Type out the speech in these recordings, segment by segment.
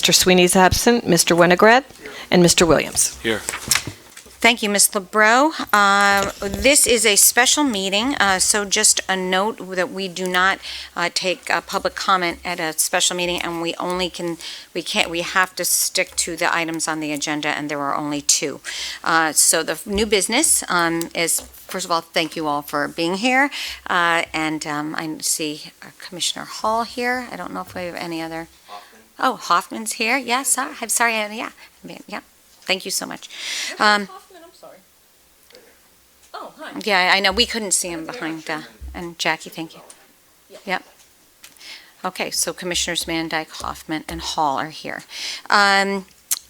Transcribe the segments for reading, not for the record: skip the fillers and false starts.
Mr. Sweeney's absent, Mr. Winograd, and Mr. Williams. Here. Thank you, Ms. LeBreau. This is a special meeting, so just a note that we do not take public comment at a special meeting, and we have to stick to the items on the agenda, and there are only two. So the new business is, first of all, thank you all for being here, and I see Commissioner Hall here. I don't know if we have any other. Hoffman. Oh, Hoffman's here. Yes, I'm sorry. Yeah. Thank you so much. I'm sorry. Oh, hi. Yeah, I know, we couldn't see him behind, and Jackie, thank you. Yep. Okay, so Commissioners Van Dyke, Hoffman, and Hall are here.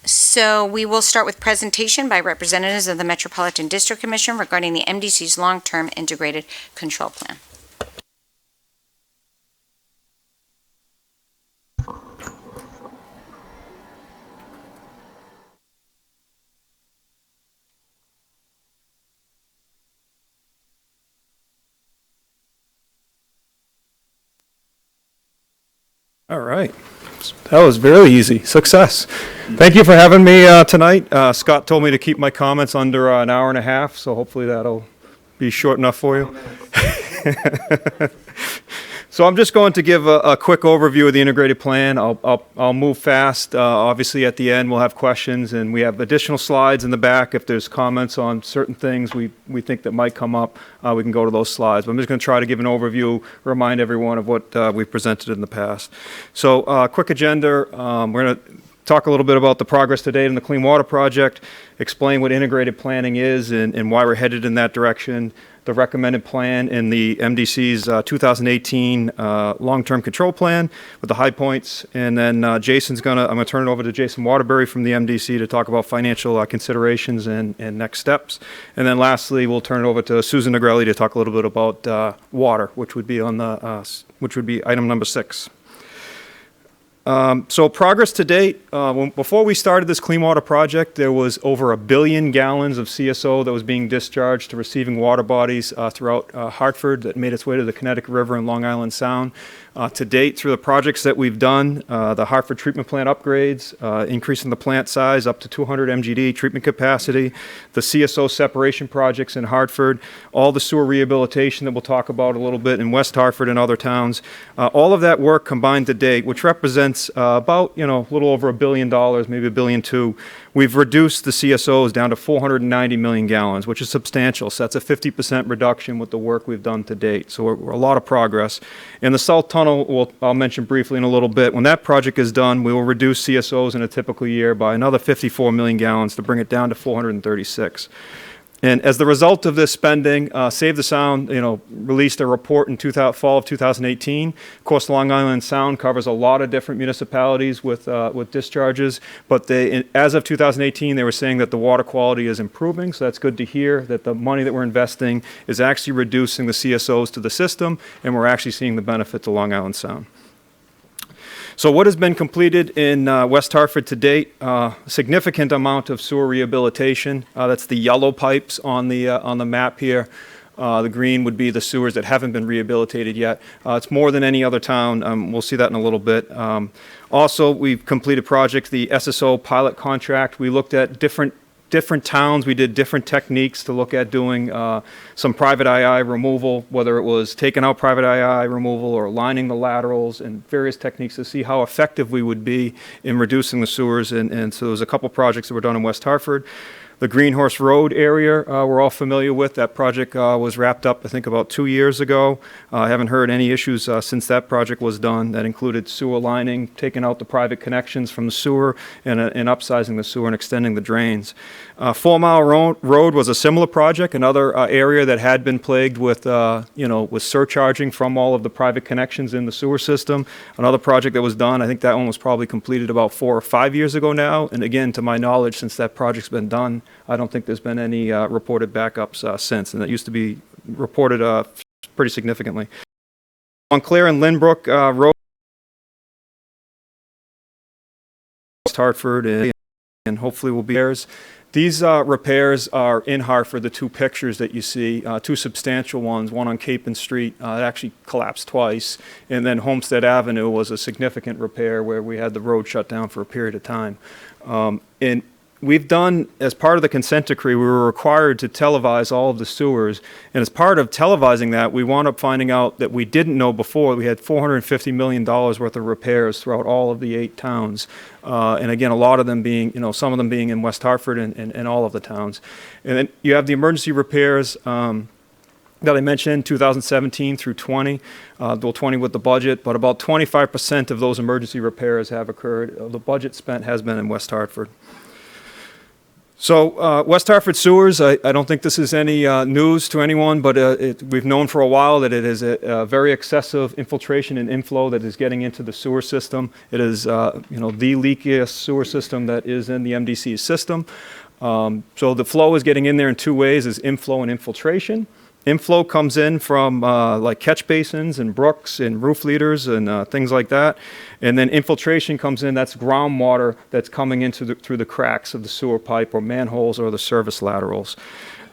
So we will start with presentation by representatives of the Metropolitan District Commission regarding the MDC's long-term integrated control plan. All right. That was very easy. Success. Thank you for having me tonight. Scott told me to keep my comments under an hour and a half, so hopefully that'll be short enough for you. So I'm just going to give a quick overview of the integrated plan. I'll move fast. Obviously, at the end, we'll have questions, and we have additional slides in the back. If there's comments on certain things we think that might come up, we can go to those slides. But I'm just going to try to give an overview, remind everyone of what we've presented in the past. So quick agenda. We're going to talk a little bit about the progress to date in the Clean Water Project, explain what integrated planning is and why we're headed in that direction, the recommended plan in the MDC's 2018 long-term control plan with the high points, and then I'm going to turn it over to Jason Waterbury from the MDC to talk about financial considerations and next steps, and then lastly we'll turn it over to Susan Negrelli to talk a little bit about water, which would be item number 6. So progress to date, before we started this Clean Water Project, there was over 1 billion gallons of CSO that was being discharged to receiving water bodies throughout Hartford that made its way to the Connecticut River and Long Island Sound. To date, through the projects that we've done, the Hartford treatment plant upgrades, increasing the plant size up to 200 MGD treatment capacity, the CSO separation projects in Hartford, all the sewer rehabilitation that we'll talk about a little bit in West Hartford and other towns, all of that work combined to date, which represents about, a little over $1 billion, maybe $1.2 billion. We've reduced the CSOs down to 490 million gallons, which is substantial. So that's a 50% reduction with the work we've done to date. So we're a lot of progress. In the South Tunnel, I'll mention briefly in a little bit, when that project is done, we will reduce CSOs in a typical year by another 54 million gallons to bring it down to 436. And as the result of this spending, Save the Sound, released a report in fall of 2018. Of course, Long Island Sound covers a lot of different municipalities with discharges, but as of 2018, they were saying that the water quality is improving, so that's good to hear, that the money that we're investing is actually reducing the CSOs to the system, and we're actually seeing the benefit to Long Island Sound. So what has been completed in West Hartford to date? Significant amount of sewer rehabilitation. That's the yellow pipes on the map here. The green would be the sewers that haven't been rehabilitated yet. It's more than any other town. We'll see that in a little bit. Also, we've completed projects, the SSO pilot contract. We looked at different towns. We did different techniques to look at doing some private II removal, whether it was taking out private II removal or lining the laterals, and various techniques to see how effective we would be in reducing the sewers. And so there's a couple projects that were done in West Hartford. The Green Horse Road area we're all familiar with. That project was wrapped up, I think, about 2 years ago. I haven't heard any issues since that project was done. That included sewer lining, taking out the private connections from the sewer, and upsizing the sewer and extending the drains. 4 Mile Road was a similar project, another area that had been plagued with surcharging from all of the private connections in the sewer system. Another project that was done, I think that one was probably completed about 4 or 5 years ago now. And again, to my knowledge, since that project's been done, I don't think there's been any reported backups since, and that used to be reported pretty significantly. Montclair and Lynbrook Road, West Hartford, and hopefully will be theirs. These repairs are in Hartford, the two pictures that you see, two substantial ones, one on Capon Street, it actually collapsed twice, and then Homestead Avenue was a significant repair where we had the road shut down for a period of time. And we've done, as part of the consent decree, we were required to televise all of the sewers. And as part of televising that, we wound up finding out that we didn't know before. We had $450 million worth of repairs throughout all of the 8 towns. And again, a lot of them being, some of them being in West Hartford and all of the towns. And then you have the emergency repairs that I mentioned, 2017 through 20, 20 with the budget, but about 25% of those emergency repairs have occurred. The budget spent has been in West Hartford. So West Hartford sewers, I don't think this is any news to anyone, but we've known for a while that it is a very excessive infiltration and inflow that is getting into the sewer system. It is, the leakiest sewer system that is in the MDC's system. So the flow is getting in there in 2 ways, is inflow and infiltration. Inflow comes in from like catch basins and brooks and roof leaders and things like that. And then infiltration comes in, that's groundwater that's coming into through the cracks of the sewer pipe or manholes or the service laterals.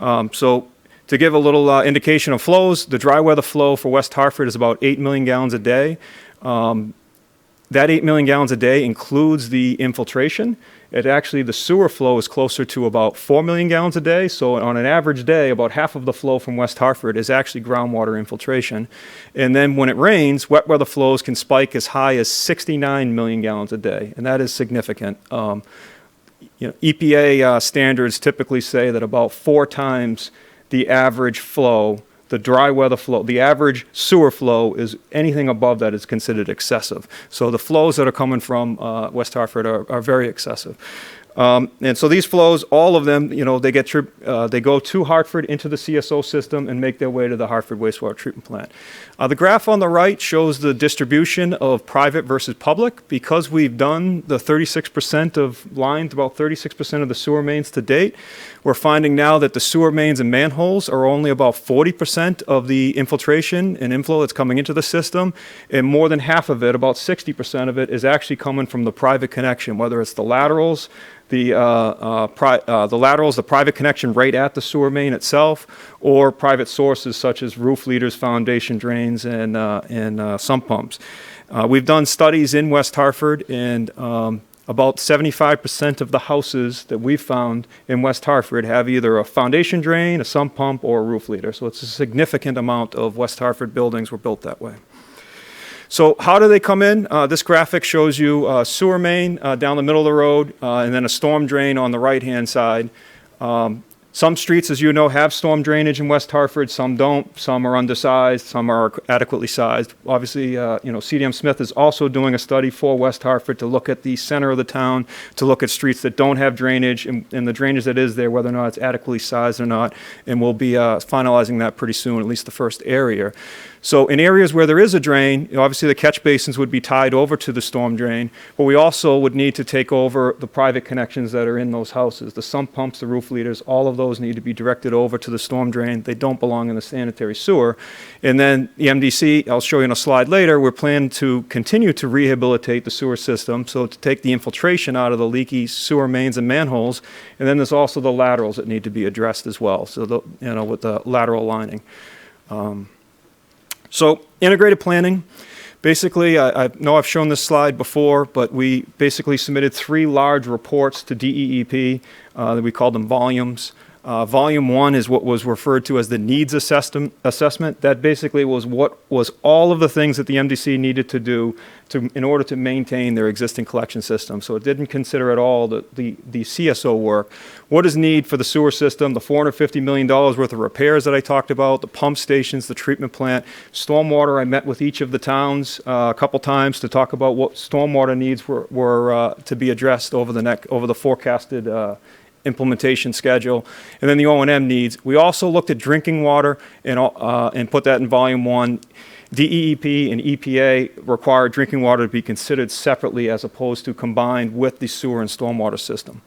So to give a little indication of flows, the dry weather flow for West Hartford is about 8 million gallons a day. That 8 million gallons a day includes the infiltration. The sewer flow is closer to about 4 million gallons a day. So on an average day, about half of the flow from West Hartford is actually groundwater infiltration. And then when it rains, wet weather flows can spike as high as 69 million gallons a day. And that is significant. EPA standards typically say that about 4 times the average flow, the dry weather flow, the average sewer flow is anything above that is considered excessive. So the flows that are coming from West Hartford are very excessive. And so these flows, all of them, they go to Hartford into the CSO system and make their way to the Hartford wastewater treatment plant. The graph on the right shows the distribution of private versus public. Because we've done the 36% of lines, about 36% of the sewer mains to date, we're finding now that the sewer mains and manholes are only about 40% of the infiltration and inflow that's coming into the system, and more than half of it, about 60% of it, is actually coming from the private connection, whether it's the laterals, the laterals, the private connection right at the sewer main itself, or private sources such as roof leaders, foundation drains, and sump pumps. We've done studies in West Hartford, and about 75% of the houses that we've found in West Hartford have either a foundation drain, a sump pump, or a roof leader. So it's a significant amount of West Hartford buildings were built that way. So how do they come in? This graphic shows you a sewer main down the middle of the road, and then a storm drain on the right-hand side. Some streets, as you know, have storm drainage in West Hartford. Some don't. Some are undersized. Some are adequately sized. Obviously, CDM Smith is also doing a study for West Hartford to look at the center of the town, to look at streets that don't have drainage, and the drainage that is there, whether or not it's adequately sized or not. And we'll be finalizing that pretty soon, at least the first area. So in areas where there is a drain, obviously the catch basins would be tied over to the storm drain, but we also would need to take over the private connections that are in those houses. The sump pumps, the roof leaders, all of those need to be directed over to the storm drain. They don't belong in the sanitary sewer. And then the MDC, I'll show you in a slide later, we're planning to continue to rehabilitate the sewer system, so to take the infiltration out of the leaky sewer mains and manholes. And then there's also the laterals that need to be addressed as well, so with the lateral lining. So integrated planning, basically, I know I've shown this slide before, but we basically submitted 3 large reports to DEEP. We called them volumes. Volume 1 is what was referred to as the needs assessment. That basically was what was all of the things that the MDC needed to do in order to maintain their existing collection system. So it didn't consider at all the CSO work. What is need for the sewer system, the $450 million worth of repairs that I talked about, the pump stations, the treatment plant, stormwater. I met with each of the towns a couple times to talk about what stormwater needs were to be addressed over the forecasted implementation schedule, and then the O&M needs. We also looked at drinking water and put that in volume 1. DEEP and EPA require drinking water to be considered separately as opposed to combined with the sewer and stormwater system.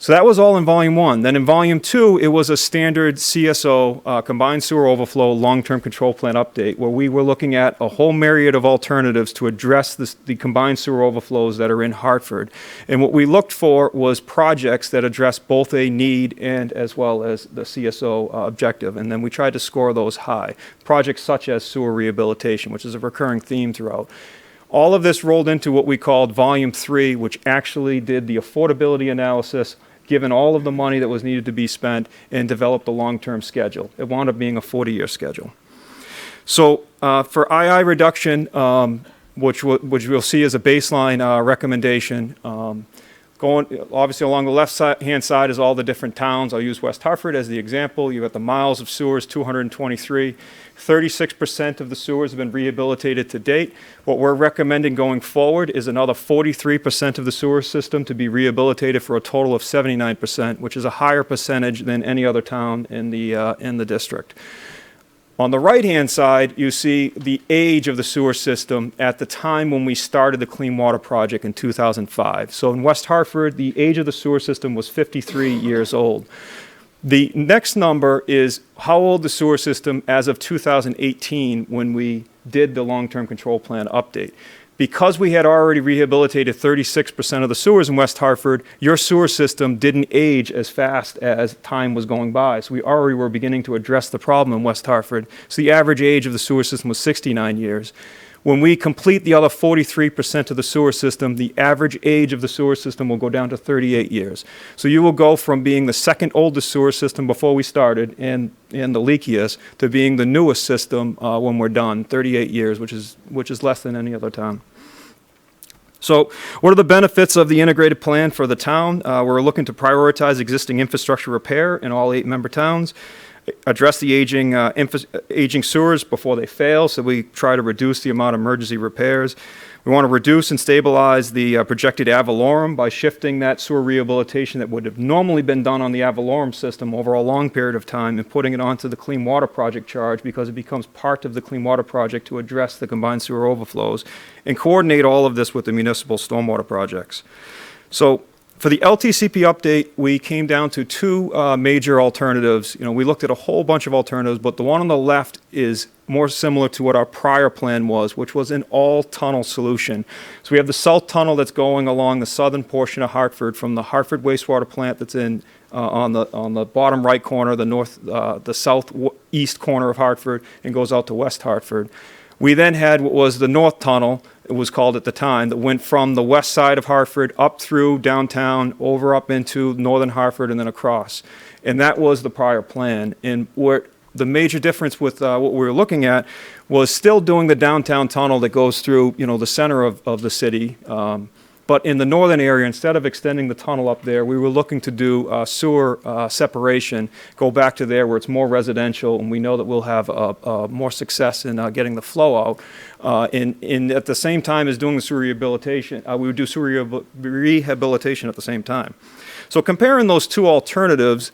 So that was all in Volume 1. Then in Volume 2, it was a standard CSO, Combined Sewer Overflow Long-Term Control Plan update, where we were looking at a whole myriad of alternatives to address the combined sewer overflows that are in Hartford. And what we looked for was projects that address both a need and as well as the CSO objective. And then we tried to score those high. Projects such as sewer rehabilitation, which is a recurring theme throughout. All of this rolled into what we called Volume 3, which actually did the affordability analysis, given all of the money that was needed to be spent, and developed a long-term schedule. It wound up being a 40-year schedule. So for II reduction, which we'll see as a baseline recommendation, going obviously along the left-hand side is all the different towns. I'll use West Hartford as the example. You got the miles of sewers, 223. 36% of the sewers have been rehabilitated to date. What we're recommending going forward is another 43% of the sewer system to be rehabilitated for a total of 79%, which is a higher percentage than any other town in the district. On the right-hand side, you see the age of the sewer system at the time when we started the Clean Water Project in 2005. So in West Hartford, the age of the sewer system was 53 years old. The next number is how old the sewer system as of 2018 when we did the long-term control plan update. Because we had already rehabilitated 36% of the sewers in West Hartford, your sewer system didn't age as fast as time was going by. So we already were beginning to address the problem in West Hartford. So the average age of the sewer system was 69 years. When we complete the other 43% of the sewer system, the average age of the sewer system will go down to 38 years. So you will go from being the second oldest sewer system before we started and the leakiest to being the newest system when we're done, 38 years, which is less than any other town. So what are the benefits of the integrated plan for the town? We're looking to prioritize existing infrastructure repair in all 8 member towns, address the aging sewers before they fail, so we try to reduce the amount of emergency repairs. We want to reduce and stabilize the projected ad valorem by shifting that sewer rehabilitation that would have normally been done on the ad valorem system over a long period of time and putting it onto the Clean Water Project charge because it becomes part of the Clean Water Project to address the combined sewer overflows and coordinate all of this with the municipal stormwater projects. So for the LTCP update, we came down to 2 major alternatives. We looked at a whole bunch of alternatives, but the one on the left is more similar to what our prior plan was, which was an all-tunnel solution. So we have the south tunnel that's going along the southern portion of Hartford from the Hartford wastewater plant that's in on the bottom right corner, the southeast corner of Hartford, and goes out to West Hartford. We then had what was the north tunnel, it was called at the time, that went from the west side of Hartford up through downtown, over up into northern Hartford, and then across. And that was the prior plan. And the major difference with what we were looking at was still doing the downtown tunnel that goes through, the center of the city. But in the northern area, instead of extending the tunnel up there, we were looking to do sewer separation, go back to there where it's more residential, and we know that we'll have more success in getting the flow out. And at the same time as doing the sewer rehabilitation, we would do sewer rehabilitation at the same time. So comparing those 2 alternatives,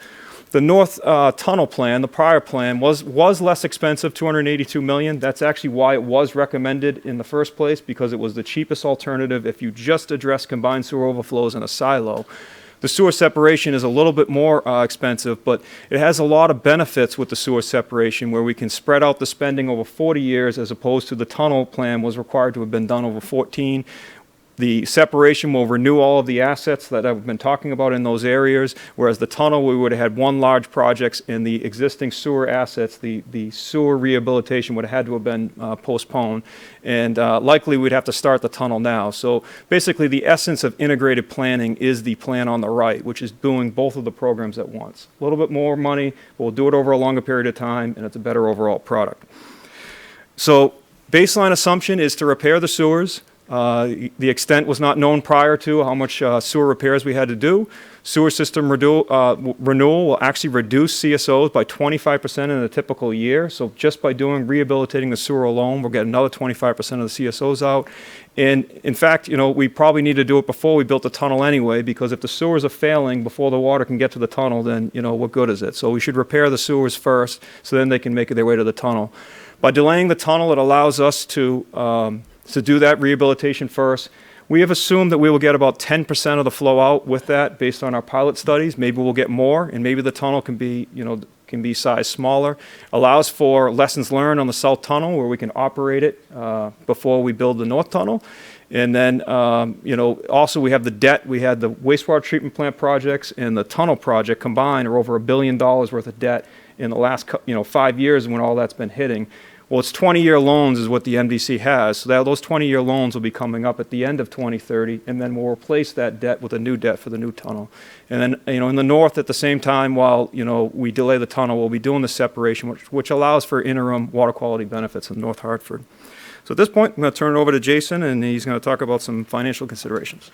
the north tunnel plan, the prior plan, was less expensive, $282 million. That's actually why it was recommended in the first place, because it was the cheapest alternative if you just address combined sewer overflows in a silo. The sewer separation is a little bit more expensive, but it has a lot of benefits with the sewer separation where we can spread out the spending over 40 years as opposed to the tunnel plan was required to have been done over 14. The separation will renew all of the assets that I've been talking about in those areas, whereas the tunnel, we would have had one large project, and the existing sewer assets, the sewer rehabilitation would have had to have been postponed, and likely we'd have to start the tunnel now. So basically the essence of integrated planning is the plan on the right, which is doing both of the programs at once. A little bit more money, but we'll do it over a longer period of time, and it's a better overall product. So baseline assumption is to repair the sewers. The extent was not known prior to how much sewer repairs we had to do. Sewer system renewal will actually reduce CSOs by 25% in a typical year. So just by rehabilitating the sewer alone, we'll get another 25% of the CSOs out. And in fact, we probably need to do it before we built the tunnel anyway, because if the sewers are failing before the water can get to the tunnel, then, what good is it? So we should repair the sewers first, so then they can make their way to the tunnel. By delaying the tunnel, it allows us to do that rehabilitation first. We have assumed that we will get about 10% of the flow out with that based on our pilot studies. Maybe we'll get more, and maybe the tunnel can be, can be sized smaller. Allows for lessons learned on the south tunnel where we can operate it before we build the north tunnel. And then, also we have the debt. We had the wastewater treatment plant projects and the tunnel project combined are over $1 billion worth of debt in the last, 5 years when all that's been hitting. Well, it's 20-year loans is what the MDC has. So those 20-year loans will be coming up at the end of 2030, and then we'll replace that debt with a new debt for the new tunnel. And then, in the north at the same time, while, we delay the tunnel, we'll be doing the separation, which allows for interim water quality benefits in North Hartford. So at this point, I'm going to turn it over to Jason, and he's going to talk about some financial considerations.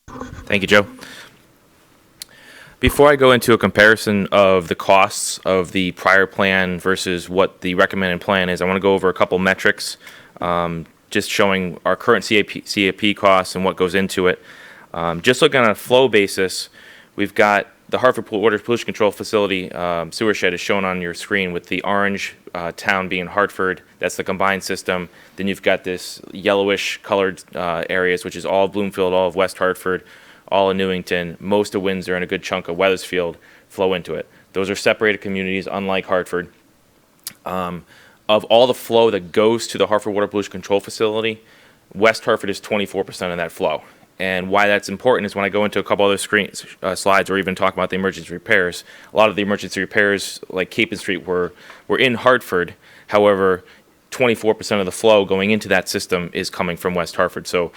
Thank you, Joe. Before I go into a comparison of the costs of the prior plan versus what the recommended plan is, I want to go over a couple metrics, just showing our current CAP costs and what goes into it. Just looking on a flow basis, we've got the Hartford Water Pollution Control Facility sewer shed is shown on your screen with the orange town being Hartford. That's the combined system. Then you've got this yellowish colored areas, which is all of Bloomfield, all of West Hartford, all of Newington, most of Windsor, and a good chunk of Weathersfield flow into it. Those are separated communities, unlike Hartford. Of all the flow that goes to the Hartford Water Pollution Control Facility, West Hartford is 24% of that flow. And why that's important is when I go into a couple other slides or even talk about the emergency repairs, a lot of the emergency repairs, like Capon Street, were in Hartford. However, 24% of the flow going into that system is coming from West Hartford. So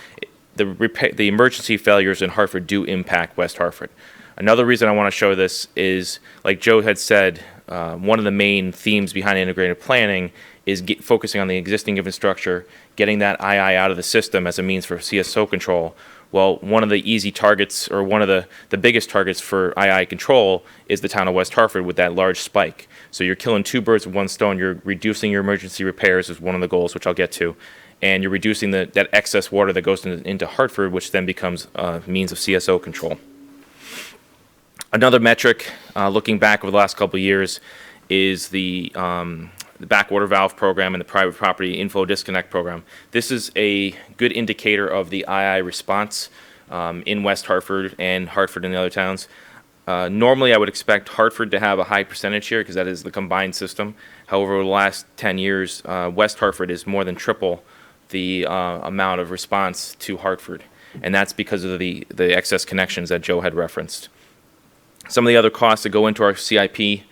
the emergency failures in Hartford do impact West Hartford. Another reason I want to show this is, like Joe had said, one of the main themes behind integrated planning is focusing on the existing infrastructure, getting that II out of the system as a means for CSO control. Well, one of the easy targets, or one of the biggest targets for II control is the town of West Hartford with that large spike. So you're killing two birds with one stone. You're reducing your emergency repairs is one of the goals, which I'll get to. And you're reducing that excess water that goes into Hartford, which then becomes a means of CSO control. Another metric, looking back over the last couple of years, is the backwater valve program and the private property inflow disconnect program. This is a good indicator of the II response in West Hartford and Hartford and the other towns. Normally, I would expect Hartford to have a high percentage here because that is the combined system. However, over the last 10 years, West Hartford is more than triple the amount of response to Hartford, and that's because of the excess connections that Joe had referenced. Some of the other costs that go into our CIP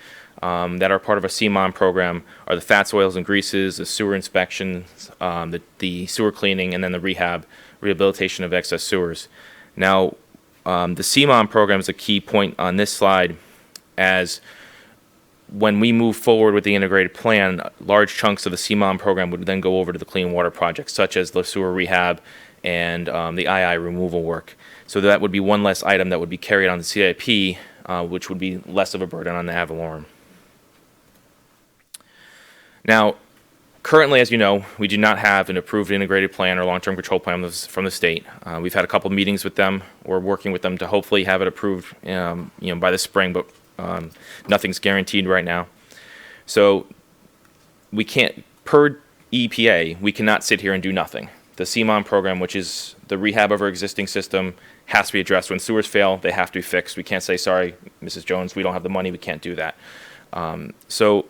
that are part of a CMON program are the fats, oils, and greases, the sewer inspections, the sewer cleaning, and then the rehabilitation of excess sewers. Now, the CMON program is a key point on this slide, as when we move forward with the integrated plan, large chunks of the CMON program would then go over to the clean water projects, such as the sewer rehab and the II removal work. So that would be one less item that would be carried on the CIP, which would be less of a burden on the ad valorem. Now, currently, as you know, we do not have an approved integrated plan or long-term control plan from the state. We've had a couple meetings with them. We're working with them to hopefully have it approved, by the spring, but nothing's guaranteed right now. So we can't, per EPA, we cannot sit here and do nothing. The CMON program, which is the rehab of our existing system, has to be addressed. When sewers fail, they have to be fixed. We can't say, sorry, Mrs. Jones, we don't have the money, we can't do that. So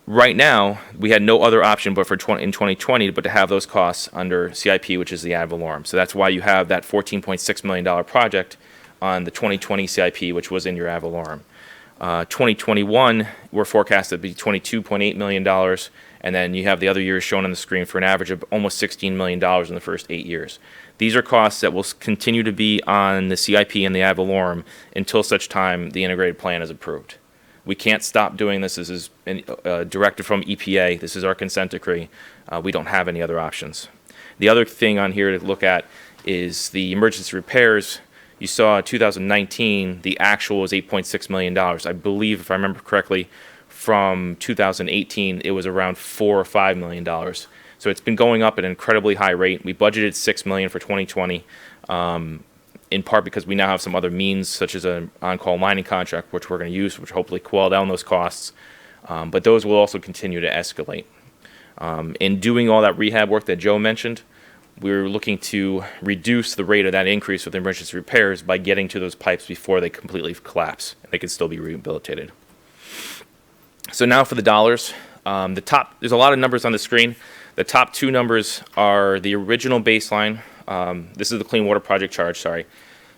right now, we had no other option but in 2020 but to have those costs under CIP, which is the ad valorem. So that's why you have that $14.6 million project on the 2020 CIP, which was in your ad valorem. 2021, we're forecasted to be $22.8 million, and then you have the other years shown on the screen for an average of almost $16 million in the first 8 years. These are costs that will continue to be on the CIP and the ad valorem until such time the integrated plan is approved. We can't stop doing this. This is a directive from EPA. This is our consent decree. We don't have any other options. The other thing on here to look at is the emergency repairs. You saw in 2019, the actual was $8.6 million. I believe, if I remember correctly, from 2018, it was around $4 or $5 million. So it's been going up at an incredibly high rate. We budgeted $6 million for 2020, in part because we now have some other means, such as an on-call mining contract, which we're going to use, which hopefully quell down those costs. But those will also continue to escalate. In doing all that rehab work that Joe mentioned, we're looking to reduce the rate of that increase with emergency repairs by getting to those pipes before they completely collapse and they can still be rehabilitated. So now for the dollars. There's a lot of numbers on the screen. The top two numbers are the original baseline. This is the Clean Water Project charge, sorry.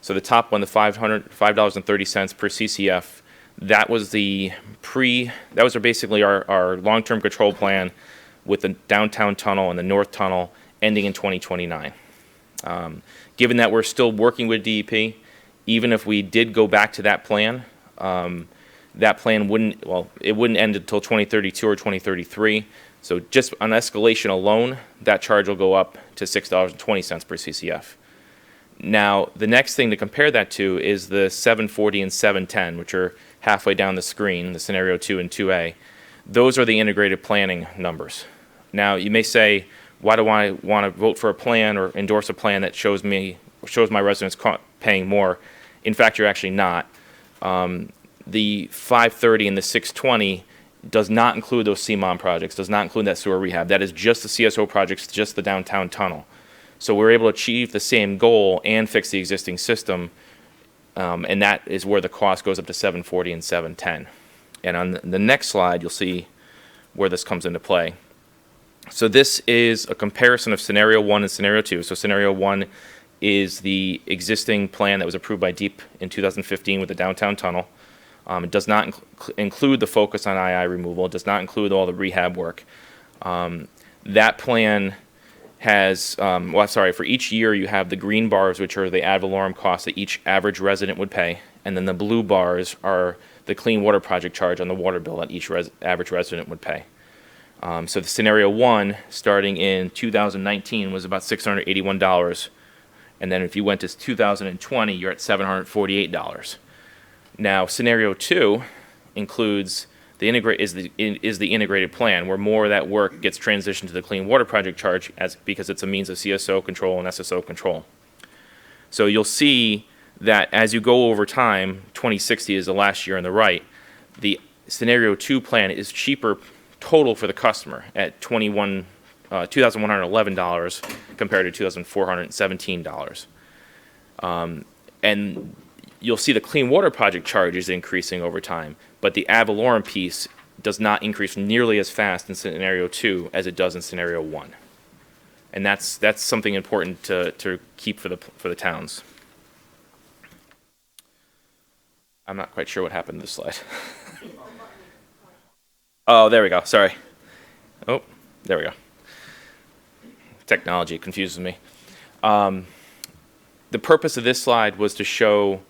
So the top one, the $5.30 per CCF, that was basically our long-term control plan with the downtown tunnel and the north tunnel ending in 2029. Given that we're still working with DEP, even if we did go back to that plan wouldn't end until 2032 or 2033. So just on escalation alone, that charge will go up to $6.20 per CCF. Now, the next thing to compare that to is the 740 and 710, which are halfway down the screen, the scenario 2 and 2A. Those are the integrated planning numbers. Now, you may say, why do I want to vote for a plan or endorse a plan that shows my residents paying more? In fact, you're actually not. The 530 and the 620 does not include those CMOM projects, does not include that sewer rehab. That is just the CSO projects, just the downtown tunnel. So we're able to achieve the same goal and fix the existing system, and that is where the cost goes up to 740 and 710. And on the next slide, you'll see where this comes into play. So this is a comparison of scenario 1 and scenario 2. So scenario 1 is the existing plan that was approved by DEEP in 2015 with the downtown tunnel. It does not include the focus on II removal. It does not include all the rehab work. That plan has, for each year you have the green bars, which are the ad valorem costs that each average resident would pay, and then the blue bars are the Clean Water Project charge on the water bill that each average resident would pay. So the scenario 1, starting in 2019, was about $681, and then if you went to 2020, you're at $748. Now, scenario 2 includes is the integrated plan, where more of that work gets transitioned to the Clean Water Project charge because it's a means of CSO control and SSO control. So you'll see that as you go over time, 2060 is the last year on the right, the scenario 2 plan is cheaper total for the customer at $2,111 compared to $2,417. And you'll see the Clean Water Project charge is increasing over time, but the ad valorem piece does not increase nearly as fast in scenario 2 as it does in scenario 1. And that's something important to keep for the towns. I'm not quite sure what happened to this slide. Oh, there we go. Sorry. Oh, there we go. Technology confuses me. The purpose of this slide was to show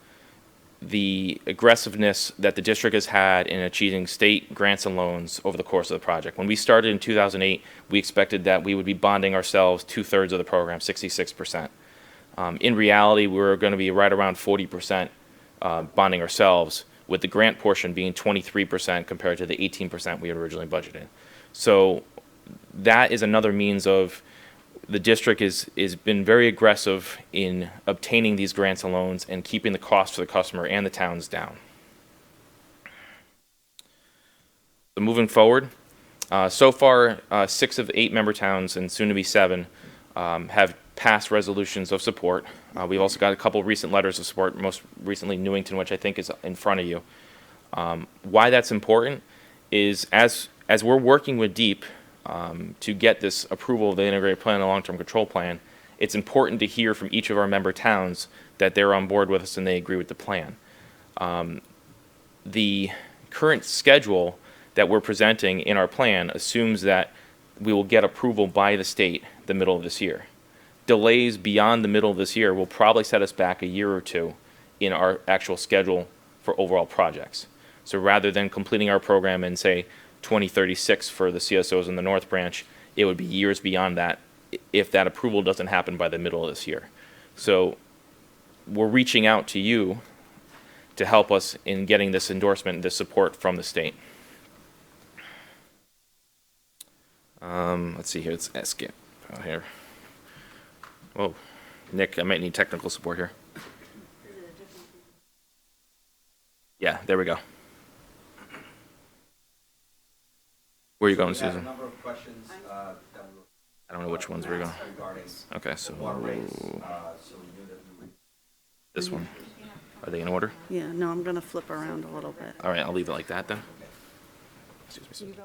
the aggressiveness that the district has had in achieving state grants and loans over the course of the project. When we started in 2008, we expected that we would be bonding ourselves 2/3 of the program, 66%. In reality, we were going to be right around 40% bonding ourselves, with the grant portion being 23% compared to the 18% we had originally budgeted. So that is another means of the district is been very aggressive in obtaining these grants and loans and keeping the cost for the customer and the towns down. So moving forward, so far 6 of 8 member towns and soon to be 7 have passed resolutions of support. We've also got a couple recent letters of support, most recently Newington, which I think is in front of you. Why that's important is as we're working with DEEP to get this approval of the integrated plan and long-term control plan, it's important to hear from each of our member towns that they're on board with us and they agree with the plan. The current schedule that we're presenting in our plan assumes that we will get approval by the state the middle of this year. Delays beyond the middle of this year will probably set us back a year or two in our actual schedule for overall projects. So rather than completing our program in, say, 2036 for the CSOs in the North Branch, it would be years beyond that if that approval doesn't happen by the middle of this year. So we're reaching out to you to help us in getting this endorsement, this support from the state. Let's see here, let's skip out here. Whoa, Nick, I might need technical support here. Yeah, there we go. Where are you going, We have a Susan? number of questions that were I don't know which ones we're going. regarding Okay, so water rates, so we knew that we would. this one. Are they in order? Yeah, no, I'm going to flip around a little bit. All right, I'll leave it like that then. Excuse me, Susan.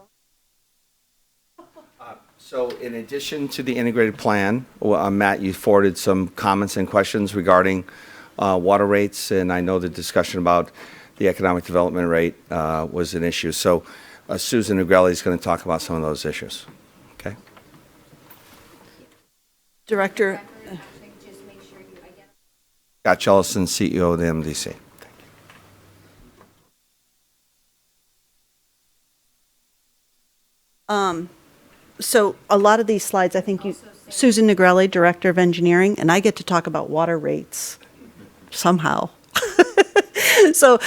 So in addition to the integrated plan, Matt, you forwarded some comments and questions regarding water rates, and I know the discussion about the economic development rate was an issue. So Susan Negrelli is going to talk about some of those issues. Okay? Director, Scott Jellison, CEO of the MDC. so a lot of these slides, I think Susan Negrelli, Director of Engineering, and I get to talk about water rates somehow. So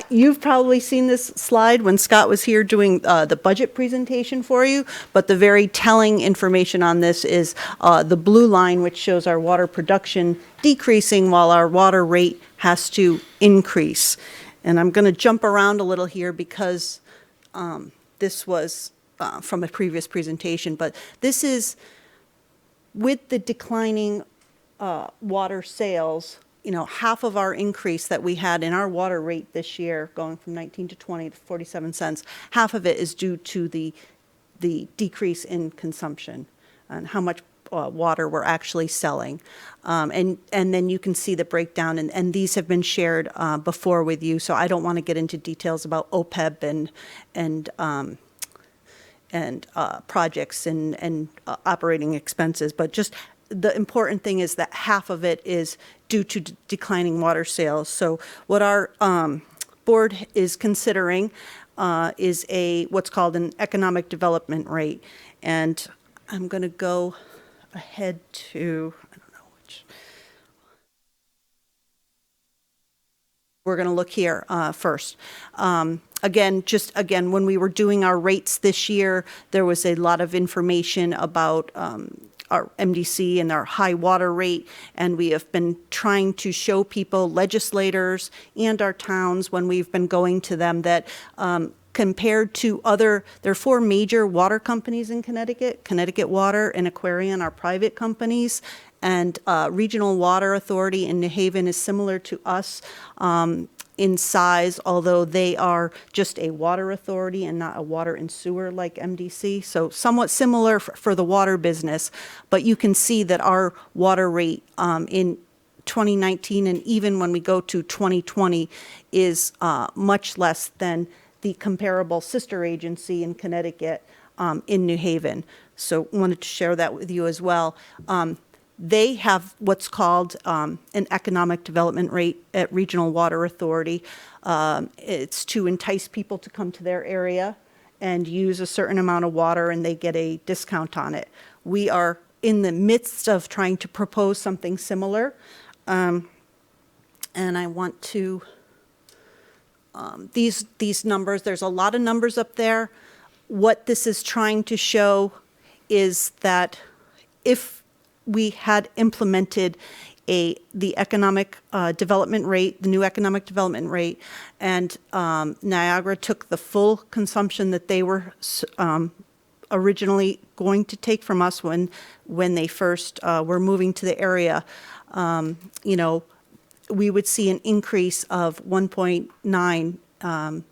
you've probably seen this slide when Scott was here doing the budget presentation for you, but the very telling information on this is the blue line, which shows our water production decreasing while our water rate has to increase. And I'm going to jump around a little here because this was from a previous presentation, but this is with the declining water sales. You know, half of our increase that we had in our water rate this year, going from 19 to 20 to 47 cents, half of it is due to the decrease in consumption and how much water we're actually selling. And then you can see the breakdown, and these have been shared before with you, so I don't want to get into details about OPEB and projects and operating expenses, but just the important thing is that half of it is due to declining water sales. So what our board is considering is what's called an economic development rate. And I'm going to go ahead to, I don't know which. We're going to look here first. Again, when we were doing our rates this year, there was a lot of information about our MDC and our high water rate, and we have been trying to show people, legislators and our towns, when we've been going to them, that compared to there are 4 major water companies in Connecticut. Connecticut Water and Aquarian are private companies, and Regional Water Authority in New Haven is similar to us in size, although they are just a water authority and not a water and sewer like MDC. So somewhat similar for the water business, but you can see that our water rate in 2019 and even when we go to 2020 is much less than the comparable sister agency in Connecticut in New Haven. So wanted to share that with you as well. They have what's called an economic development rate at Regional Water Authority. It's to entice people to come to their area and use a certain amount of water, and they get a discount on it. We are in the midst of trying to propose something similar. And I want to, these numbers, there's a lot of numbers up there. What this is trying to show is that if we had implemented the economic development rate, the new economic development rate, and Niagara took the full consumption that they were originally going to take from us when they first were moving to the area, you know, we would see an increase of $1.9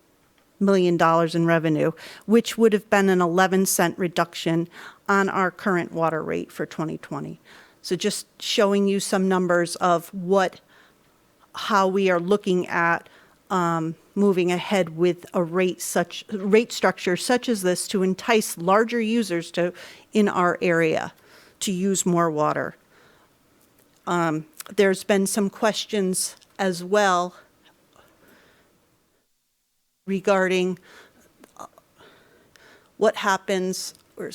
million in revenue, which would have been an 11-cent reduction on our current water rate for 2020. So just showing you some numbers of how we are looking at moving ahead with a rate structure such as this to entice larger users in our area to use more water. There's been some questions as well regarding what happens, or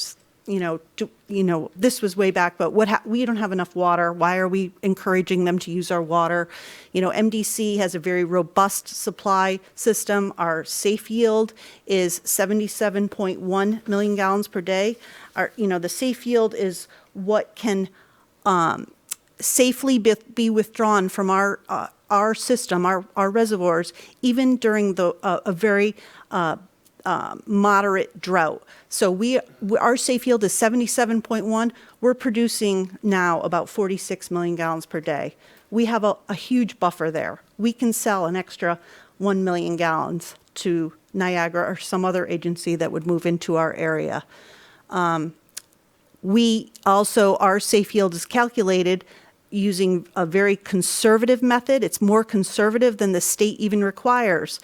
this was way back, but we don't have enough water. Why are we encouraging them to use our water? You know, MDC has a very robust supply system. Our safe yield is 77.1 million gallons per day. The safe yield is what can safely be withdrawn from our system, our reservoirs, even during a very moderate drought. So our safe yield is 77.1. We're producing now about 46 million gallons per day. We have a huge buffer there. We can sell an extra 1 million gallons to Niagara or some other agency that would move into our area. We also, our safe yield is calculated using a very conservative method. It's more conservative than the state even requires.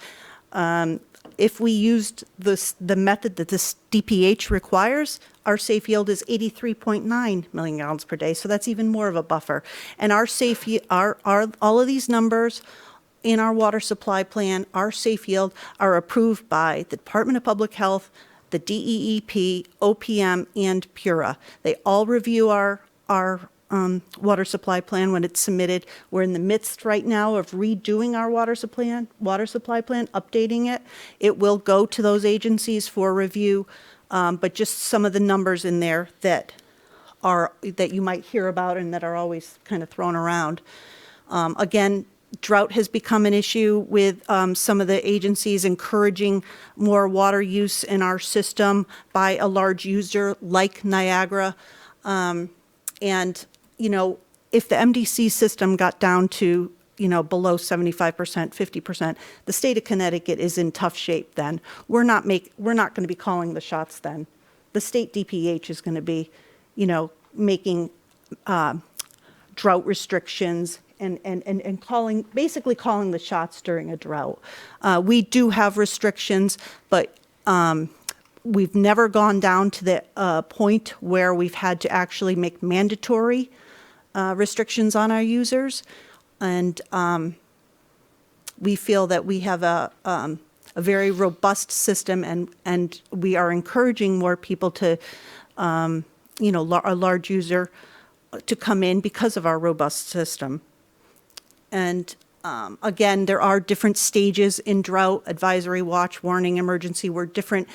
If we used the method that this DPH requires, our safe yield is 83.9 million gallons per day. So that's even more of a buffer. And our all of these numbers in our water supply plan, our safe yield, are approved by the Department of Public Health, the DEEP, OPM, and PURA. They all review our water supply plan when it's submitted. We're in the midst right now of redoing our water supply plan, updating it. It will go to those agencies for review, but just some of the numbers in there that you might hear about and that are always kind of thrown around. Again, drought has become an issue with some of the agencies encouraging more water use in our system by a large user like Niagara. And, you know, if the MDC system got down to, you know, below 75%, 50%, the state of Connecticut is in tough shape then. We're not going to be calling the shots then. The state DPH is going to be, you know, making drought restrictions and basically calling the shots during a drought. We do have restrictions, but we've never gone down to the point where we've had to actually make mandatory restrictions on our users. And we feel that we have a very robust system, and we are encouraging more people to, you know, a large user to come in because of our robust system. And again, there are different stages in drought: advisory, watch, warning, emergency, where different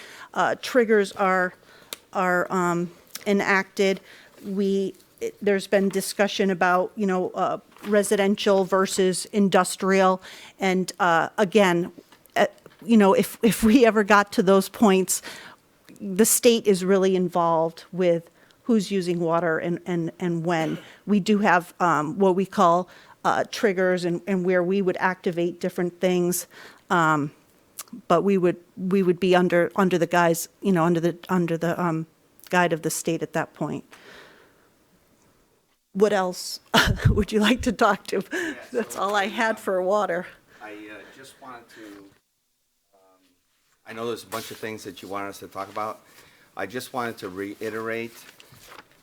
triggers are enacted. There's been discussion about, you know, residential versus industrial, and again, you know, if we ever got to those points, the state is really involved with who's using water and when. We do have what we call triggers and where we would activate different things, but we would be under the guise, you know, under the guide of the state at that point. What else would you like to talk to? That's all I had for water. I just wanted to, I know there's a bunch of things that you wanted us to talk about. I just wanted to reiterate,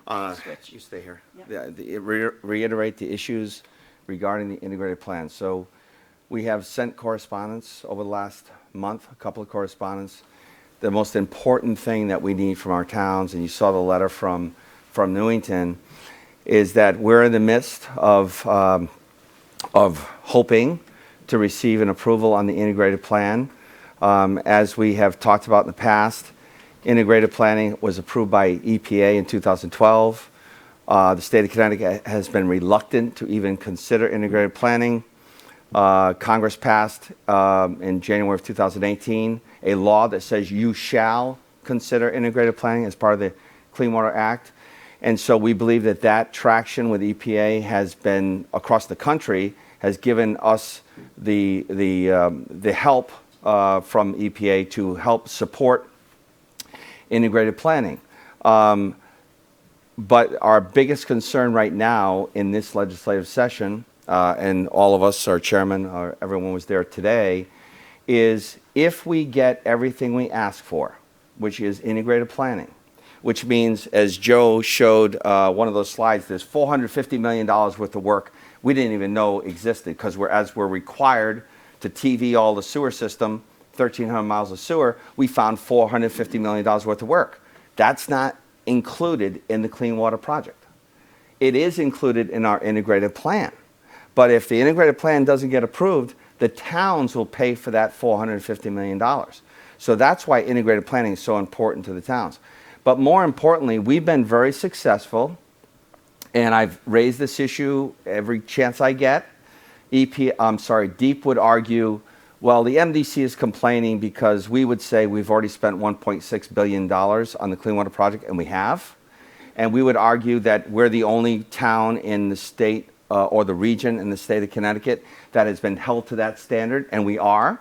you stay here. Yep. Reiterate the issues regarding the integrated plan. So we have sent correspondence over the last month, a couple of correspondence. The most important thing that we need from our towns, and you saw the letter from Newington, is that we're in the midst of hoping to receive an approval on the integrated plan. As we have talked about in the past, integrated planning was approved by EPA in 2012. The state of Connecticut has been reluctant to even consider integrated planning. Congress passed in January of 2018 a law that says you shall consider integrated planning as part of the Clean Water Act. And so we believe that that traction with EPA has been across the country, has given us the help from EPA to help support integrated planning. But our biggest concern right now in this legislative session, and all of us, our chairman, everyone was there today, is if we get everything we ask for, which is integrated planning, which means, as Joe showed one of those slides, there's $450 million worth of work we didn't even know existed, because we're required to TV all the sewer system, 1,300 miles of sewer, we found $450 million worth of work. That's not included in the Clean Water Project. It is included in our integrated plan. But if the integrated plan doesn't get approved, the towns will pay for that $450 million. So that's why integrated planning is so important to the towns. But more importantly, we've been very successful, and I've raised this issue every chance I get. DEEP would argue, Well, the MDC is complaining because we would say we've already spent $1.6 billion on the Clean Water Project, and we have. And we would argue that we're the only town in the state or the region in the state of Connecticut that has been held to that standard, and we are.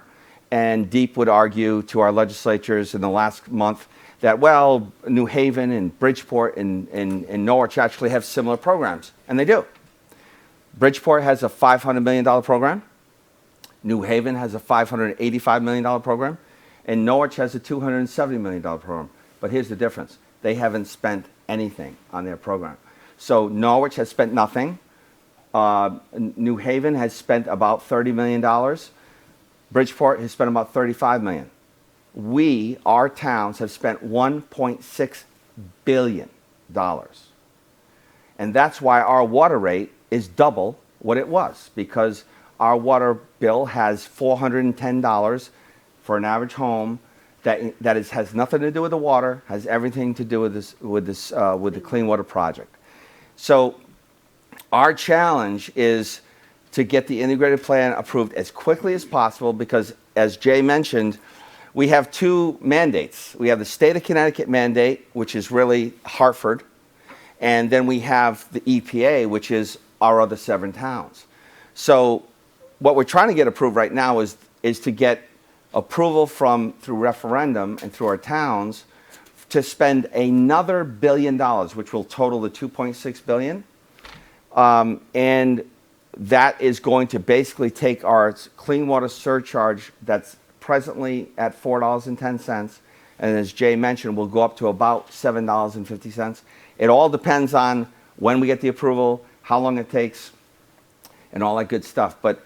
And DEEP would argue to our legislatures in the last month that, well, New Haven and Bridgeport and Norwich actually have similar programs, and they do. Bridgeport has a $500 million program. New Haven has a $585 million program, and Norwich has a $270 million program. But here's the difference. They haven't spent anything on their program. So Norwich has spent nothing. New Haven has spent about $30 million. Bridgeport has spent about $35 million. We, our towns, have spent $1.6 billion. And that's why our water rate is double what it was, because our water bill has $410 for an average home. That has nothing to do with the water, has everything to do with the Clean Water Project. So our challenge is to get the integrated plan approved as quickly as possible, because, as Jay mentioned, we have two mandates. We have the state of Connecticut mandate, which is really Hartford, and then we have the EPA, which is our other 7 towns. So what we're trying to get approved right now is to get approval through referendum and through our towns to spend another $1 billion, which will total the $2.6 billion. And that is going to basically take our clean water surcharge that's presently at $4.10, and as Jay mentioned, will go up to about $7.50. It all depends on when we get the approval, how long it takes, and all that good stuff. But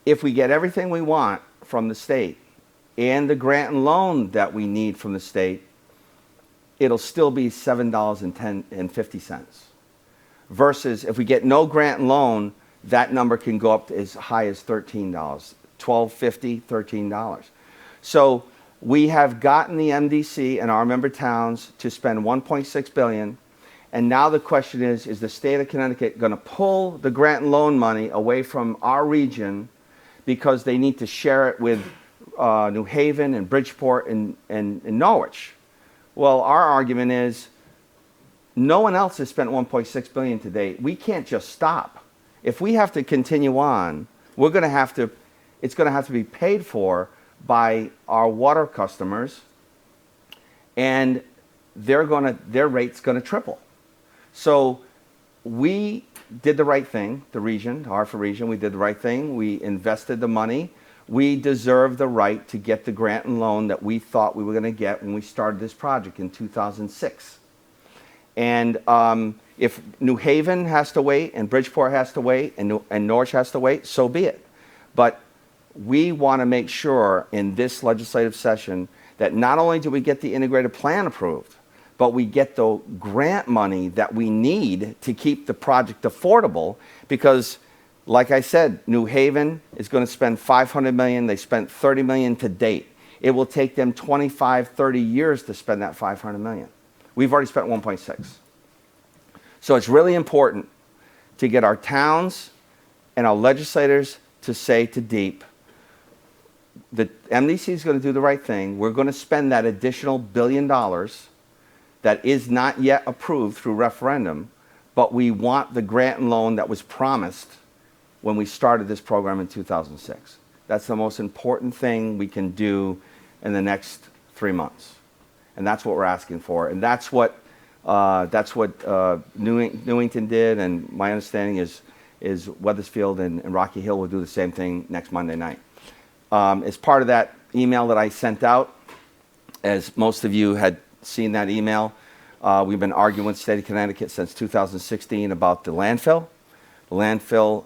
if we get everything we want from the state and the grant and loan that we need from the state, it'll still be $7.50. Versus if we get no grant and loan, that number can go up to as high as $13, $12.50, $13. So we have gotten the MDC and our member towns to spend $1.6 billion. And now the question is the state of Connecticut going to pull the grant and loan money away from our region because they need to share it with New Haven and Bridgeport and Norwich? Well, our argument is no one else has spent $1.6 billion to date. We can't just stop. If we have to continue on, it's going to have to be paid for by our water customers, and their rate's going to triple. So we did the right thing, the region, the Hartford region, we did the right thing. We invested the money. We deserve the right to get the grant and loan that we thought we were going to get when we started this project in 2006. And if New Haven has to wait, and Bridgeport has to wait, and Norwich has to wait, so be it. But we want to make sure in this legislative session that not only do we get the integrated plan approved, but we get the grant money that we need to keep the project affordable, because, like I said, New Haven is going to spend $500 million. They spent $30 million to date. It will take them 25, 30 years to spend that $500 million. We've already spent 1.6. So it's really important to get our towns and our legislators to say to DEEP, the MDC is going to do the right thing. We're going to spend that additional $1 billion that is not yet approved through referendum, but we want the grant and loan that was promised when we started this program in 2006. That's the most important thing we can do in the next 3 months. And that's what we're asking for. And that's what Newington did, and my understanding is Weathersfield and Rocky Hill will do the same thing next Monday night. As part of that email that I sent out, as most of you had seen that email, we've been arguing with the state of Connecticut since 2016 about the landfill. The landfill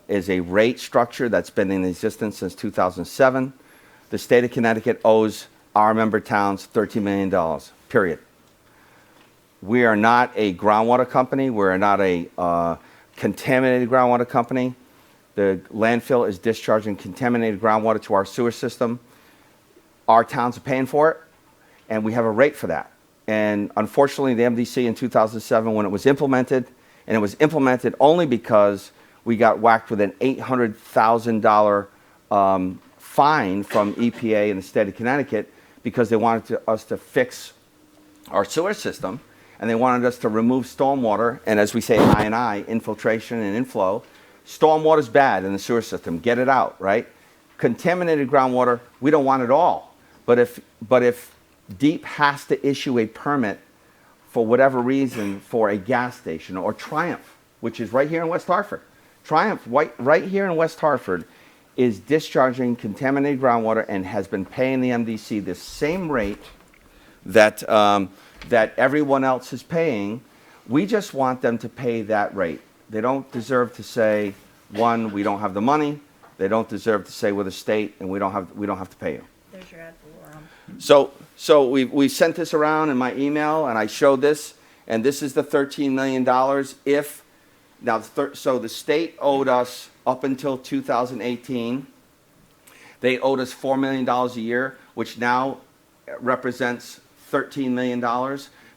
is a rate structure that's been in existence since 2007. The state of Connecticut owes our member towns $13 million, period. We are not a groundwater company. We're not a contaminated groundwater company. The landfill is discharging contaminated groundwater to our sewer system. Our towns are paying for it, and we have a rate for that. And unfortunately, the MDC in 2007, when it was implemented, and it was implemented only because we got whacked with an $800,000 fine from EPA and the state of Connecticut because they wanted us to fix our sewer system, and they wanted us to remove stormwater, and as we say, I&I, infiltration and inflow. Stormwater's bad in the sewer system. Get it out, right? Contaminated groundwater, we don't want it all. But if DEEP has to issue a permit for whatever reason for a gas station, or Triumph, which is right here in West Hartford. Triumph, right here in West Hartford, is discharging contaminated groundwater and has been paying the MDC the same rate that everyone else is paying. We just want them to pay that rate. They don't deserve to say, one, we don't have the money. They don't deserve to say we're the state and we don't have to pay you. There's your ad valorem. So we sent this around in my email, and I showed this, and this is the $13 million. So the state owed us up until 2018. They owed us $4 million a year, which now represents $13 million.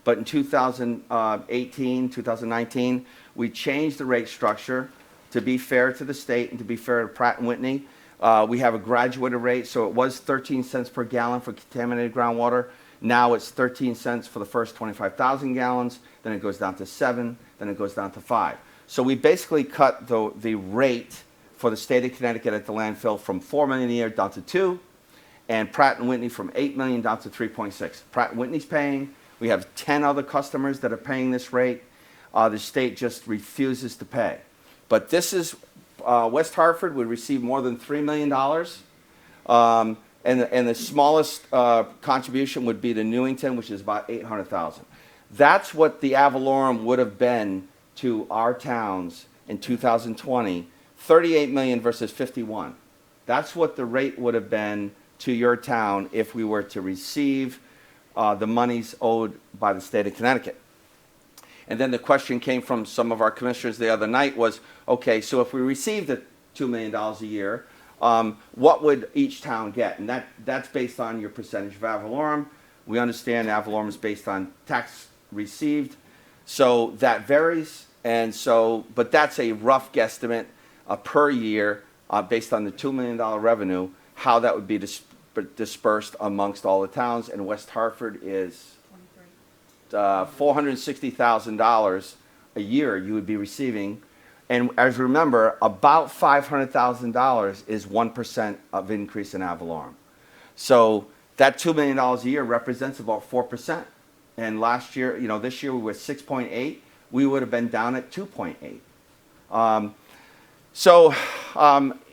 But in 2018, 2019, we changed the rate structure to be fair to the state and to be fair to Pratt & Whitney. We have a graduated rate, so it was 13 cents per gallon for contaminated groundwater. Now it's 13 cents for the first 25,000 gallons, then it goes down to 7, then it goes down to 5. So we basically cut the rate for the state of Connecticut at the landfill from $4 million a year down to 2, and Pratt & Whitney from $8 million down to 3.6. Pratt & Whitney's paying. We have 10 other customers that are paying this rate. The state just refuses to pay. But this is, West Hartford would receive more than $3 million. And the smallest contribution would be to Newington, which is about $800,000. That's what the ad valorem would have been to our towns in 2020, 38 million versus 51. That's what the rate would have been to your town if we were to receive the monies owed by the state of Connecticut. And then the question came from some of our commissioners the other night was, okay, so if we received the $2 million a year, what would each town get? And that's based on your percentage of ad valorem. We understand ad valorem is based on tax received, so that varies. And so, but that's a rough guesstimate per year based on the $2 million revenue, how that would be dispersed amongst all the towns. And West Hartford is $460,000 a year you would be receiving. And as you remember, about $500,000 is 1% of increase in ad valorem. So that $2 million a year represents about 4%. And last year, this year we were 6.8. We would have been down at 2.8.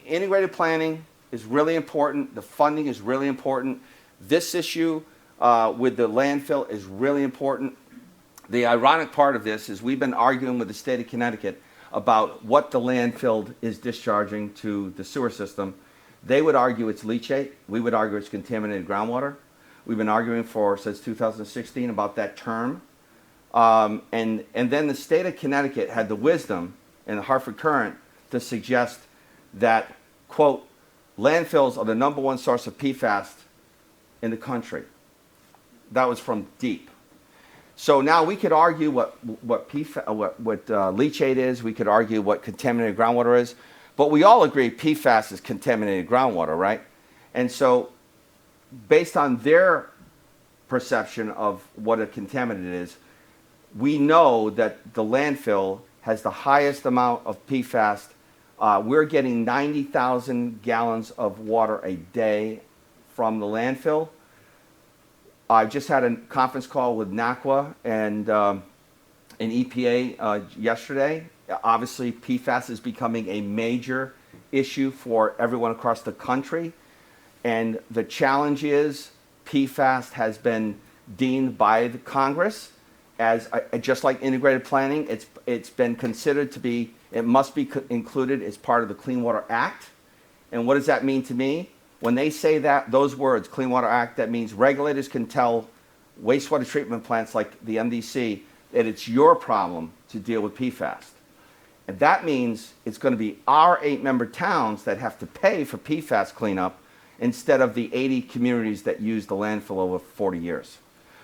Integrated planning is really important. The funding is really important. This issue with the landfill is really important. The ironic part of this is we've been arguing with the state of Connecticut about what the landfill is discharging to the sewer system. They would argue it's leachate. We would argue it's contaminated groundwater. We've been arguing since 2016 about that term. And then the state of Connecticut had the wisdom in the Hartford Current to suggest that, quote, landfills are the #1 source of PFAS in the country. That was from DEEP. So now we could argue what leachate is. We could argue what contaminated groundwater is. But we all agree PFAS is contaminated groundwater, right? And so based on their perception of what a contaminant is, we know that the landfill has the highest amount of PFAS. We're getting 90,000 gallons of water a day from the landfill. I just had a conference call with NACWA and EPA yesterday. Obviously, PFAS is becoming a major issue for everyone across the country. And the challenge is PFAS has been deemed by the Congress as, just like integrated planning, it's been considered to be, it must be included as part of the Clean Water Act. And what does that mean to me? When they say those words, Clean Water Act, that means regulators can tell wastewater treatment plants like the MDC that it's your problem to deal with PFAS. And that means it's going to be our 8-member towns that have to pay for PFAS cleanup instead of the 80 communities that use the landfill over 40 years.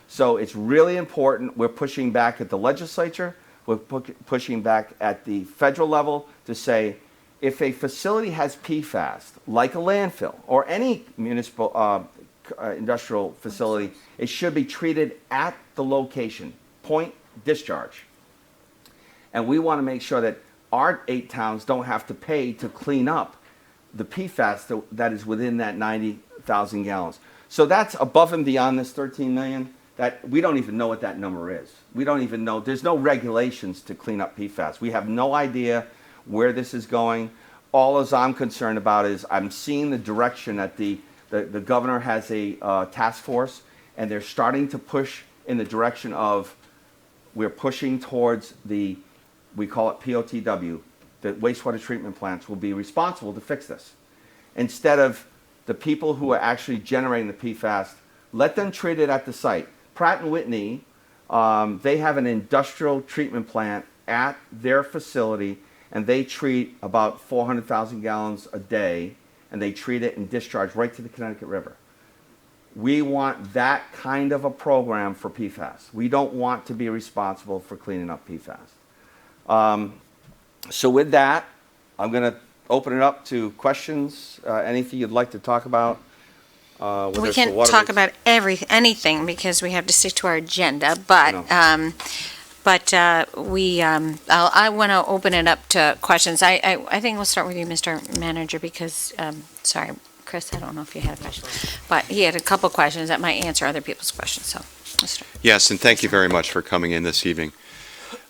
So it's really important. We're pushing back at the legislature. We're pushing back at the federal level to say if a facility has PFAS, like a landfill or any municipal industrial facility, it should be treated at the location, point discharge. And we want to make sure that our 8 towns don't have to pay to clean up the PFAS that is within that 90,000 gallons. So that's above and beyond this 13 million. That we don't even know what that number is. We don't even know. There's no regulations to clean up PFAS. We have no idea where this is going. All as I'm concerned about is I'm seeing the direction that the governor has a task force, and they're starting to push in the direction of we're pushing towards we call it POTW, the wastewater treatment plants will be responsible to fix this. Instead of the people who are actually generating the PFAS, let them treat it at the site. Pratt & Whitney, they have an industrial treatment plant at their facility, and they treat about 400,000 gallons a day, and they treat it and discharge right to the Connecticut River. We want that kind of a program for PFAS. We don't want to be responsible for cleaning up PFAS. So with that, I'm going to open it up to questions, anything you'd like to talk about. We can't talk about anything because we have to stick to our agenda, but I want to open it up to questions. I think we'll start with you, Mr. Manager, because, sorry, Chris, I don't know if you had a question, but he had a couple questions that might answer other people's questions, so let's start. Yes, and thank you very much for coming in this evening.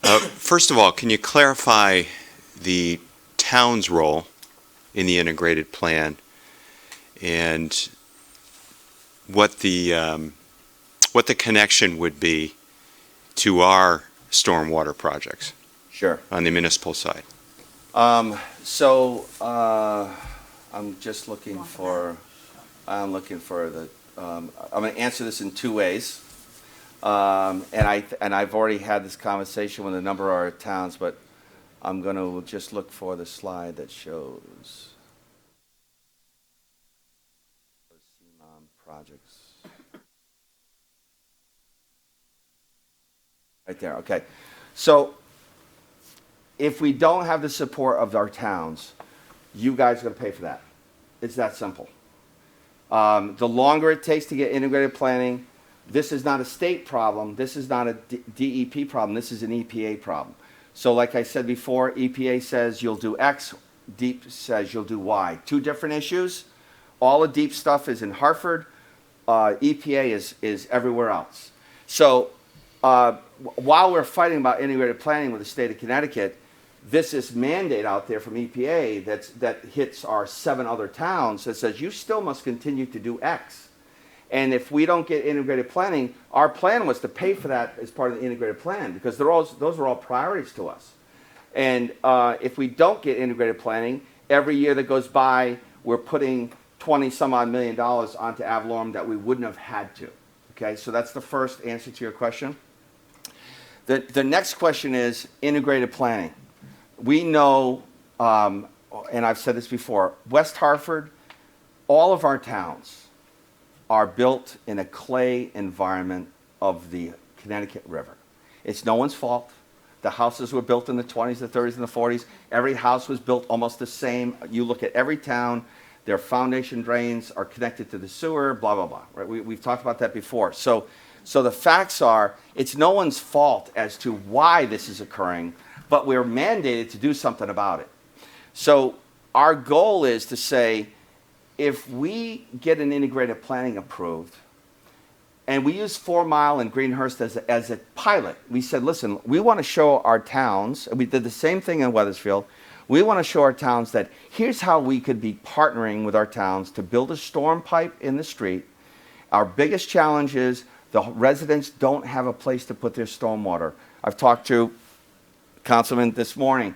First of all, can you clarify the town's role in the integrated plan and what the connection would be to our stormwater projects? Sure. On the municipal side. I'm just looking for, I'm going to answer this in 2 ways. And I've already had this conversation with a number of our towns, but I'm going to just look for the slide that shows projects. Right there, okay. So if we don't have the support of our towns, you guys are going to pay for that. It's that simple. The longer it takes to get integrated planning, this is not a state problem. This is not a DEP problem. This is an EPA problem. So like I said before, EPA says you'll do X, DEEP says you'll do Y. 2 different issues. All the DEEP stuff is in Hartford. EPA is everywhere else. So while we're fighting about integrated planning with the state of Connecticut, this is mandate out there from EPA that hits our 7 other towns that says you still must continue to do X. And if we don't get integrated planning, our plan was to pay for that as part of the integrated plan because those are all priorities to us. And if we don't get integrated planning, every year that goes by, we're putting 20 some odd million dollars onto Avalorum that we wouldn't have had to. Okay, so that's the first answer to your question. The next question is integrated planning. We know, and I've said this before, West Hartford, all of our towns are built in a clay environment of the Connecticut River. It's no one's fault. The houses were built in the 20s, the 30s, and the 40s. Every house was built almost the same. You look at every town, their foundation drains are connected to the sewer, blah, blah, blah. Right? We've talked about that before. So the facts are, it's no one's fault as to why this is occurring, but we're mandated to do something about it. So our goal is to say, if we get an integrated planning approved, and we use 4 Mile and Greenhurst as a pilot, we said, listen, we want to show our towns, and we did the same thing in Wethersfield, we want to show our towns that here's how we could be partnering with our towns to build a storm pipe in the street. Our biggest challenge is the residents don't have a place to put their stormwater. I've talked to Councilman this morning.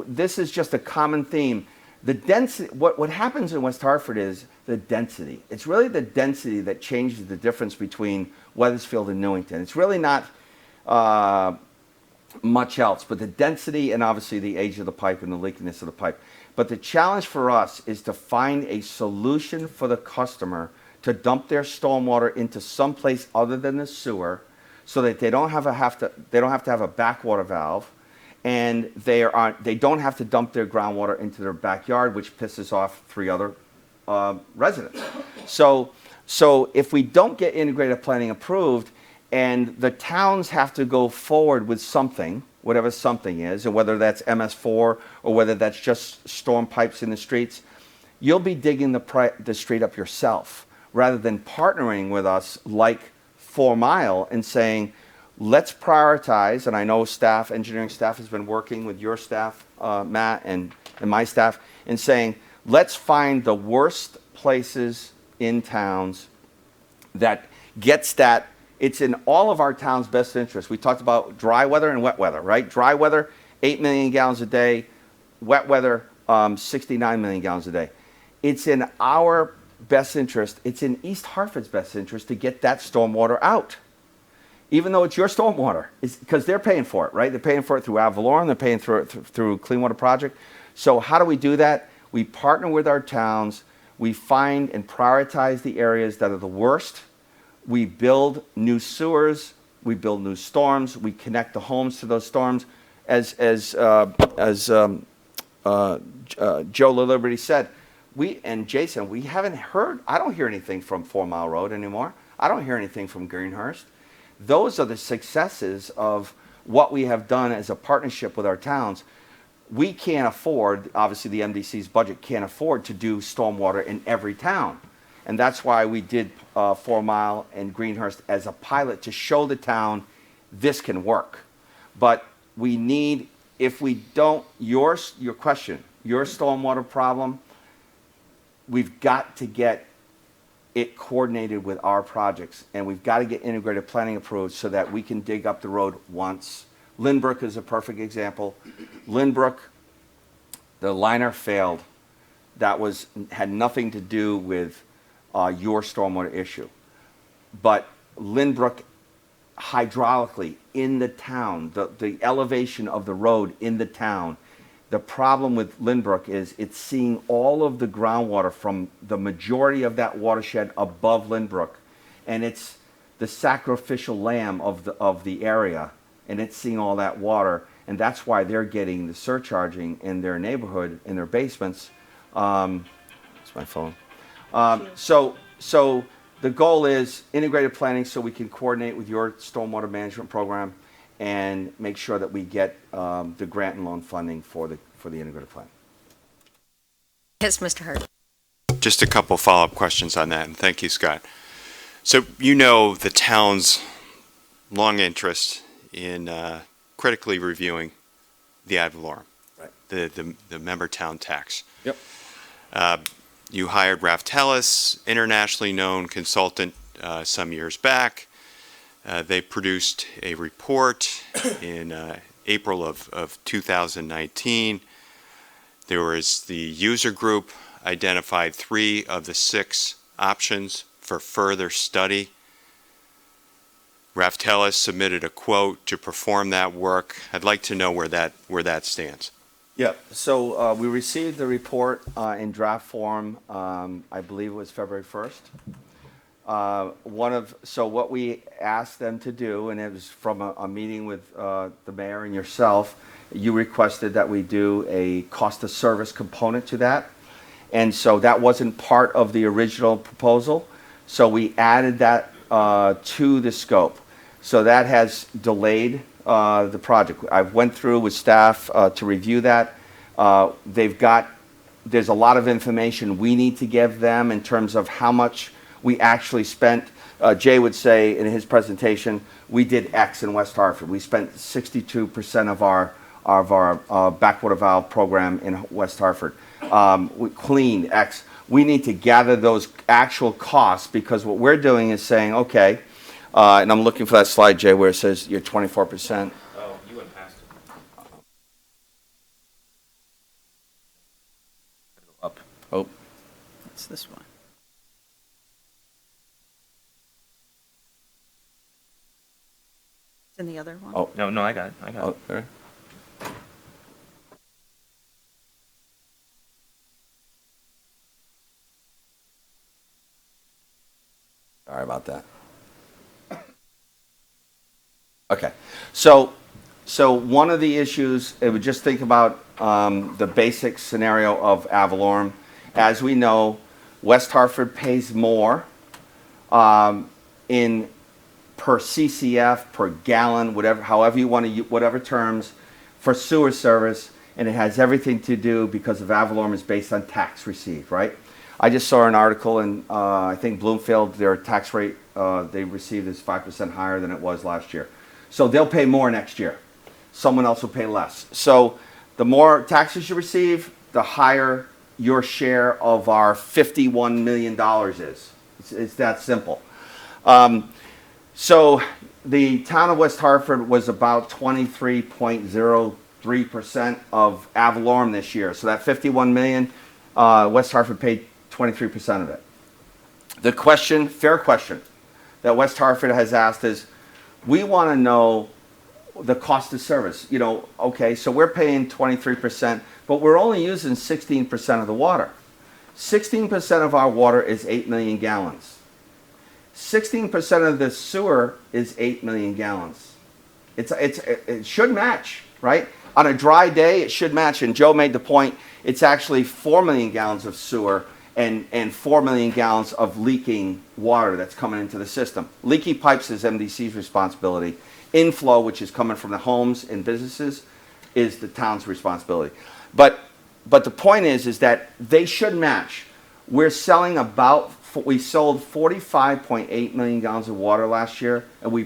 This is just a common theme. The density, what happens in West Hartford is the density. It's really the density that changes the difference between Wethersfield and Newington. It's really not much else, but the density and obviously the age of the pipe and the leakiness of the pipe. But the challenge for us is to find a solution for the customer to dump their stormwater into some place other than the sewer, so that they don't have to have a backwater valve, and they don't have to dump their groundwater into their backyard, which pisses off 3 other residents. So if we don't get integrated planning approved, and the towns have to go forward with something, whatever something is, and whether that's MS4 or whether that's just storm pipes in the streets, you'll be digging the street up yourself rather than partnering with us like 4 Mile and saying, let's prioritize. And I know staff, engineering staff has been working with your staff, Matt, and my staff, in saying, let's find the worst places in towns that gets that. It's in all of our towns' best interest. We talked about dry weather and wet weather, right? Dry weather, 8 million gallons a day. Wet weather, 69 million gallons a day. It's in our best interest. It's in East Hartford's best interest to get that stormwater out. Even though it's your stormwater, because they're paying for it, right? They're paying for it through ad valorem, they're paying for it through Clean Water Project. So how do we do that? We partner with our towns. We find and prioritize the areas that are the worst. We build new sewers. We build new storms. We connect the homes to those storms. As Joe LaLiberty said, and Jason, we haven't heard. I don't hear anything from 4 Mile Road anymore. I don't hear anything from Greenhurst. Those are the successes of what we have done as a partnership with our towns. We can't afford, obviously the MDC's budget can't afford to do stormwater in every town. And that's why we did 4 Mile and Greenhurst as a pilot to show the town this can work. But we need, if we don't, your question, your stormwater problem, we've got to get it coordinated with our projects, and we've got to get integrated planning approved so that we can dig up the road once. Lynbrook is a perfect example. Lynbrook, the liner failed. That had nothing to do with your stormwater issue. But Lynbrook, hydraulically, in the town, the elevation of the road in the town, the problem with Lynbrook is it's seeing all of the groundwater from the majority of that watershed above Lynbrook, and it's the sacrificial lamb of the area, and it's seeing all that water, and that's why they're getting the surcharging in their neighborhood, in their basements. It's my phone. So the goal is integrated planning so we can coordinate with your stormwater management program and make sure that we get the grant and loan funding for the integrated plan. Yes, Mr. Hurd. Just a couple follow-up questions on that, and thank you, Scott. So you know the town's long interest in critically reviewing the ad valorem, Right. the member town tax. Yep. You hired Raftelis, internationally known consultant, some years back. They produced a report in April of 2019. There was the user group identified 3 of the 6 options for further study. Raftelis submitted a quote to perform that work. I'd like to know where that stands. Yeah, so we received the report in draft form, I believe it was February 1st. So what we asked them to do, and it was from a meeting with the mayor and yourself, you requested that we do a cost of service component to that. And so that wasn't part of the original proposal. So we added that to the scope. So that has delayed the project. I went through with staff to review that. There's a lot of information we need to give them in terms of how much we actually spent. Jay would say in his presentation, we did X in West Hartford. We spent 62% of our backwater valve program in West Hartford. We cleaned X. We need to gather those actual costs, because what we're doing is saying, okay, and I'm looking for that slide, Jay, where it says you're 24%. Oh, you went past it. Up. Oh, It's this one. It's in the other one. oh, No, I got it. oh, there. Sorry about that. Okay, so So one of the issues, it would just think about the basic scenario of Avalorum. As we know, West Hartford pays more in per CCF, per gallon, whatever, however you want to use, whatever terms, for sewer service, and it has everything to do because of Avalorum is based on tax received, right? I just saw an article in, I think Bloomfield, their tax rate they received is 5% higher than it was last year. So they'll pay more next year. Someone else will pay less. So the more taxes you receive, the higher your share of our $51 million is. It's that simple. So the town of West Hartford was about 23.03% of Avalorum this year. So that 51 million, West Hartford paid 23% of it. The question, fair question, that West Hartford has asked is, we want to know the cost of service. You know, okay, so we're paying 23%, but we're only using 16% of the water. 16% of our water is 8 million gallons. 16% of the sewer is 8 million gallons. It should match, right? On a dry day, it should match. And Joe made the point, it's actually 4 million gallons of sewer and 4 million gallons of leaking water that's coming into the system. Leaky pipes is MDC's responsibility. Inflow, which is coming from the homes and businesses, is the town's responsibility. But the point is that they should match. We're selling we sold 45.8 million gallons of water last year, and we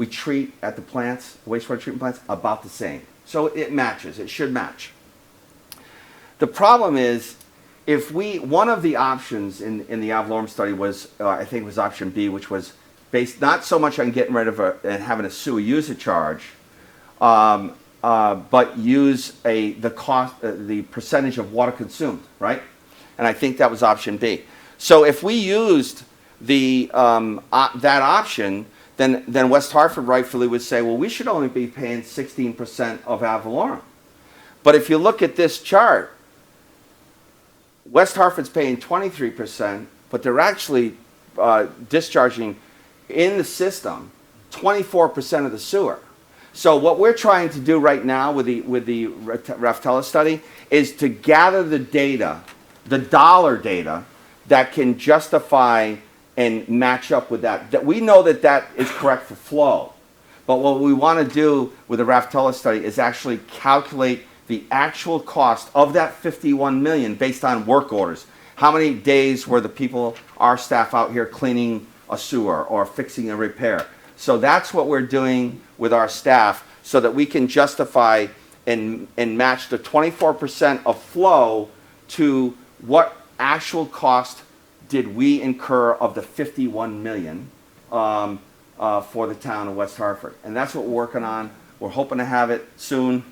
treat at the plants, wastewater treatment plants, about the same. So it matches, it should match. The problem is, one of the options in the Avalorum study was, I think it was option B, which was based not so much on getting rid of and having a sewer user charge, but use the percentage of water consumed, right? And I think that was option B. So if we used that option, then West Hartford rightfully would say, well, we should only be paying 16% of Avalorum. But if you look at this chart, West Hartford's paying 23%, but they're actually discharging in the system 24% of the sewer. So what we're trying to do right now with the Raftella study is to gather the data, the dollar data, that can justify and match up with that. That we know that is correct for flow. But what we want to do with the Raftella study is actually calculate the actual cost of that 51 million based on work orders. How many days were our staff out here cleaning a sewer or fixing a repair? So that's what we're doing with our staff so that we can justify and match the 24% of flow to what actual cost did we incur of the 51 million for the town of West Hartford. And that's what we're working on. We're hoping to have it soon.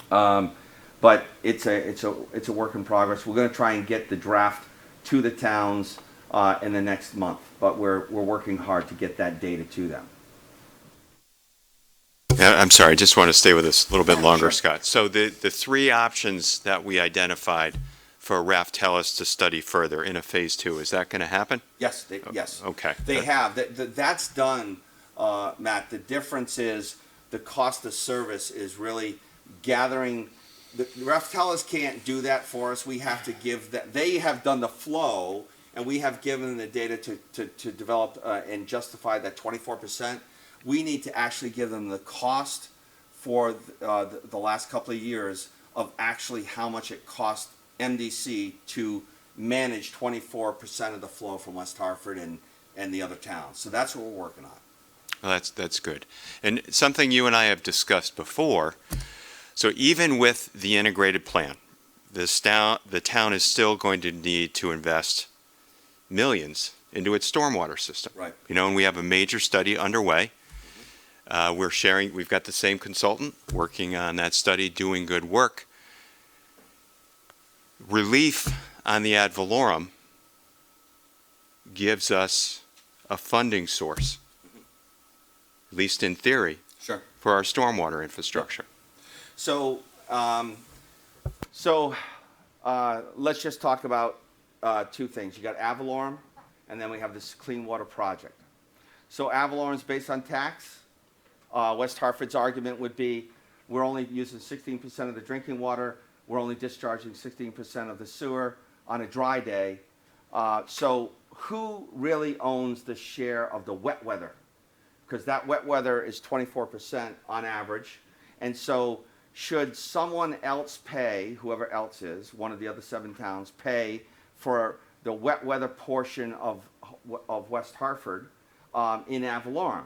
But it's a work in progress. We're going to try and get the draft to the towns in the next month, but we're working hard to get that data to them. Yeah, I'm sorry, I just want to stay with this a little bit longer, Sure. Scott. So the three options that we identified for Raftellus to study further in a phase 2, is that going to happen? Yes, yes. Okay. They have. That's done, Matt. The difference is the cost of service is really gathering. The Raftellus can't do that for us. We have to give that. They have done the flow, and we have given the data to develop and justify that 24%. We need to actually give them the cost for the last couple of years of actually how much it cost MDC to manage 24% of the flow from West Hartford and the other towns. So that's what we're working on. Well, that's good. And something you and I have discussed before, so even with the integrated plan, the town is still going to need to invest millions into its stormwater system. Right. You know, and we have a major study underway. We've got the same consultant working on that study, doing good work. Relief on the ad valorem gives us a funding source, at least in theory, Sure. for our stormwater infrastructure. So, let's just talk about two things. You got Avalorum, and then we have this clean water project. So Avalorum is based on tax. West Hartford's argument would be, we're only using 16% of the drinking water, we're only discharging 16% of the sewer on a dry day. So who really owns the share of the wet weather? Because that wet weather is 24% on average. And so should someone else pay, whoever else is, one of the other 7 towns, pay for the wet weather portion of West Hartford in ad valorem?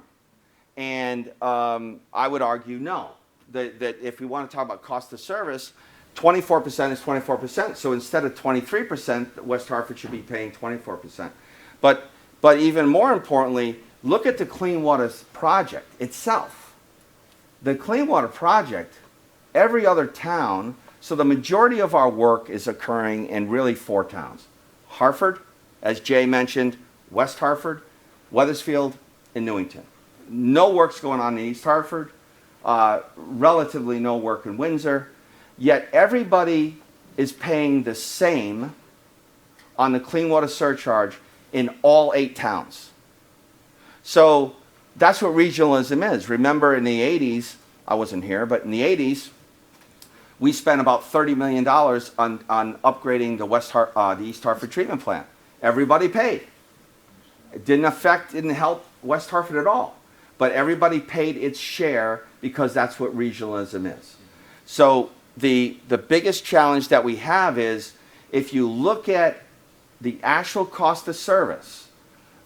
And I would argue no, that if we want to talk about cost of service, 24% is 24%. So instead of 23%, West Hartford should be paying 24%. But even more importantly, look at the Clean Water Project itself. The Clean Water Project, every other town, so the majority of our work is occurring in really 4 towns. Hartford, as Jay mentioned, West Hartford, Wethersfield, and Newington. No work's going on in East Hartford, relatively no work in Windsor, yet everybody is paying the same on the clean water surcharge in all 8 towns. So that's what regionalism is. Remember in the 80s, I wasn't here, but in the 80s, we spent about $30 million on upgrading the East Hartford treatment plant. Everybody paid. It didn't help West Hartford at all. But everybody paid its share because that's what regionalism is. So the biggest challenge that we have is, if you look at the actual cost of service,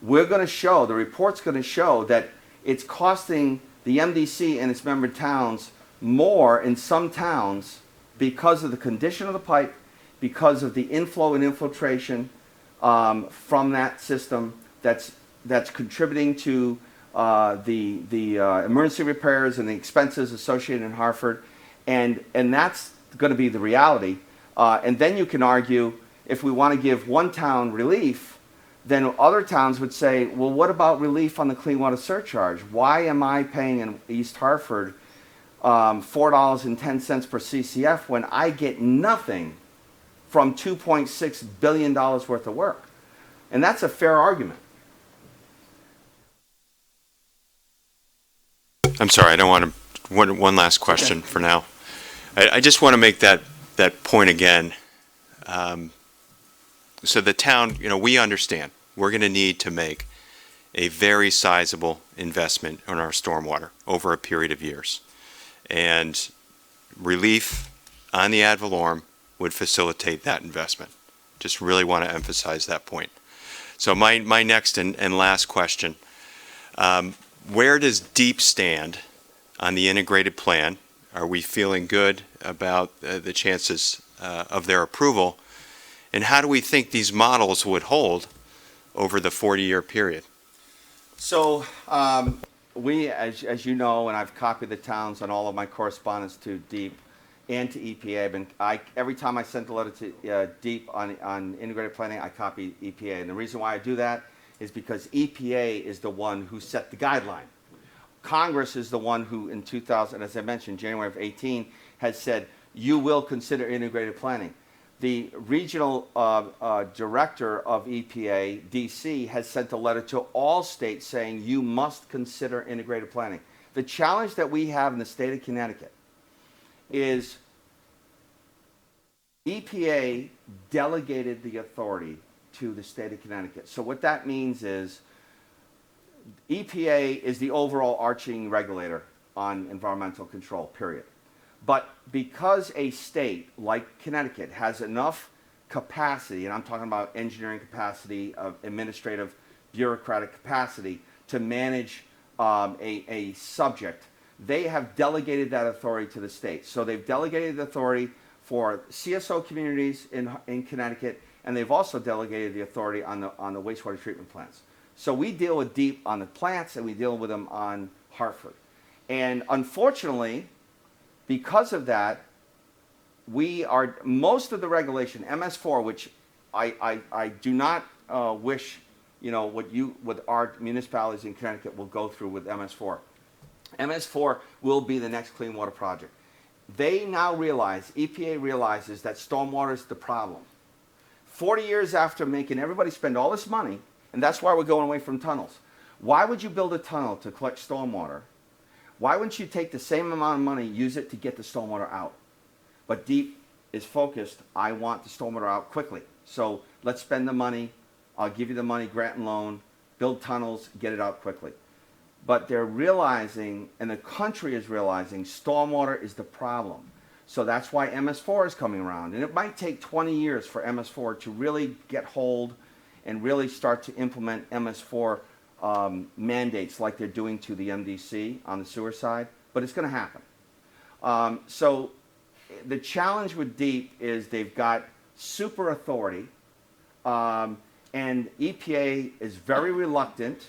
we're going to show, the report's going to show that it's costing the MDC and its member towns more in some towns because of the condition of the pipe, because of the inflow and infiltration from that system that's contributing to the emergency repairs and the expenses associated in Hartford, and that's going to be the reality. And then you can argue, if we want to give one town relief, then other towns would say, well, what about relief on the clean water surcharge? Why am I paying in East Hartford $4.10 per CCF when I get nothing from $2.6 billion worth of work? And that's a fair argument. I'm sorry, I don't want to, one last question for now. I just want to make that point again. So the town, we understand we're going to need to make a very sizable investment on our stormwater over a period of years. And relief on the ad valorem would facilitate that investment. Just really want to emphasize that point. So my next and last question, where does DEEP stand on the integrated plan? Are we feeling good about the chances of their approval? And how do we think these models would hold over the 40-year period? So we, as you know, and I've copied the towns on all of my correspondence to DEEP and to EPA. Every time I sent a letter to DEEP on integrated planning, I copy EPA. And the reason why I do that is because EPA is the one who set the guideline. Congress is the one who, in 2000, as I mentioned, January of 18, has said, you will consider integrated planning. The regional director of EPA, DC, has sent a letter to all states saying you must consider integrated planning. The challenge that we have in the state of Connecticut is EPA delegated the authority to the state of Connecticut. So what that means is EPA is the overall arching regulator on environmental control, period. But because a state like Connecticut has enough capacity, and I'm talking about engineering capacity, administrative, bureaucratic capacity to manage a subject, they have delegated that authority to the state. So they've delegated the authority for CSO communities in Connecticut, and they've also delegated the authority on the wastewater treatment plants. So we deal with DEEP on the plants, and we deal with them on Hartford. And unfortunately, because of that, most of the regulation, MS4, which I do not wish, what our municipalities in Connecticut will go through with MS4. MS4 will be the next clean water project. They now realize, EPA realizes that stormwater is the problem. 40 years after making everybody spend all this money, and that's why we're going away from tunnels. Why would you build a tunnel to collect stormwater Why wouldn't you take the same amount of money, use it to get the stormwater out? But DEEP is focused, I want the stormwater out quickly. So let's spend the money, I'll give you the money, grant and loan, build tunnels, get it out quickly. But they're realizing, and the country is realizing, stormwater is the problem. So that's why MS4 is coming around. And it might take 20 years for MS4 to really get hold and really start to implement MS4 mandates like they're doing to the MDC on the sewer side, but it's going to happen. So the challenge with DEEP is they've got super authority, and EPA is very reluctant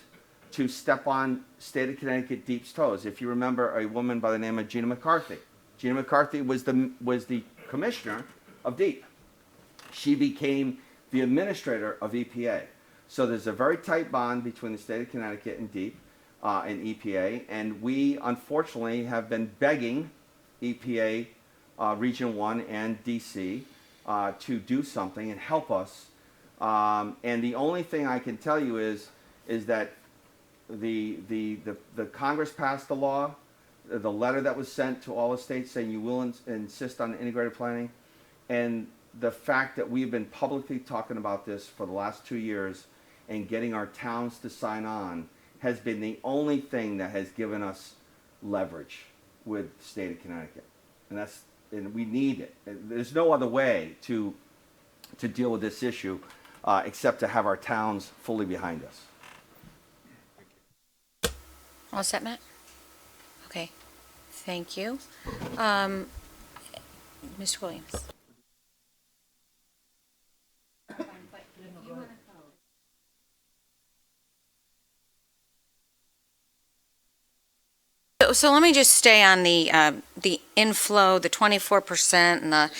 to step on state of Connecticut DEEP's toes. If you remember a woman by the name of Gina McCarthy. Gina McCarthy was the commissioner of DEEP. She became the administrator of EPA. So there's a very tight bond between the state of Connecticut and DEEP and EPA, and we unfortunately have been begging EPA Region 1 and DC to do something and help us. And the only thing I can tell you is that the Congress passed the law, the letter that was sent to all the states saying you will insist on integrated planning, and the fact that we've been publicly talking about this for the last 2 years and getting our towns to sign on has been the only thing that has given us leverage with the state of Connecticut. And we need it. There's no other way to deal with this issue except to have our towns fully behind us. All set, Matt? Okay, thank you. Mr. Williams? So let me just stay on the inflow, the 24% and the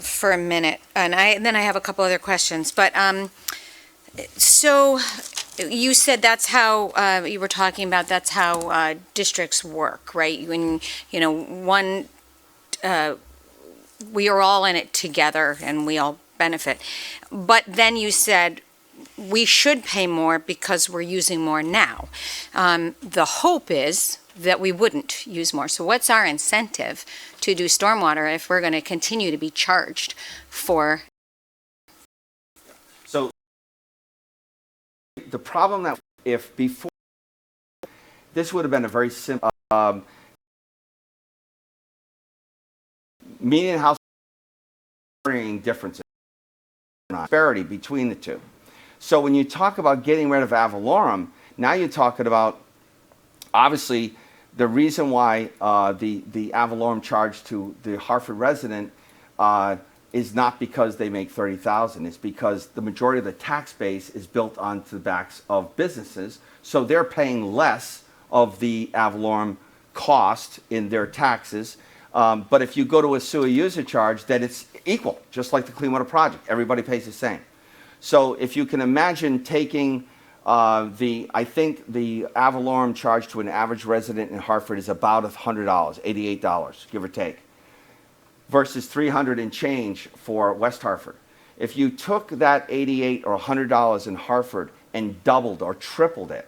for a minute, and then I have a couple other questions. But so you said that's how you were talking about. That's how districts work, right? When one, we are all in it together, and we all benefit. But then you said we should pay more because we're using more now. The hope is that we wouldn't use more. So what's our incentive to do stormwater if we're going to continue to be charged for? So the problem that if before, this would have been a very simple, median house differences, disparity between the two. So when you talk about getting rid of ad valorem, now you're talking about, obviously, the reason why the ad valorem charge to the Hartford resident is not because they make $30,000. It's because the majority of the tax base is built onto the backs of businesses, so they're paying less of the ad valorem cost in their taxes. But if you go to a sewer user charge, then it's equal, just like the Clean Water Project. Everybody pays the same. So if you can imagine taking I think the ad valorem charge to an average resident in Hartford is about $100, $88, give or take, versus $300 and change for West Hartford. If you took that $88 or $100 in Hartford and doubled or tripled it,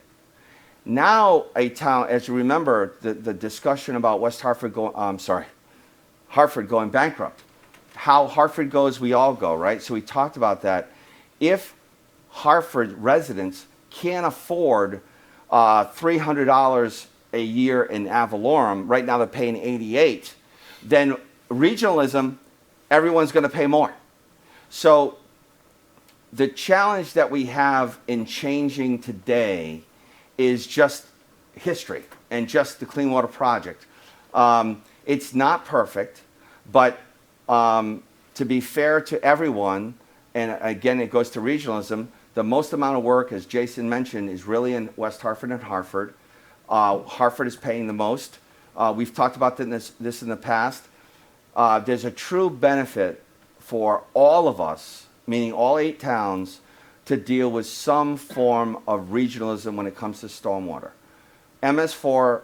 now a town, as you remember, the discussion about Hartford going bankrupt. How Hartford goes, we all go, right? So we talked about that. If Hartford residents can't afford $300 a year in ad valorem, right now they're paying $88, then regionalism, everyone's going to pay more. So the challenge that we have in changing today is just history and just the Clean Water Project. It's not perfect, but to be fair to everyone, and again it goes to regionalism, the most amount of work, as Jason mentioned, is really in West Hartford and Hartford. Hartford is paying the most. We've talked about this in the past. There's a true benefit for all of us, meaning all 8 towns, to deal with some form of regionalism when it comes to stormwater. MS4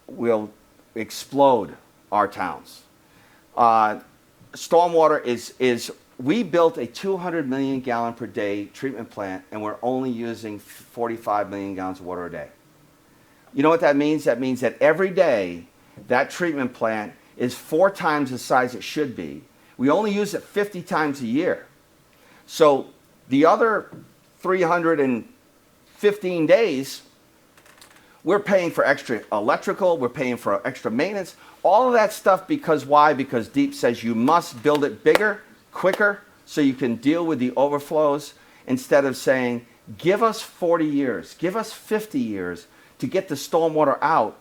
will explode our towns. Stormwater is we built a 200 million gallon per day treatment plant, and we're only using 45 million gallons of water a day. You know what that means? That means that every day that treatment plant is 4 times the size it should be. We only use it 50 times a year. So the other 315 days, we're paying for extra electrical, we're paying for extra maintenance, all of that stuff. Because why? Because DEEP says you must build it bigger, quicker, so you can deal with the overflows, instead of saying, give us 40 years, give us 50 years to get the stormwater out.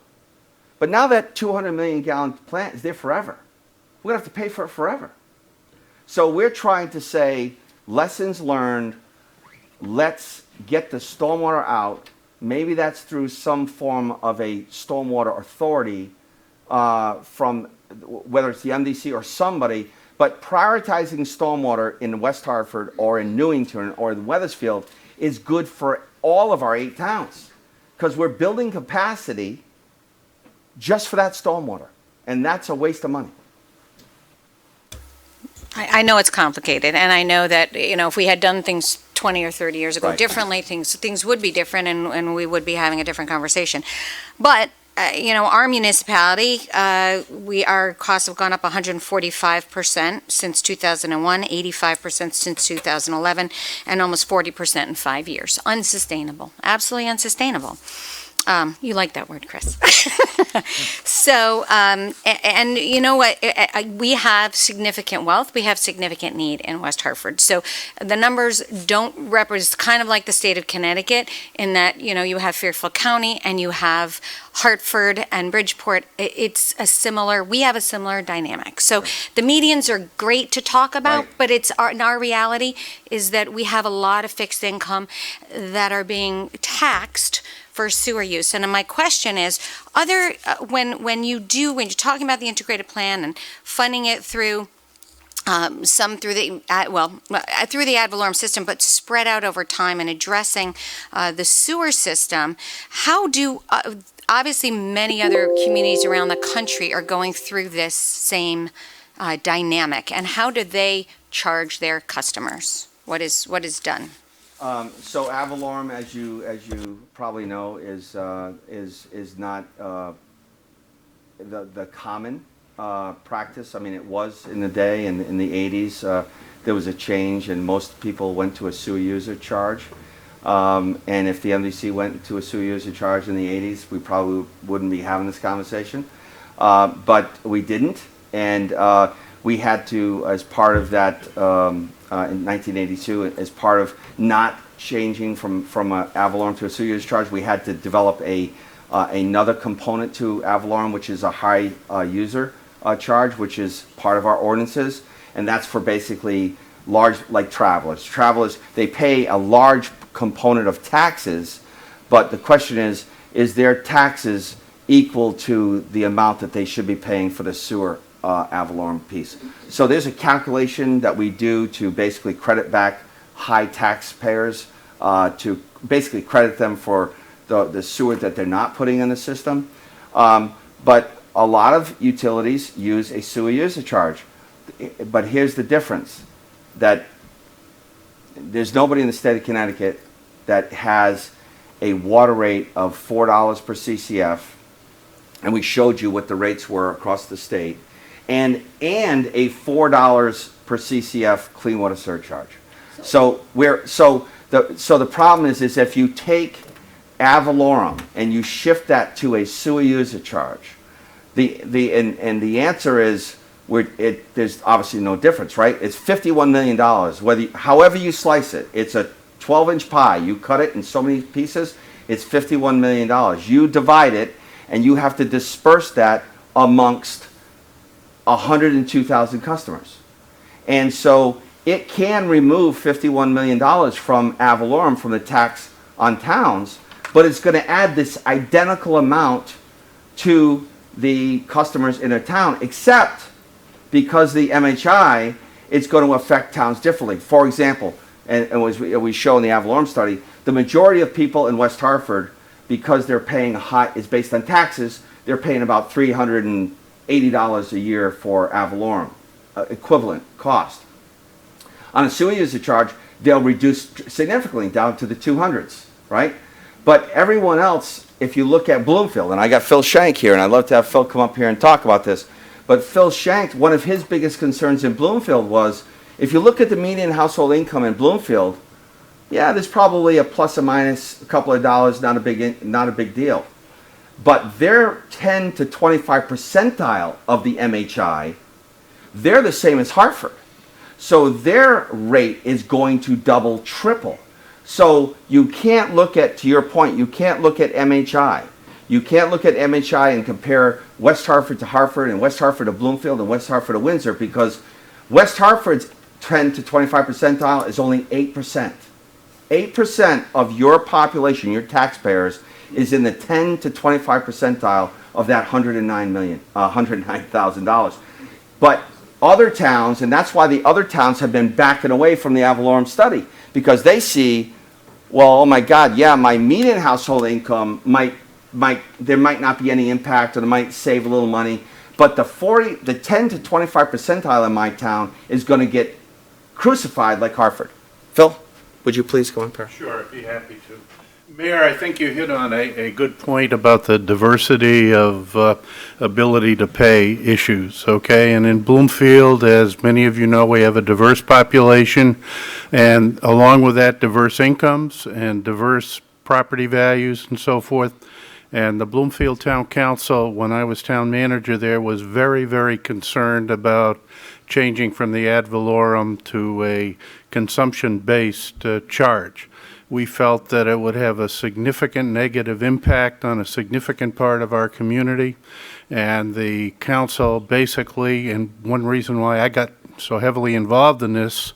But now that 200 million gallon plant is there forever. We're going to have to pay for it forever. So we're trying to say, lessons learned, let's get the stormwater out. Maybe that's through some form of a stormwater authority, from whether it's the MDC or somebody, but prioritizing stormwater in West Hartford or in Newington or in Weathersfield is good for all of our 8 towns, because we're building capacity just for that stormwater, and that's a waste of money. I know it's complicated, and I know that, if we had done things 20 or 30 years ago Right. differently, things would be different, and we would be having a different conversation. But, our municipality, our costs have gone up 145% since 2001, 85% since 2011, and almost 40% in 5 years. Unsustainable, absolutely unsustainable. You like that word, Chris. So, and you know what? We have significant wealth. We have significant need in West Hartford. So the numbers don't represent, kind of like the state of Connecticut, in that, you have Fairfield County and you have Hartford and Bridgeport. We have a similar dynamic. So the medians are great to talk about, Right. but our reality is that we have a lot of fixed income that are being taxed for sewer use. And my question is, when you're talking about the integrated plan and funding it through through the ad valorem system, but spread out over time and addressing the sewer system, how do obviously many other communities around the country are going through this same dynamic, and how do they charge their customers? What is done? So ad valorem, as you probably know, is not the common practice. I mean, it was in the day, in the 80s. There was a change, and most people went to a sewer user charge. And if the MDC went to a sewer user charge in the 80s, we probably wouldn't be having this conversation. But we didn't, and we had to, as part of that, in 1982, as part of not changing from an ad valorem to a sewer user charge, we had to develop another component to ad valorem, which is a high user charge, which is part of our ordinances, and that's for basically large, like travelers. Travelers, they pay a large component of taxes, but the question is their taxes equal to the amount that they should be paying for the sewer ad valorem piece? So there's a calculation that we do to basically credit back high taxpayers, to basically credit them for the sewer that they're not putting in the system. But a lot of utilities use a sewer user charge. But here's the difference, that there's nobody in the state of Connecticut that has a water rate of $4 per CCF, and we showed you what the rates were across the state, and a $4 per CCF clean water surcharge. So the problem is if you take ad valorem and you shift that to a sewer user charge, the answer is there's obviously no difference, right? It's $51 million. However you slice it, it's a 12-inch pie. You cut it in so many pieces, it's $51 million. You divide it, and you have to disperse that amongst 102,000 customers. And so it can remove $51 million from ad valorem, from the tax on towns, but it's going to add this identical amount to the customers in a town, except because the MHI, it's going to affect towns differently. For example, and as we show in the ad valorem study, the majority of people in West Hartford, because they're paying is based on taxes, they're paying about $380 a year for ad valorem, equivalent cost. On a sewer user charge, they'll reduce significantly down to the 200s, right? But everyone else, if you look at Bloomfield, and I got Phil Shank here, and I'd love to have Phil come up here and talk about this. But Phil Shank, one of his biggest concerns in Bloomfield was, if you look at the median household income in Bloomfield, yeah, there's probably a plus or minus a couple of dollars, not a big deal. But their 10 to 25 percentile of the MHI, they're the same as Hartford. So their rate is going to double, triple. So you can't look at, to your point, you can't look at MHI. You can't look at MHI and compare West Hartford to Hartford and West Hartford to Bloomfield and West Hartford to Windsor, because West Hartford's 10 to 25 percentile is only 8%. 8% of your population, your taxpayers, is in the 10 to 25 percentile of that $109,000. But other towns, and that's why the other towns have been backing away from the ad valorem study, because they see, well, oh my God, yeah, my median household income there might not be any impact, or they might save a little money, but the 10 to 25 percentile in my town is going to get crucified like Hartford. Phil, would you please go on, Per? Sure, I'd be happy to. Mayor, I think you hit on a good point about the diversity of ability to pay issues, okay? And in Bloomfield, as many of you know, we have a diverse population, and along with that, diverse incomes and diverse property values and so forth. And the Bloomfield Town Council, when I was town manager there, was very, very concerned about changing from the ad valorem to a consumption-based charge. We felt that it would have a significant negative impact on a significant part of our community. And the council basically, and one reason why I got so heavily involved in this,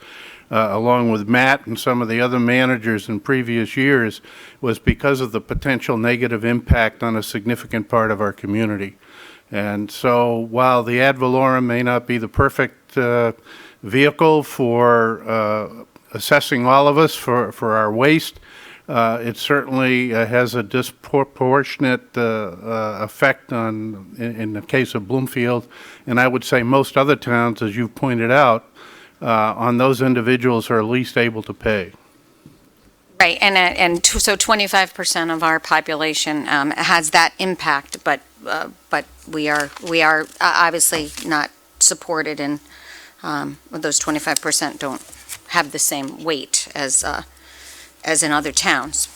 along with Matt and some of the other managers in previous years, was because of the potential negative impact on a significant part of our community. And so while the ad valorem may not be the perfect vehicle for assessing all of us for our waste, it certainly has a disproportionate effect on, in the case of Bloomfield, and I would say most other towns, as you've pointed out, on those individuals who are least able to pay. Right, so 25% of our population has that impact, but we are obviously not supported, and those 25% don't have the same weight as in other towns,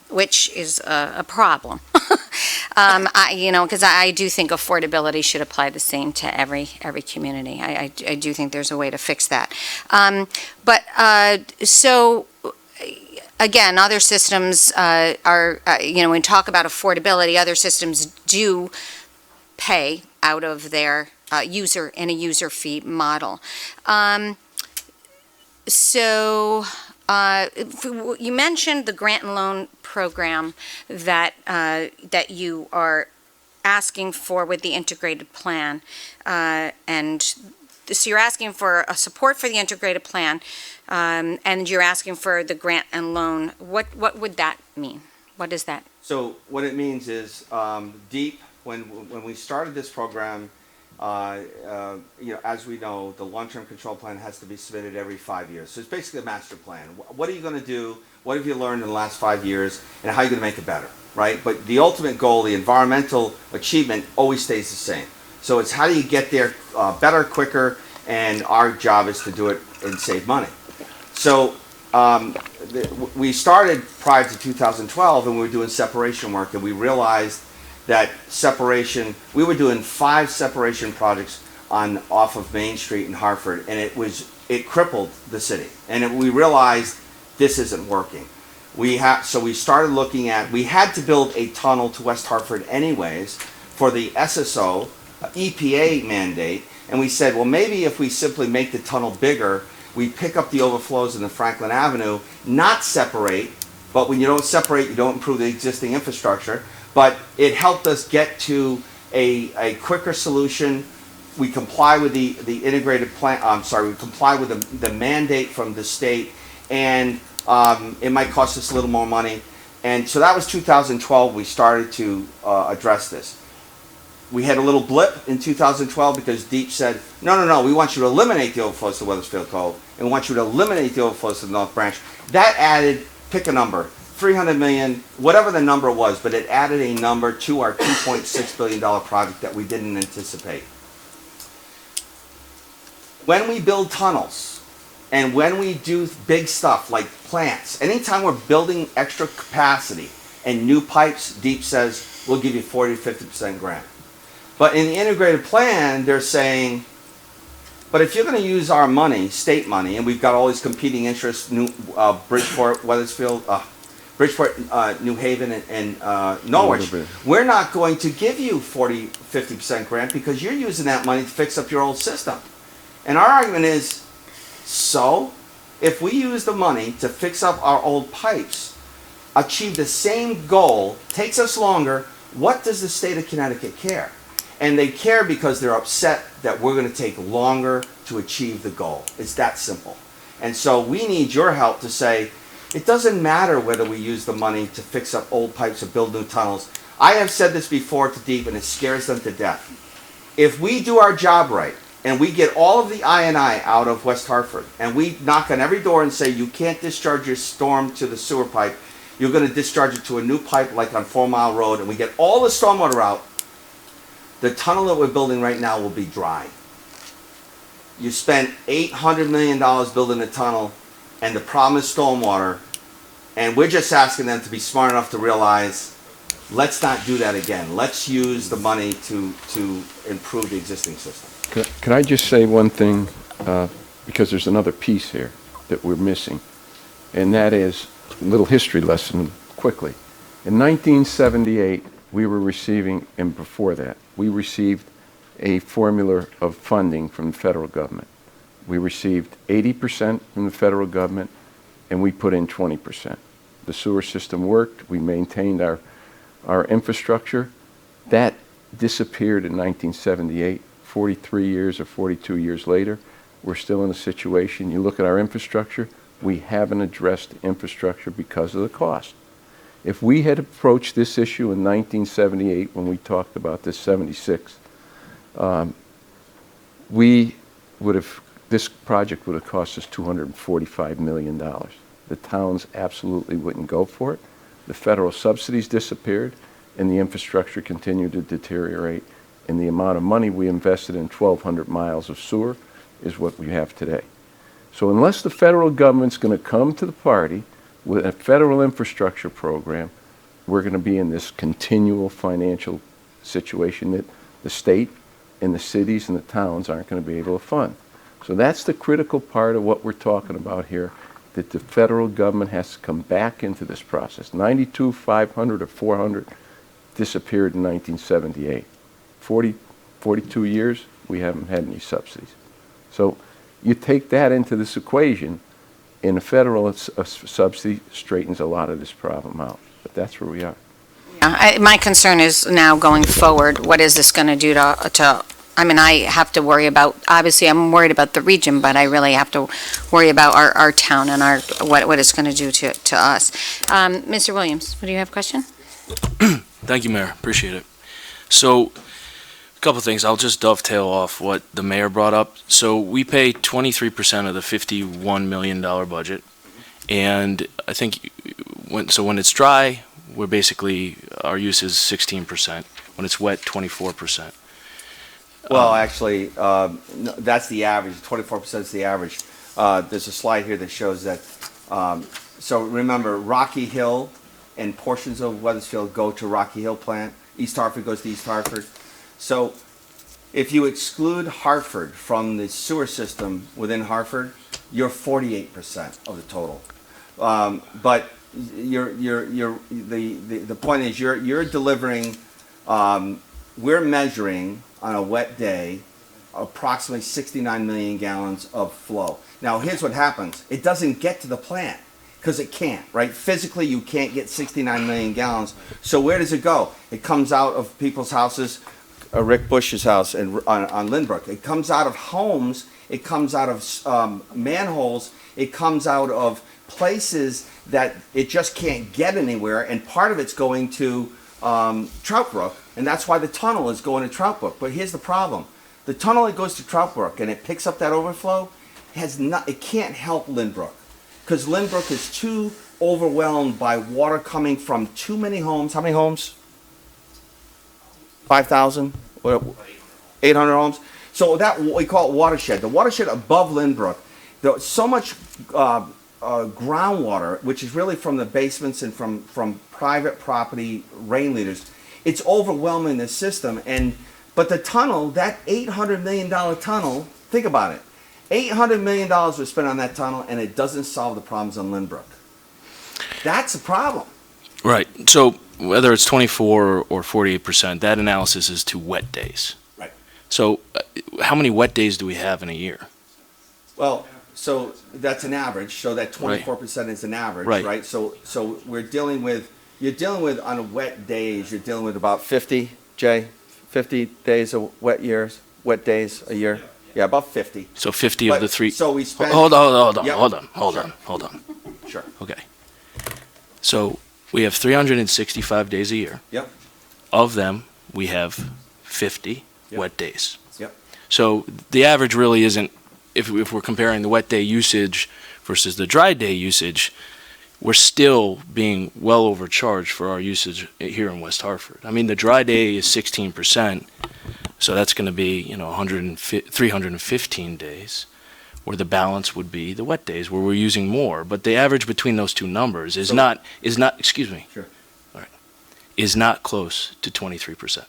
which is a problem. Because I do think affordability should apply the same to every community. I do think there's a way to fix that. So again, other systems are, when we talk about affordability, other systems do pay out of their user in a user fee model. So you mentioned the grant and loan program that you are asking for with the integrated plan, and so you're asking for a support for the integrated plan, and you're asking for the grant and loan. What would that mean? What is that? So what it means is, DEEP, when we started this program, as we know, the long-term control plan has to be submitted every 5 years. So it's basically a master plan. What are you going to do? What have you learned in the last 5 years? And how are you going to make it better, right? But the ultimate goal, the environmental achievement, always stays the same. So it's how do you get there better, quicker, and our job is to do it and save money. So we started prior to 2012, and we were doing separation work, and we realized that separation, we were doing 5 separation projects off of Main Street in Hartford, and it crippled the city. And we realized this isn't working. So we started looking at, we had to build a tunnel to West Hartford anyways for the SSO EPA mandate, and we said, well, maybe if we simply make the tunnel bigger, we pick up the overflows in the Franklin Avenue, not separate, but when you don't separate, you don't improve the existing infrastructure. But it helped us get to a quicker solution. We comply with the integrated plan. We comply with the mandate from the state, and it might cost us a little more money. And so that was 2012. We started to address this. We had a little blip in 2012 because DEEP said, no, we want you to eliminate the overflows to Weathersfield Cove, and we want you to eliminate the overflows to the North Branch. That added, pick a number, 300 million, whatever the number was, but it added a number to our $2.6 billion project that we didn't anticipate. When we build tunnels and when we do big stuff like plants, anytime we're building extra capacity and new pipes, DEEP says we'll give you 40 to 50% grant. But in the integrated plan, they're saying, but if you're going to use our money, state money, and we've got all these competing interests, Bridgeport, Weathersfield, New Haven, and Norwich, we're not going to give you 40, 50% grant because you're using that money to fix up your old system. And our argument is, so if we use the money to fix up our old pipes, achieve the same goal, takes us longer, what does the state of Connecticut care? And they care because they're upset that we're going to take longer to achieve the goal. It's that simple. And so we need your help to say, it doesn't matter whether we use the money to fix up old pipes or build new tunnels. I have said this before to DEEP, and it scares them to death. If we do our job right, and we get all of the I&I out of West Hartford, and we knock on every door and say, you can't discharge your storm to the sewer pipe, you're going to discharge it to a new pipe like on 4 Mile Road, and we get all the stormwater out, the tunnel that we're building right now will be dry. You spent $800 million building a tunnel, and the problem is stormwater, and we're just asking them to be smart enough to realize, let's not do that again. Let's use the money to improve the existing system. Can I just say one thing, because there's another piece here that we're missing, and that is a little history lesson quickly. In 1978, we were receiving, and before that, we received a formula of funding from the federal government. We received 80% from the federal government, and we put in 20%. The sewer system worked. We maintained our infrastructure. That disappeared in 1978. 43 years or 42 years later, we're still in a situation. You look at our infrastructure, we haven't addressed infrastructure because of the cost. If we had approached this issue in 1978 when we talked about this 76, this project would have cost us $245 million. The towns absolutely wouldn't go for it. The federal subsidies disappeared and the infrastructure continued to deteriorate. And the amount of money we invested in 1,200 miles of sewer is what we have today. So unless the federal government's going to come to the party with a federal infrastructure program, we're going to be in this continual financial situation that the state and the cities and the towns aren't going to be able to fund. So that's the critical part of what we're talking about here, that the federal government has to come back into this process. 92, 500, or 400 disappeared in 1978. 42 years, we haven't had any subsidies. So you take that into this equation, and a federal subsidy straightens a lot of this problem out. But that's where we are. Yeah, my concern is now going forward, what is this going to do to, I mean, I have to worry about, obviously I'm worried about the region, but I really have to worry about our town and what it's going to do to us. Mr. Williams, do you have a question? Thank you, Mayor. Appreciate it. So, a couple things. I'll just dovetail off what the mayor brought up. So we pay 23% of the $51 million budget, and I think when it's dry, we're basically, our use is 16%. When it's wet, 24%. Well, actually, that's the average. 24% is the average. There's a slide here that shows that. So remember, Rocky Hill and portions of Weathersfield go to Rocky Hill plant. East Hartford goes to East Hartford. So if you exclude Hartford from the sewer system within Hartford, you're 48% of the total. But the point is you're delivering. We're measuring on a wet day approximately 69 million gallons of flow. Now here's what happens: it doesn't get to the plant because it can't. Right? Physically, you can't get 69 million gallons. So where does it go? It comes out of people's houses. Rick Bush's house on Lindbrook. It comes out of homes. It comes out of manholes. It comes out of places that it just can't get anywhere. And part of it's going to Trout Brook, and that's why the tunnel is going to Trout Brook. But here's the problem: the tunnel that goes to Trout Brook and it picks up that overflow it can't help Lindbrook, because Lindbrook is too overwhelmed by water coming from too many homes. How many homes? 5,000? 800 homes? So that, we call it watershed. The watershed above Lynbrook, so much groundwater, which is really from the basements and from private property rain leaders, it's overwhelming the system. But the tunnel, that $800 million tunnel, think about it. $800 million was spent on that tunnel, and it doesn't solve the problems on Lynbrook. That's a problem. Right. So whether it's 24 or 48%, that analysis is to wet days. Right. So how many wet days do we have in a year? Well, so that's an average. So that 24% is an average, right? So you're dealing with on wet days, you're dealing with about 50, Jay, 50 days of wet days a year. Yeah, about 50. So 50 of the three. So we spent. Hold on. Yep. Hold on. Sure. Okay. So we have 365 days a year. Yep. Of them, we have 50 wet days. Yep. So the average really isn't, if we're comparing the wet day usage versus the dry day usage, we're still being well overcharged for our usage here in West Hartford. I mean, the dry day is 16%, so that's going to be, 315 days, where the balance would be the wet days, where we're using more. But the average between those two numbers is not, excuse me. Sure. All right. Is not close to 23%,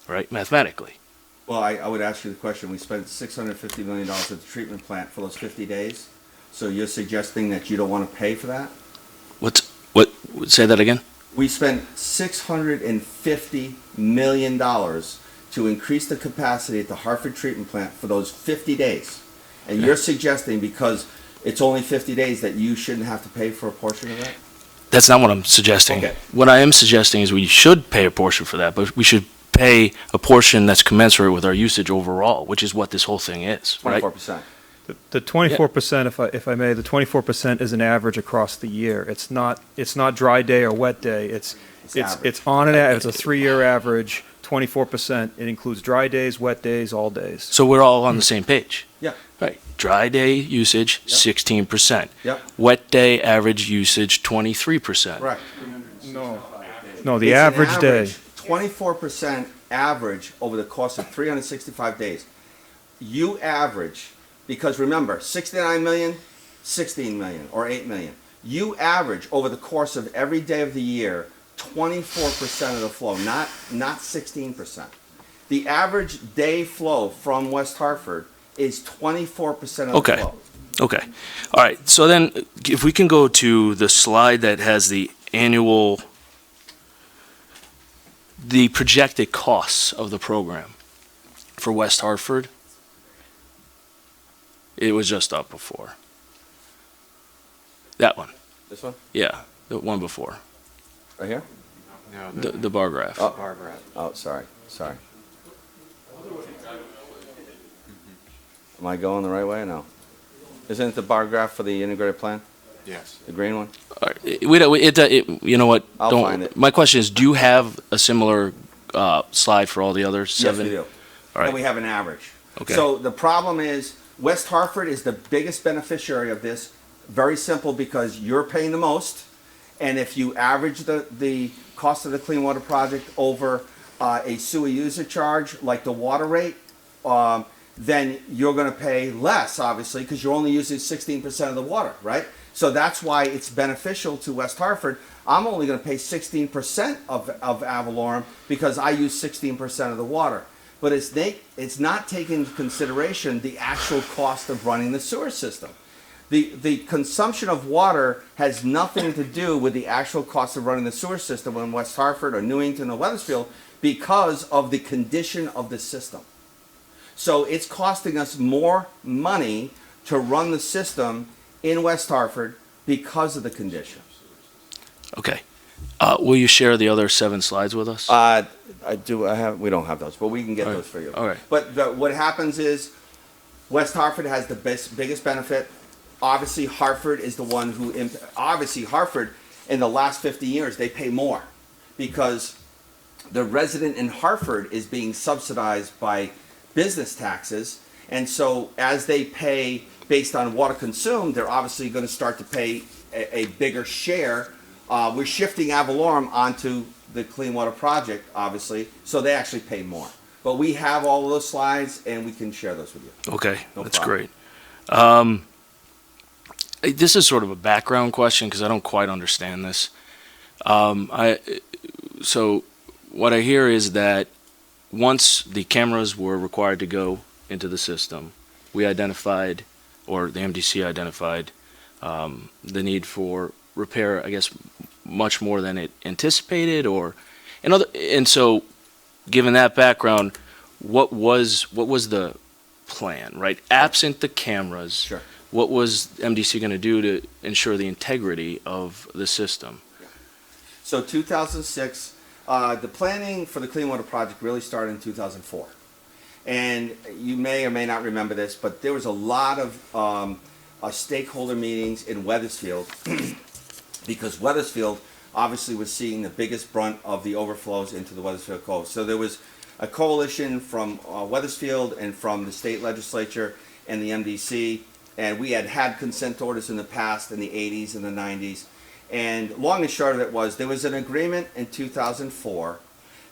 right, mathematically. Well, I would ask you the question. We spent $650 million at the treatment plant for those 50 days. So you're suggesting that you don't want to pay for that? Say that again? We spent $650 million to increase the capacity at the Hartford treatment plant for those 50 days. And you're suggesting because it's only 50 days that you shouldn't have to pay for a portion of that? That's not what I'm suggesting. Okay. What I am suggesting is we should pay a portion for that, but we should pay a portion that's commensurate with our usage overall, which is what this whole thing is, right? 24%. The 24%, if I may, the 24% is an average across the year. It's not dry day or wet day. It's on it's a 3-year average, 24%. It includes dry days, wet days, all days. So we're all on the same page. Yeah. Right. Dry day usage, 16%. Yep. Wet day average usage, 23%. Right. No, the It's an average day. 24% average over the course of 365 days. You average, because remember, 69 million, 16 million, or 8 million. You average over the course of every day of the year 24% of the flow, not 16%. The average day flow from West Hartford is 24% of the flow. Okay. All right. So then if we can go to the slide that has the projected costs of the program for West Hartford. It was just up before. That one. This one? Yeah, the one before. Right here? The bar graph. Oh, sorry. Am I going the right way or no? Isn't it the bar graph for the integrated plan? Yes. The green one? All right, you know what? I'll find it. My question is, do you have a similar slide for all the other 7? Yes, we do. All right. And we have an average. Okay. So the problem is West Hartford is the biggest beneficiary of this. Very simple, because you're paying the most. And if you average the cost of the clean water project over a sewer user charge, like the water rate, then you're going to pay less, obviously, because you're only using 16% of the water, right? So that's why it's beneficial to West Hartford. I'm only going to pay 16% of ad valorem because I use 16% of the water. But it's not taking into consideration the actual cost of running the sewer system. The consumption of water has nothing to do with the actual cost of running the sewer system in West Hartford or Newington or Weathersfield because of the condition of the system. So it's costing us more money to run the system in West Hartford because of the condition. Okay. Will you share the other 7 slides with us? We don't have those, but we can get those for you. All right. But what happens is West Hartford has the biggest benefit. Obviously, Hartford is the one who, Hartford, in the last 50 years, they pay more because the resident in Hartford is being subsidized by business taxes, And so as they pay based on water consumed, they're obviously going to start to pay a bigger share. We're shifting Avalorum onto the Clean Water Project, obviously, so they actually pay more. But we have all of those slides, and we can share those with you. Okay, No that's problem. great. This is sort of a background question because I don't quite understand this. So what I hear is that once the cameras were required to go into the system, we identified, or the MDC identified, the need for repair, I guess, much more than it anticipated, and so given that background, what was the plan, right? Absent the cameras, Sure. what was MDC going to do to ensure the integrity of the system? So 2006, the planning for the Clean Water Project really started in 2004. And you may or may not remember this, but there was a lot of stakeholder meetings in Wethersfield because Wethersfield obviously was seeing the biggest brunt of the overflows into the Wethersfield Cove. So there was a coalition from Wethersfield and from the state legislature and the MDC, and we had consent orders in the past in the 80s and the 90s. And long and short of it was there was an agreement in 2004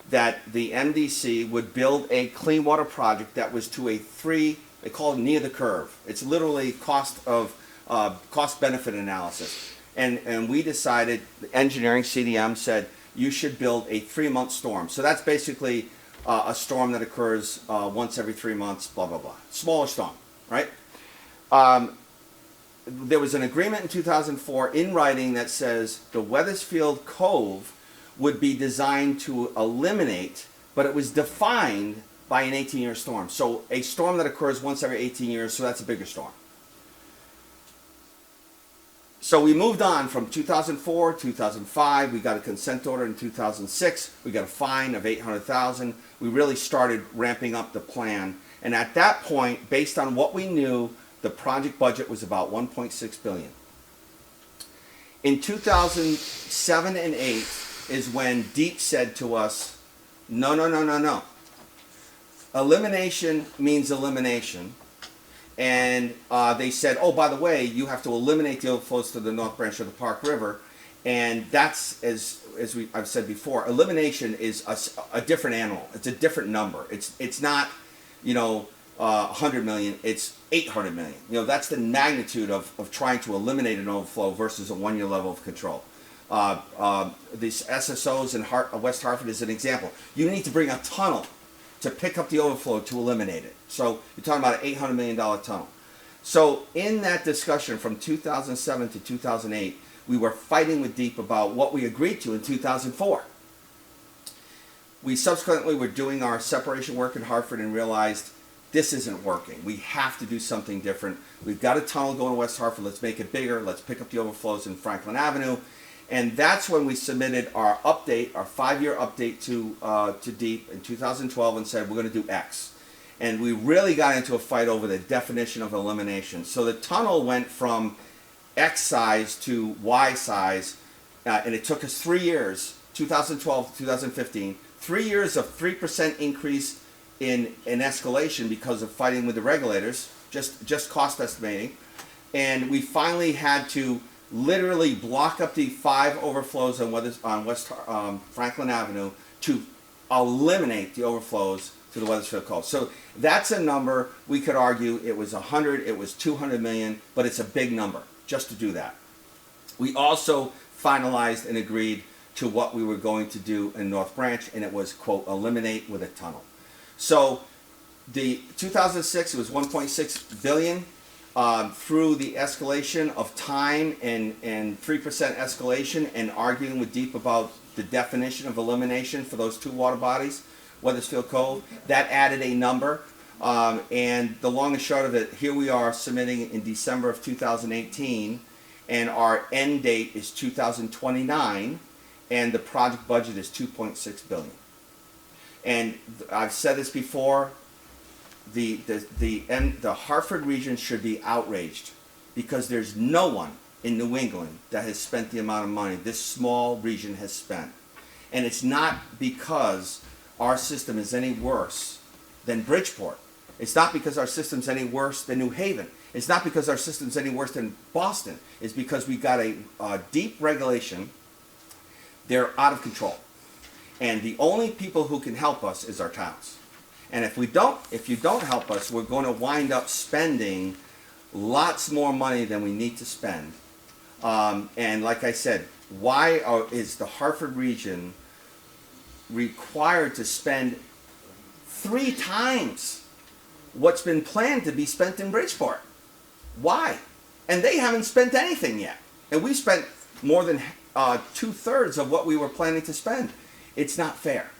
that the MDC would build a clean water project that was to they call it near the curve. It's literally cost benefit analysis. And we decided, the engineering CDM said, you should build a 3-month storm. So that's basically a storm that occurs once every 3 months, blah, blah, blah. Smaller storm, right? There was an agreement in 2004 in writing that says the Wethersfield Cove would be designed to eliminate, but it was defined by an 18-year storm. So a storm that occurs once every 18 years, so that's a bigger storm. So we moved on from 2004, 2005. We got a consent order in 2006. We got a fine of $800,000. We really started ramping up the plan. And at that point, based on what we knew, the project budget was about $1.6 billion. In 2007 and 8 is when DEEP said to us, no, no, no, no, no. Elimination means elimination. And they said, oh, by the way, you have to eliminate the overflows to the North Branch of the Park River. And that's, I've said before, elimination is a different animal. It's a different number. It's not, 100 million, it's 800 million. That's the magnitude of trying to eliminate an overflow versus a 1-year level of control. These SSOs in West Hartford is an example. You need to bring a tunnel to pick up the overflow to eliminate it. So you're talking about an $800 million tunnel. So in that discussion from 2007 to 2008, we were fighting with DEEP about what we agreed to in 2004. We subsequently were doing our separation work in Hartford and realized this isn't working. We have to do something different. We've got a tunnel going to West Hartford. Let's make it bigger. Let's pick up the overflows in Franklin Avenue. And that's when we submitted our update, our 5-year update to DEEP in 2012 and said, we're going to do X. And we really got into a fight over the definition of elimination. So the tunnel went from X size to Y size, and it took us 3 years, 2012 to 2015, 3 years of 3% increase in escalation because of fighting with the regulators, just cost estimating. And we finally had to literally block up the 5 overflows on West Franklin Avenue to eliminate the overflows to the Wethersfield Cove. So that's a number. We could argue it was 100, it was 200 million, but it's a big number just to do that. We also finalized and agreed to what we were going to do in North Branch, and it was, quote, eliminate with a tunnel. So the 2006, it was 1.6 billion. Through the escalation of time and 3% escalation and arguing with DEEP about the definition of elimination for those 2 water bodies, Wethersfield Cove, that added a number. And the long and short of it, here we are submitting in December of 2018, and our end date is 2029, and the project budget is 2.6 billion. And I've said this before, the Hartford region should be outraged because there's no one in New England that has spent the amount of money this small region has spent. And it's not because our system is any worse than Bridgeport. It's not because our system's any worse than New Haven. It's not because our system's any worse than Boston. It's because we've got a deep regulation. They're out of control. And the only people who can help us is our towns. And if you don't help us, we're going to wind up spending lots more money than we need to spend. And like I said, why is the Hartford region required to spend 3 times what's been planned to be spent in Bridgeport? Why? And they haven't spent anything yet. And we spent more than 2/3 of what we were planning to spend. It's not fair.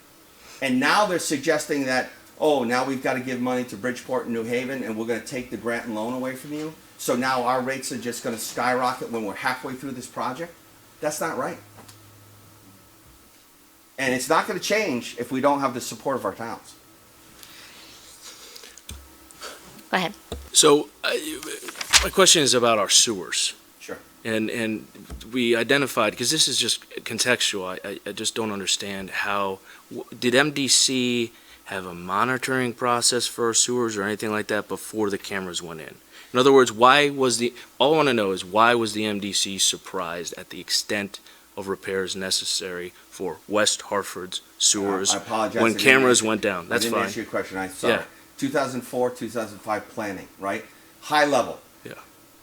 And now they're suggesting that, oh, now we've got to give money to Bridgeport and New Haven, and we're going to take the grant and loan away from you. So now our rates are just going to skyrocket when we're halfway through this project. That's not right. And it's not going to change if we don't have the support of our towns. Go ahead. So, my question is about our sewers. Sure. And we identified, because this is just contextual, I just don't understand how, did MDC have a monitoring process for our sewers or anything like that before the cameras went in? In other words, all I want to know is why was the MDC surprised at the extent of repairs necessary for West Hartford's sewers I apologize. when cameras went down? That's I didn't fine. answer your question. I'm sorry. Yeah. 2004, 2005 planning, right? High level. Yeah.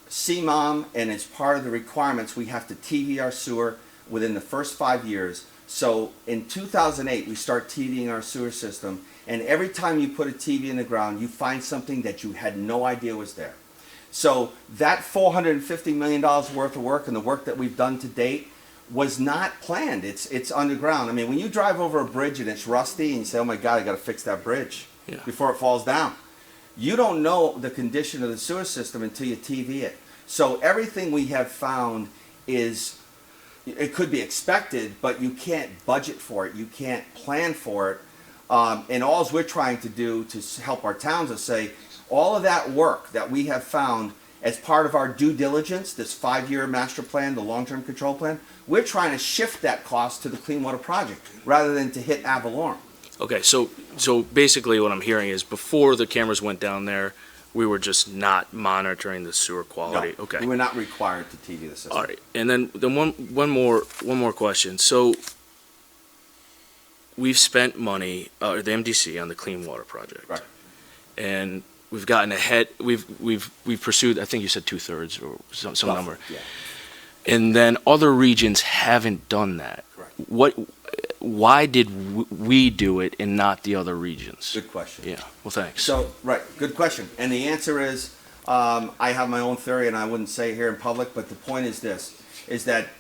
CMOM, and it's part of the requirements, we have to TV our sewer within the first 5 years. So in 2008, we start TVing our sewer system, and every time you put a TV in the ground, you find something that you had no idea was there. So that $450 million worth of work and the work that we've done to date was not planned. It's underground. I mean, when you drive over a bridge and it's rusty and you say, oh my God, I got to fix that bridge before it falls down. You don't know the condition of the sewer system until you TV it. So everything we have found is, it could be expected, but you can't budget for it. You can't plan for it. And all we're trying to do to help our towns is say, all of that work that we have found as part of our due diligence, this 5-year master plan, the long-term control plan, we're trying to shift that cost to the Clean Water Project rather than to hit ad valorem. Okay, so basically what I'm hearing is before the cameras went down there, we were just not monitoring the sewer quality. No, Okay. we were not required to TV the system. All right, and then one more question. So we've spent money, the MDC, on the Clean Water Project, Right. and we've gotten ahead. We've pursued. I think you said 2/3 or some Roughly, number, yeah. and then other regions haven't done that. Correct. Why did we do it and not the other regions? Good question. Yeah. Well, thanks. So, right, good question. And the answer is, I have my own theory and I wouldn't say it here in public, but the point is this, is that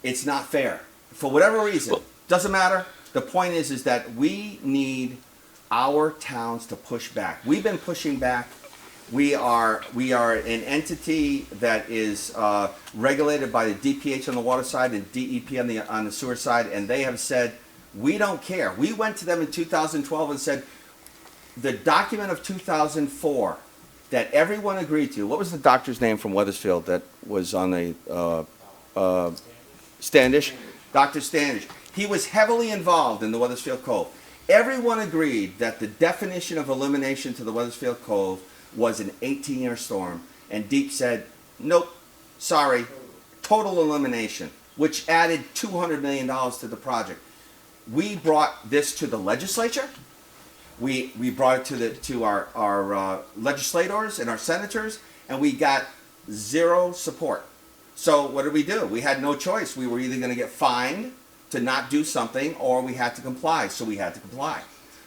it's not fair. For whatever reason, doesn't matter. The point is that we need our towns to push back. We've been pushing back. We are an entity that is regulated by the DPH on the water side and DEP on the sewer side, and they have said, we don't care. We went to them in 2012 and said, the document of 2004 that everyone agreed to, what was the doctor's name from Wethersfield that was on the Standish? Dr. Standish. He was heavily involved in the Wethersfield Cove. Everyone agreed that the definition of elimination to the Wethersfield Cove was an 18-year storm, and DEEP said, nope, sorry, total elimination, which added $200 million to the project. We brought this to the legislature. We brought it to our legislators and our senators, and we got zero support. So what did we do? We had no choice. We were either going to get fined to not do something, or we had to comply. So we had to comply.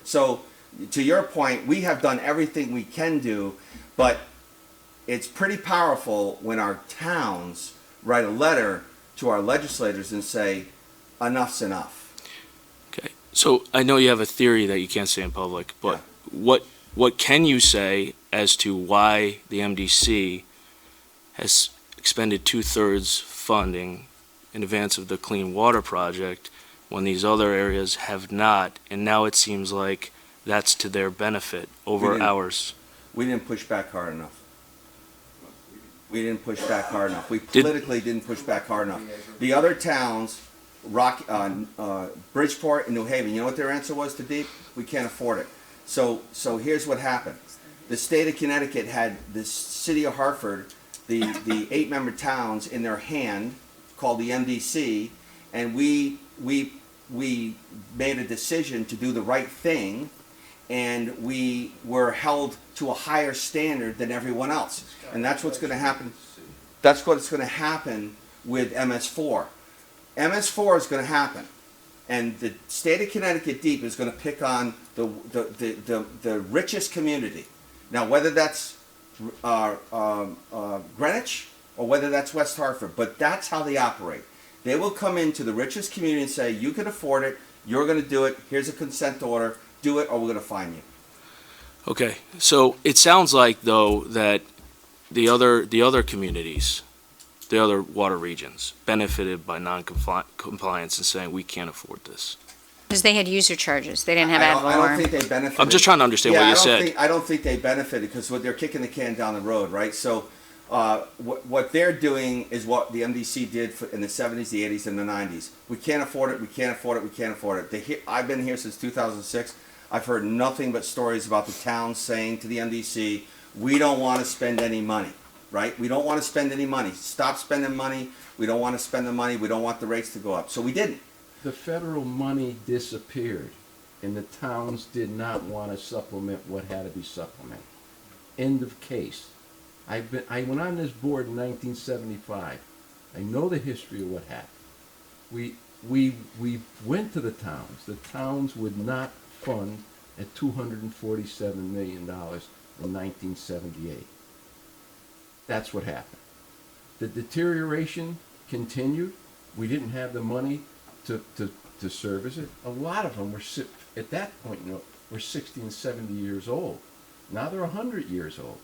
So to your point, we have done everything we can do, but it's pretty powerful when our towns write a letter to our legislators and say, enough's enough. Okay. So I know you have a theory that you can't say in public, but what can you say as to why the MDC has expended 2/3 funding in advance of the Clean Water Project when these other areas have not, and now it seems like that's to their benefit over ours? We didn't push back hard enough. We didn't push back hard enough. We politically didn't push back hard enough. The other towns, Bridgeport and New Haven, you know what their answer was to DEEP? We can't afford it. So here's what happened. the state of Connecticut had the city of Hartford, the 8-member towns in their hand, called the MDC, and we made a decision to do the right thing, and we were held to a higher standard than everyone else. And that's what's going to happen. That's what's going to happen with MS4. MS4 is going to happen, and the state of Connecticut Deep is going to pick on the richest community. Now, whether that's Greenwich or whether that's West Hartford, but that's how they operate. They will come into the richest community and say, you can afford it, you're going to do it, here's a consent order, do it or we're going to fine you. Okay, so it sounds like, though, that the other communities, the other water regions, benefited by non-compliance and saying, we can't afford this. Because they had user charges. They didn't have ad I don't valorem. think they benefited. I'm just trying to understand what you said. I don't think they benefited because they're kicking the can down the road, right? So what they're doing is what the MDC did in the 70s, the 80s, and the 90s. We can't afford it, we can't afford it, we can't afford it. I've been here since 2006. I've heard nothing but stories about the town saying to the MDC, we don't want to spend any money, right? We don't want to spend any money. Stop spending money. We don't want to spend the money. We don't want the rates to go up. So we didn't. The federal money disappeared, and the towns did not want to supplement what had to be supplemented. End of case. I went on this board in 1975. I know the history of what happened. We went to the towns. The towns would not fund at $247 million in 1978. That's what happened. The deterioration continued. We didn't have the money to service it. A lot of them were, at that point, were 60 and 70 years old. Now they're 100 years old.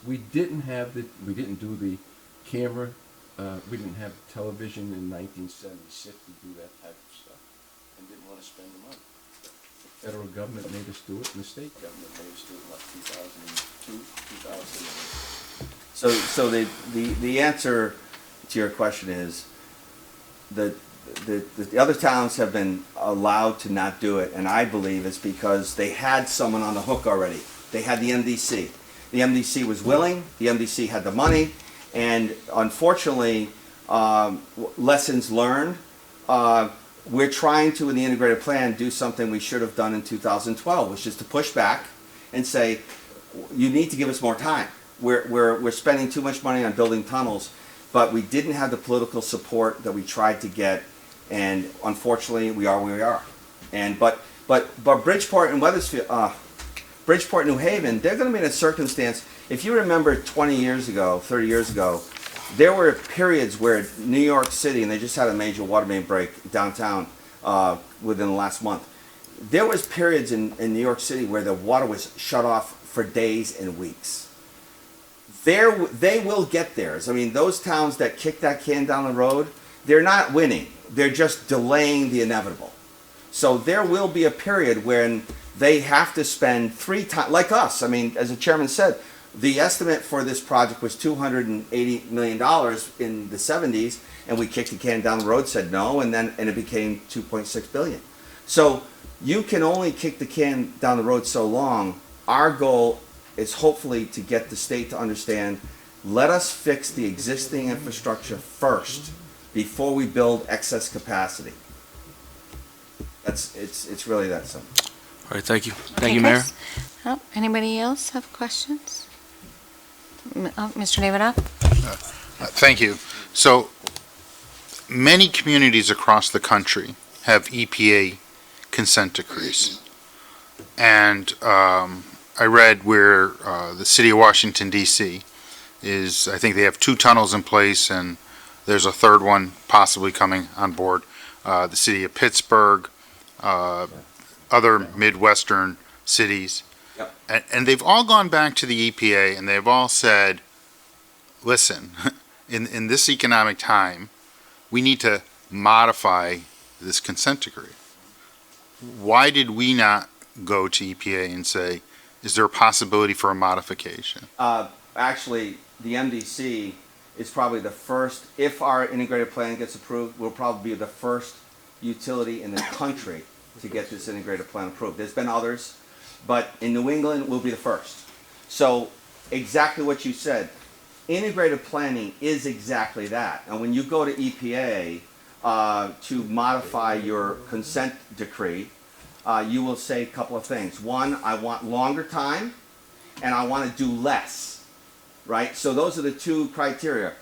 We didn't do the camera, we didn't have television in 1976 to do that type of stuff, and didn't want to spend the money. The federal government made us do it, and the state government made us do it in 2002, 2008. So the answer to your question is the other towns have been allowed to not do it, and I believe it's because they had someone on the hook already. They had the MDC. The MDC was willing, the MDC had the money, and unfortunately, lessons learned. We're trying to, in the integrated plan, do something we should have done in 2012, which is to push back and say, you need to give us more time. We're spending too much money on building tunnels, but we didn't have the political support that we tried to get, and unfortunately, we are where we are. And but Bridgeport and Weathersfield, Bridgeport, New Haven, they're going to be in a circumstance. If you remember 20 years ago, 30 years ago, there were periods where New York City, and they just had a major water main break downtown within the last month. There was periods in New York City where the water was shut off for days and weeks. They will get theirs. I mean, those towns that kick that can down the road, they're not winning. They're just delaying the inevitable. So there will be a period when they have to spend 3 times, like us. I mean, as the chairman said, the estimate for this project was $280 million in the 70s, and we kicked the can down the road, said no, and it became $2.6 billion. So you can only kick the can down the road so long. Our goal is hopefully to get the state to understand, let us fix the existing infrastructure first before we build excess capacity. It's really that simple. All right, thank you. Okay, Thank you, Mayor. Chris? Oh, anybody else have questions? Mr. Davidoff? Thank you. So many communities across the country have EPA consent decrees. And I read where the city of Washington, D.C. is, I think they have 2 tunnels in place, and there's a third one possibly coming on board. The city of Pittsburgh, other Midwestern cities. Yep. And they've all gone back to the EPA, and they've all said, listen, in this economic time, we need to modify this consent decree. Why did we not go to EPA and say, is there a possibility for a modification? Actually, the MDC is probably the first, if our integrated plan gets approved, we'll probably be the first utility in the country to get this integrated plan approved. There's been others, but in New England, we'll be the first. So exactly what you said. Integrative planning is exactly that. And when you go to EPA to modify your consent decree, you will say a couple of things. One, I want longer time, and I want to do less, right? So those are the two criteria.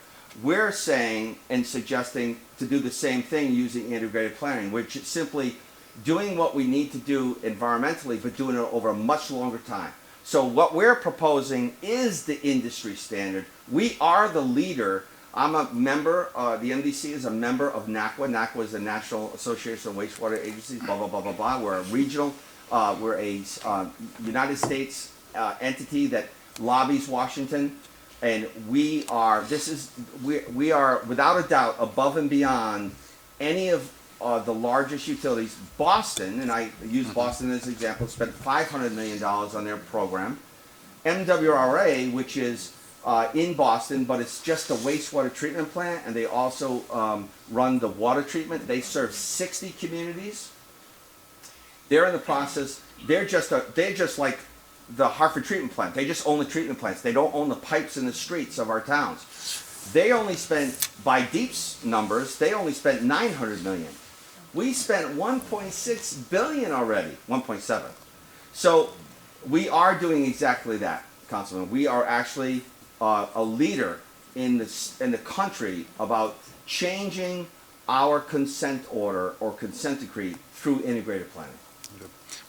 We're saying and suggesting to do the same thing using integrated planning, which is simply doing what we need to do environmentally, but doing it over a much longer time. So what we're proposing is the industry standard. We are the leader. I'm a member, the MDC is a member of NACWA. NACWA is the National Association of Wastewater Agencies, blah, blah, blah, blah, blah. We're a regional, we're a United States entity that lobbies Washington. And we are, we are without a doubt above and beyond any of the largest utilities. Boston, and I use Boston as an example, spent $500 million on their program. MWRA, which is in Boston, but it's just a wastewater treatment plant, and they also run the water treatment. They serve 60 communities. They're in the process. They're just like the Hartford treatment plant. They just own the treatment plants. They don't own the pipes in the streets of our towns. They only spent, by DEEP's numbers, they only spent $900 million. We spent $1.6 billion already, 1.7. So we are doing exactly that, Councilman. We are actually a leader in the country about changing our consent order or consent decree through integrated planning.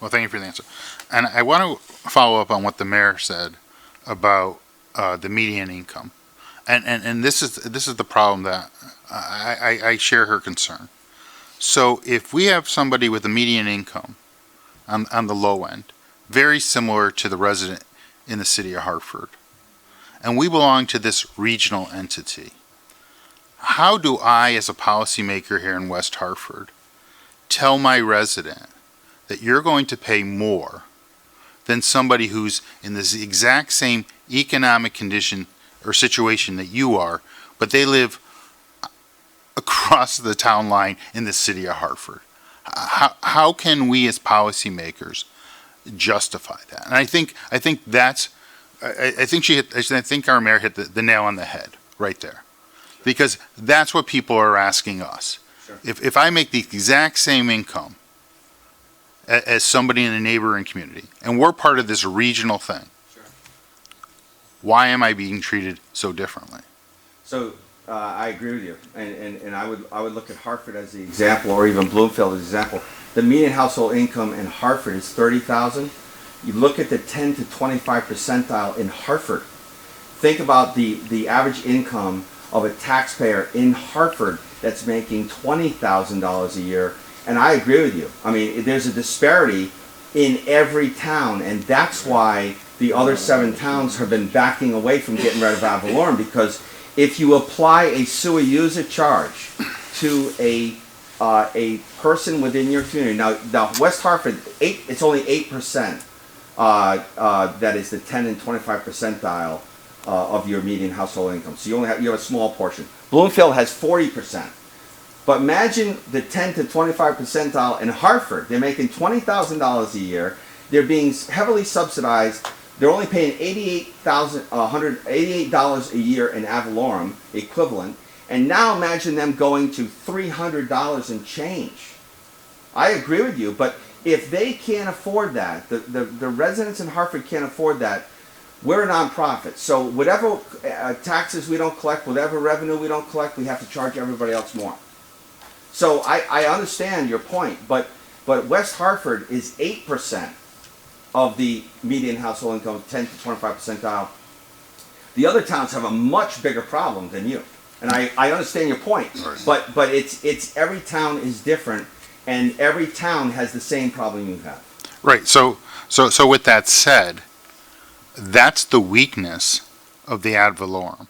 Well, thank you for the answer. And I want to follow up on what the mayor said about the median income. And this is the problem that I share her concern. So if we have somebody with a median income on the low end, very similar to the resident in the city of Hartford, and we belong to this regional entity, how do I, as a policymaker here in West Hartford, tell my resident that you're going to pay more than somebody who's in this exact same economic condition or situation that you are, but they live across the town line in the city of Hartford? How can we as policymakers justify that? And I think our mayor hit the nail on the head right there, because that's what people are asking us. Sure. If I make the exact same income as somebody in a neighboring community, and we're part of this regional thing, Sure. Why am I being treated so differently? So I agree with you, and I would look at Hartford as the example, or even Bloomfield as the example. The median household income in Hartford is $30,000. You look at the 10 to 25 percentile in Hartford. Think about the average income of a taxpayer in Hartford that's making $20,000 a year. And I agree with you. I mean, there's a disparity in every town, and that's why the other 7 towns have been backing away from getting rid of ad valorem, because if you apply a sewer user charge to a person within your community, now West Hartford, it's only 8%. That is the 10 and 25 percentile of your median household income. So you have a small portion. Bloomfield has 40%. But imagine the 10 to 25 percentile in Hartford. They're making $20,000 a year. They're being heavily subsidized. They're only paying $88 a year in ad valorem equivalent. And now imagine them going to $300 and change. I agree with you, but if they can't afford that, the residents in Hartford can't afford that, we're a nonprofit. So whatever taxes we don't collect, whatever revenue we don't collect, we have to charge everybody else more. So I understand your point, but West Hartford is 8% of the median household income, 10 to 25 percentile. The other towns have a much bigger problem than you. And I understand your point, but it's every town is different, and every town has the same problem you have. Right. So with that said, that's the weakness of the ad valorem.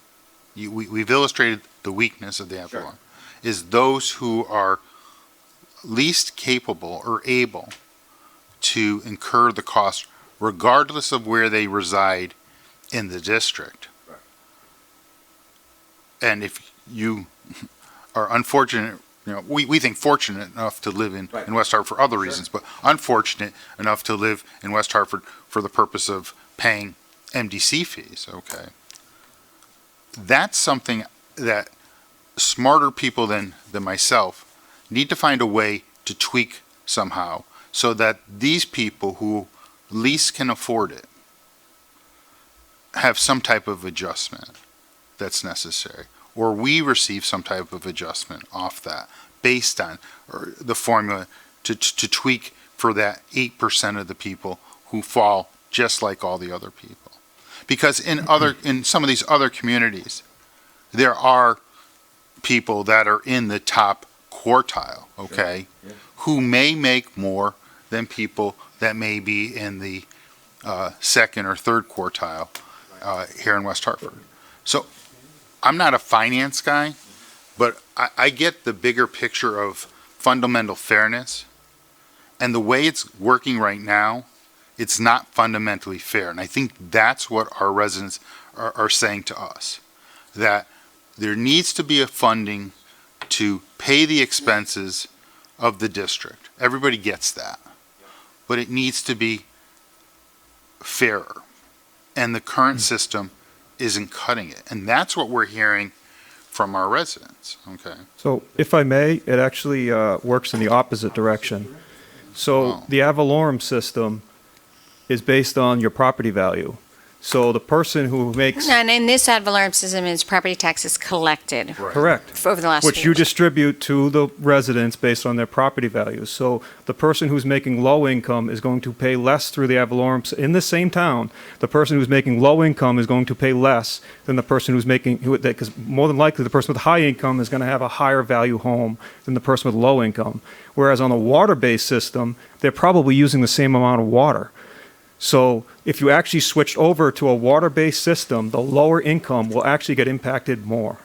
We've illustrated the weakness of the ad valorem. Is those who are least capable or able to incur the cost, regardless of where they reside in the district. Right. And if you are unfortunate, we think fortunate enough to live in West Hartford for other reasons, but unfortunate enough to live in West Hartford for the purpose of paying MDC fees, okay? That's something that smarter people than myself need to find a way to tweak somehow so that these people who least can afford it have some type of adjustment that's necessary, or we receive some type of adjustment off that based on or the formula to tweak for that 8% of the people who fall just like all the other people. Because in some of these other communities, there are people that are in the top quartile, okay, Yeah. who may make more than people that may be in the second or third quartile here in West Hartford. So I'm not a finance guy, but I get the bigger picture of fundamental fairness. And the way it's working right now, it's not fundamentally fair. And I think that's what our residents are saying to us, that there needs to be a funding to pay the expenses of the district. Everybody gets that. But it needs to be fairer. And the current system isn't cutting it. And that's what we're hearing from our residents, okay? So if I may, it actually works in the opposite direction. So Wow. the ad valorem system is based on your property value. So the person who makes, And in this ad valorem system is property taxes collected correct, for over the last which few you years. distribute to the residents based on their property values. So the person who's making low income is going to pay less through the ad valorem. In the same town, the person who's making low income is going to pay less than the person who's making, because more than likely the person with high income is going to have a higher value home than the person with low income. Whereas on a water-based system, they're probably using the same amount of water. So if you actually switched over to a water-based system, the lower income will actually get impacted more.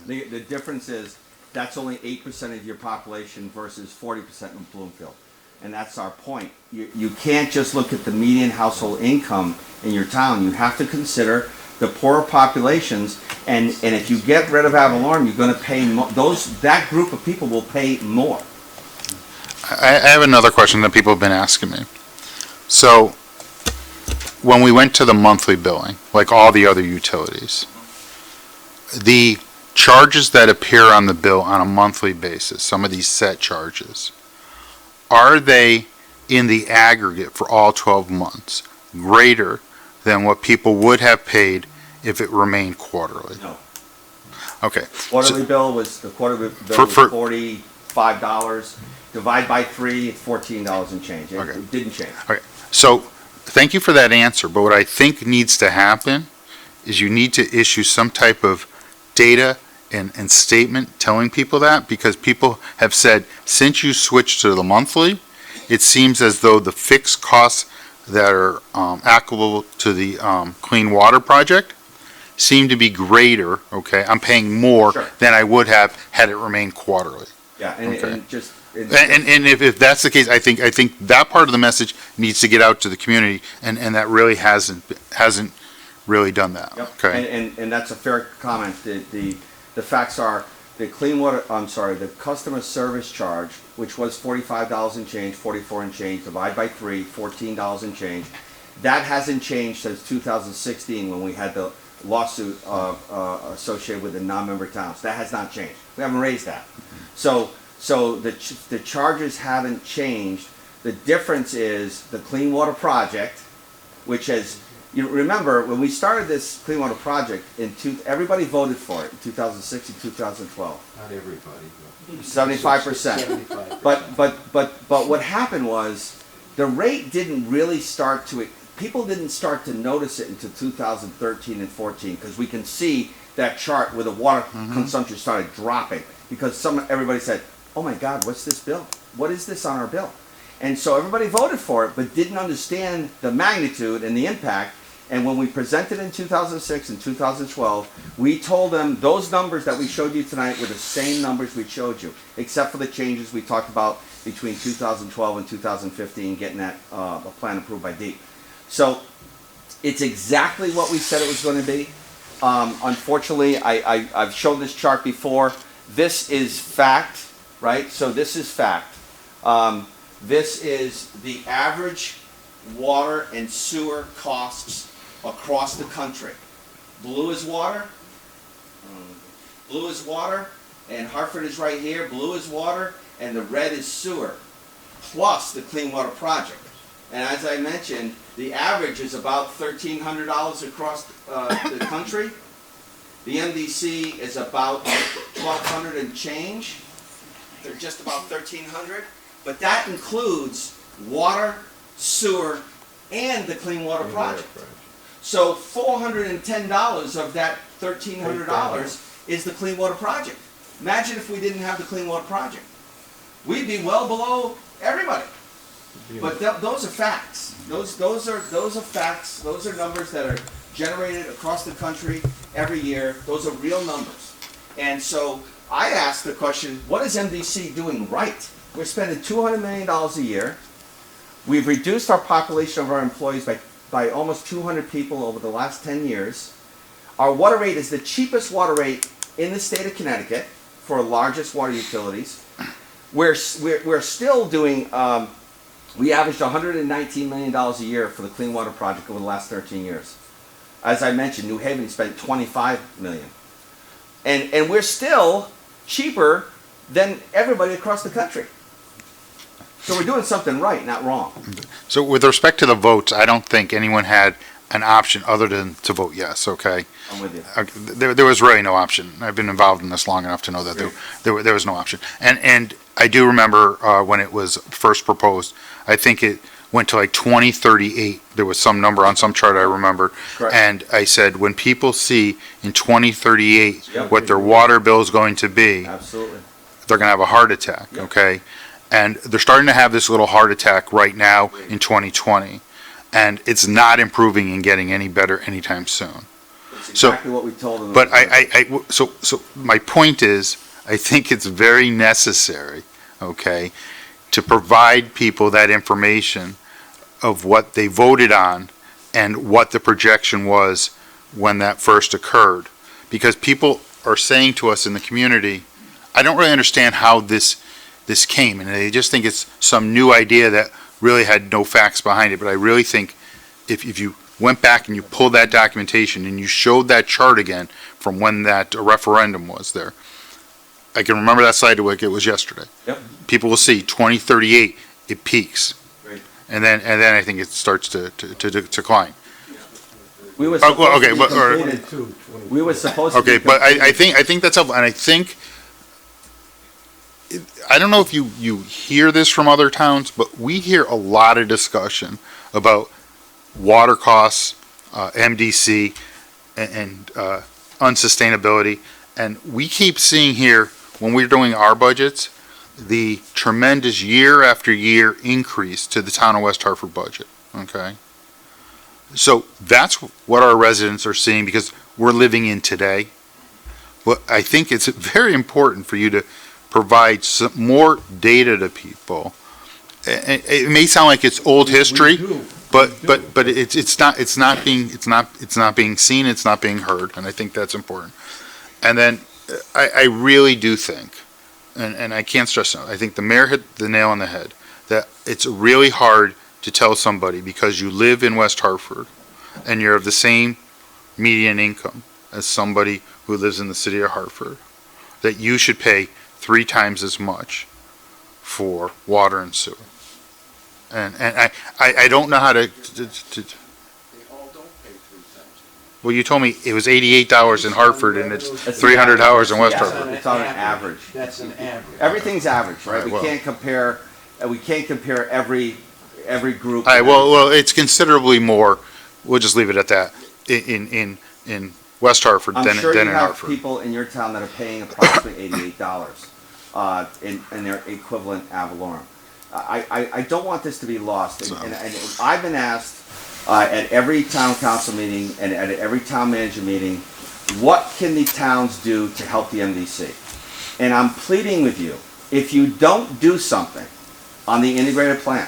The difference is, that's only 8% of your population versus 40% in Bloomfield. And that's our point. You can't just look at the median household income in your town. You have to consider the poorer populations. And if you get rid of ad valorem, you're going to pay that group of people will pay more. I have another question that people have been asking me. So, when we went to the monthly billing, like all the other utilities, the charges that appear on the bill on a monthly basis, some of these set charges, are they in the aggregate for all 12 months greater than what people would have paid if it remained quarterly? No. Okay. Quarterly bill was $45. Divide by 3, it's $14 and change. Okay. It didn't change. Okay. So, thank you for that answer, but what I think needs to happen is you need to issue some type of data and statement telling people that, because people have said, since you switched to the monthly, it seems as though the fixed costs that are applicable to the clean water project seem to be greater, okay? I'm paying more Sure. than I would have had it remained quarterly. Yeah, Okay. And if that's the case, I think that part of the message needs to get out to the community, and that really hasn't really done that. Yep. Okay. And that's a fair comment. The facts are, the the customer service charge, which was $45 and change, 44 and change, divide by 3, $14 and change. That hasn't changed since 2016 when we had the lawsuit associated with the non-member towns. That has not changed. We haven't raised that. So the charges haven't changed. The difference is the Clean Water Project, which has, you remember when we started this Clean Water Project, everybody voted for it in 2006 and 2012. Not everybody. 75%. But what happened was the rate didn't really start to, people didn't start to notice it until 2013 and 14, because we can see that chart where the water consumption started dropping, because everybody said, oh my God, what's this bill? What is this on our bill? And so everybody voted for it, but didn't understand the magnitude and the impact. And when we presented in 2006 and 2012, we told them those numbers that we showed you tonight were the same numbers we showed you, except for the changes we talked about between 2012 and 2015, getting that plan approved by DEEP. So it's exactly what we said it was going to be. Unfortunately, I've shown this chart before. This is fact, right? So this is fact. This is the average water and sewer costs across the country. Blue is water. Blue is water, and Hartford is right here. Blue is water, and the red is sewer, plus the Clean Water Project. And as I mentioned, the average is about $1,300 across the country. The MDC is about $1,200 and change. They're just about $1,300, but that includes water, sewer, and the Clean Water Project. So $410 of that $1,300 is the Clean Water Project. Imagine if we didn't have the Clean Water Project. We'd be well below everybody. But those are facts. Those are facts. Those are numbers that are generated across the country every year. Those are real numbers. And so I asked the question, what is MDC doing right? We're spending $200 million a year. We've reduced our population of our employees by almost 200 people over the last 10 years. Our water rate is the cheapest water rate in the state of Connecticut for largest water utilities. We're still doing, we averaged $119 million a year for the Clean Water Project over the last 13 years. As I mentioned, New Haven spent $25 million. And we're still cheaper than everybody across the country. So we're doing something right, not wrong. So with respect to the votes, I don't think anyone had an option other than to vote yes, okay? I'm with you. There was really no option. I've been involved in this long enough to know that there was no option. And I do remember when it was first proposed, I think it went to like 2038. There was some number on some chart I remember. Correct. And I said, when people see in 2038 Yep. what their water bill is going to be, Absolutely. they're going to have a heart attack, Yep. okay? And they're starting to have this little heart attack right now in 2020. And it's not improving and getting any better anytime soon. It's So- exactly what we told them. But so my point is, I think it's very necessary, okay, to provide people that information of what they voted on and what the projection was when that first occurred. Because people are saying to us in the community, I don't really understand how this came, and they just think it's some new idea that really had no facts behind it. But I really think if you went back and you pulled that documentation and you showed that chart again from when that referendum was there, I can remember that slide like it was yesterday. Yep. People will see 2038, it peaks. Right. And then I think it starts to decline. We were Oh, well, supposed okay, to be but- or- completed. We were supposed to be Okay, but I completed. think that's helpful, and I think, I don't know if you hear this from other towns, but we hear a lot of discussion about water costs, MDC, and unsustainability, and we keep seeing here, when we're doing our budgets, the tremendous year after year increase to the town of West Hartford budget, okay? So that's what our residents are seeing because we're living in today. But I think it's very important for you to provide some more data to people. It may sound like it's old history, but it's not being seen, it's not being heard, and I think that's important. And then I really do think, and I can't stress enough, I think the mayor hit the nail on the head, that it's really hard to tell somebody because you live in West Hartford and you're of the same median income as somebody who lives in the city of Hartford, that you should pay 3 times as much for water and sewer. And I don't know how to well, you told me it was $88 in Hartford and it's $300 in West Hartford. It's on an average. That's an average. Everything's average, right? Right, well- We can't compare every group. All right, well, it's considerably more, we'll just leave it at that, in West Hartford I'm than sure you in have Hartford. people in your town that are paying approximately $88 in their equivalent ad valorem. I don't want this to be lost, and I've been asked at every town council meeting and at every town manager meeting, what can the towns do to help the MDC? And I'm pleading with you, if you don't do something on the integrated plan,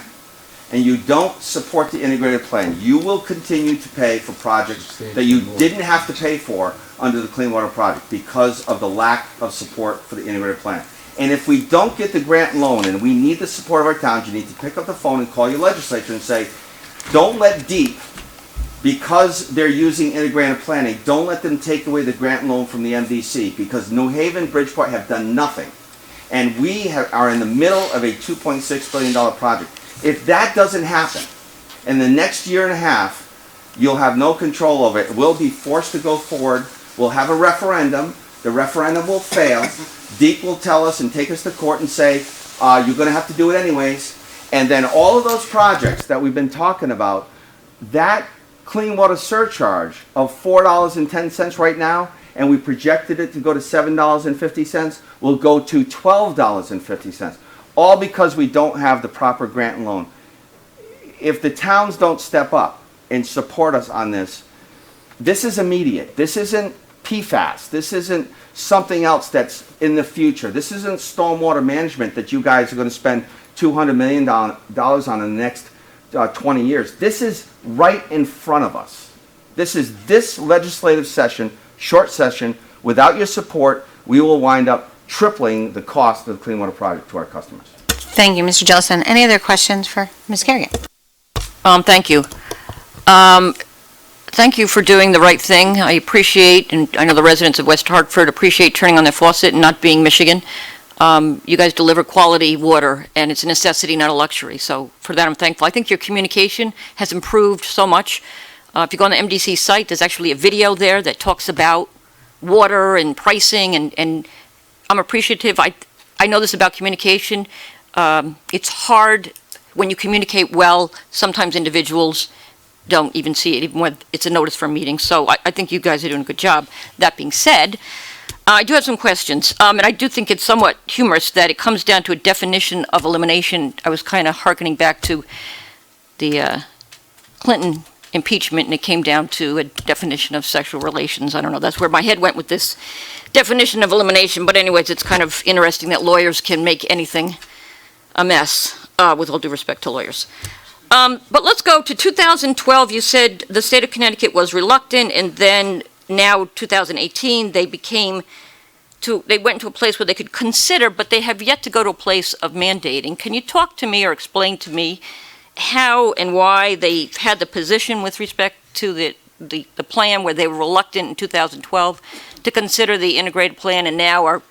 and you don't support the integrated plan, you will continue to pay for projects that you didn't have to pay for under the Clean Water Project because of the lack of support for the integrated plan. And if we don't get the grant and loan and we need the support of our towns, you need to pick up the phone and call your legislature and say, don't let DEEP, because they're using integrated planning, don't let them take away the grant loan from the MDC, because New Haven, Bridgeport have done nothing. And we are in the middle of a $2.6 billion project. If that doesn't happen, in the next year and a half, you'll have no control over it. We'll be forced to go forward. We'll have a referendum. The referendum will fail. DEEP will tell us and take us to court and say, you're going to have to do it anyways. And then all of those projects that we've been talking about, that clean water surcharge of $4.10 right now, and we projected it to go to $7.50, will go to $12.50. All because we don't have the proper grant and loan. If the towns don't step up and support us on this, this is immediate. This isn't PFAS. This isn't something else that's in the future. This isn't stormwater management that you guys are going to spend $200 million on in the next 20 years. This is right in front of us. This is this legislative session, short session. Without your support, we will wind up tripling the cost of the Clean Water Project to our customers. Thank you, Mr. Jellison. Any other questions for Ms. Kerrigan? Thank you. Thank you for doing the right thing. I appreciate, and I know the residents of West Hartford appreciate turning on their faucet and not being Michigan. You guys deliver quality water, and it's a necessity, not a luxury. So for that, I'm thankful. I think your communication has improved so much. If you go on the MDC site, there's actually a video there that talks about water and pricing, and I'm appreciative. I know this about communication. It's hard when you communicate well. Sometimes individuals don't even see it, even when it's a notice for a meeting. So I think you guys are doing a good job. That being said, I do have some questions, and I do think it's somewhat humorous that it comes down to a definition of elimination. I was kind of hearkening back to the Clinton impeachment, and it came down to a definition of sexual relations. I don't know, that's where my head went with this definition of elimination. But anyways, it's kind of interesting that lawyers can make anything a mess, with all due respect to lawyers. But let's go to 2012. You said the state of Connecticut was reluctant, and then now 2018, they went to a place where they could consider, but they have yet to go to a place of mandating. Can you talk to me or explain to me how and why they had the position with respect to the plan where they were reluctant in 2012 to consider the integrated plan, and now are,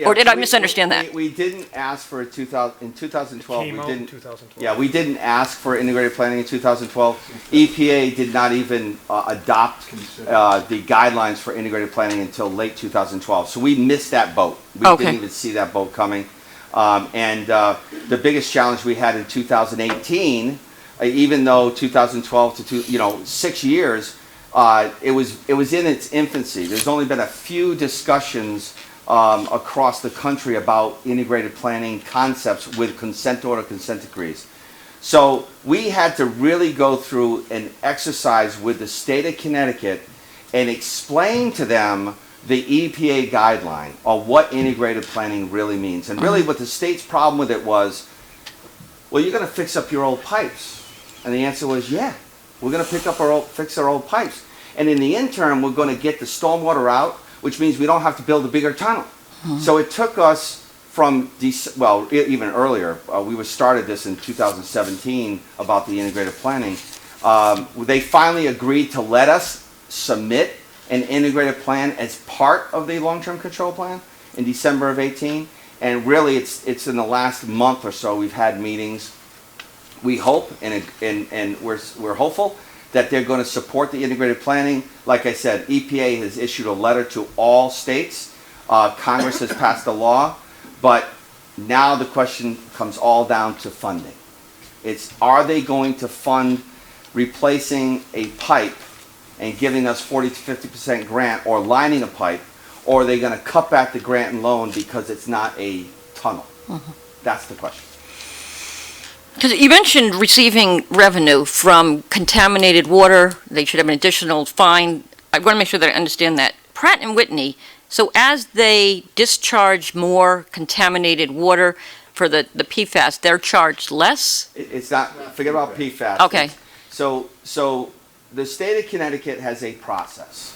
or did I misunderstand that? We didn't ask for in 2012. Came We out didn't. in 2012. Yeah, we didn't ask for integrated planning in 2012. EPA did not even adopt the guidelines for integrated planning until late 2012. So we missed that boat. We didn't even see that boat coming. And the biggest challenge we had in 2018, even though 2012 to 6 years, it was in its infancy. There's only been a few discussions across the country about integrated planning concepts with consent order, consent decrees. So we had to really go through an exercise with the state of Connecticut and explain to them the EPA guideline of what integrated planning really means. And really what the state's problem with it was, well, you're going to fix up your old pipes. And the answer was, yeah, we're going to fix our old pipes. And in the interim, we're going to get the stormwater out, which means we don't have to build a bigger tunnel. So it took us from, even earlier, we started this in 2017 about the integrated planning. They finally agreed to let us submit an integrated plan as part of the long-term control plan in December of 18. And really, it's in the last month or so we've had meetings. We hope and we're hopeful that they're going to support the integrated planning. Like I said, EPA has issued a letter to all states. Congress has passed a law, but now the question comes all down to funding. Are they going to fund replacing a pipe and giving us 40 to 50% grant, or lining a pipe, or are they going to cut back the grant and loan because it's not a tunnel? That's the question. Because you mentioned receiving revenue from contaminated water. They should have an additional fine. I want to make sure that I understand that. Pratt & Whitney, so as they discharge more contaminated water for the PFAS, they're charged less? It's not, forget about PFAS. Okay. So the state of Connecticut has a process.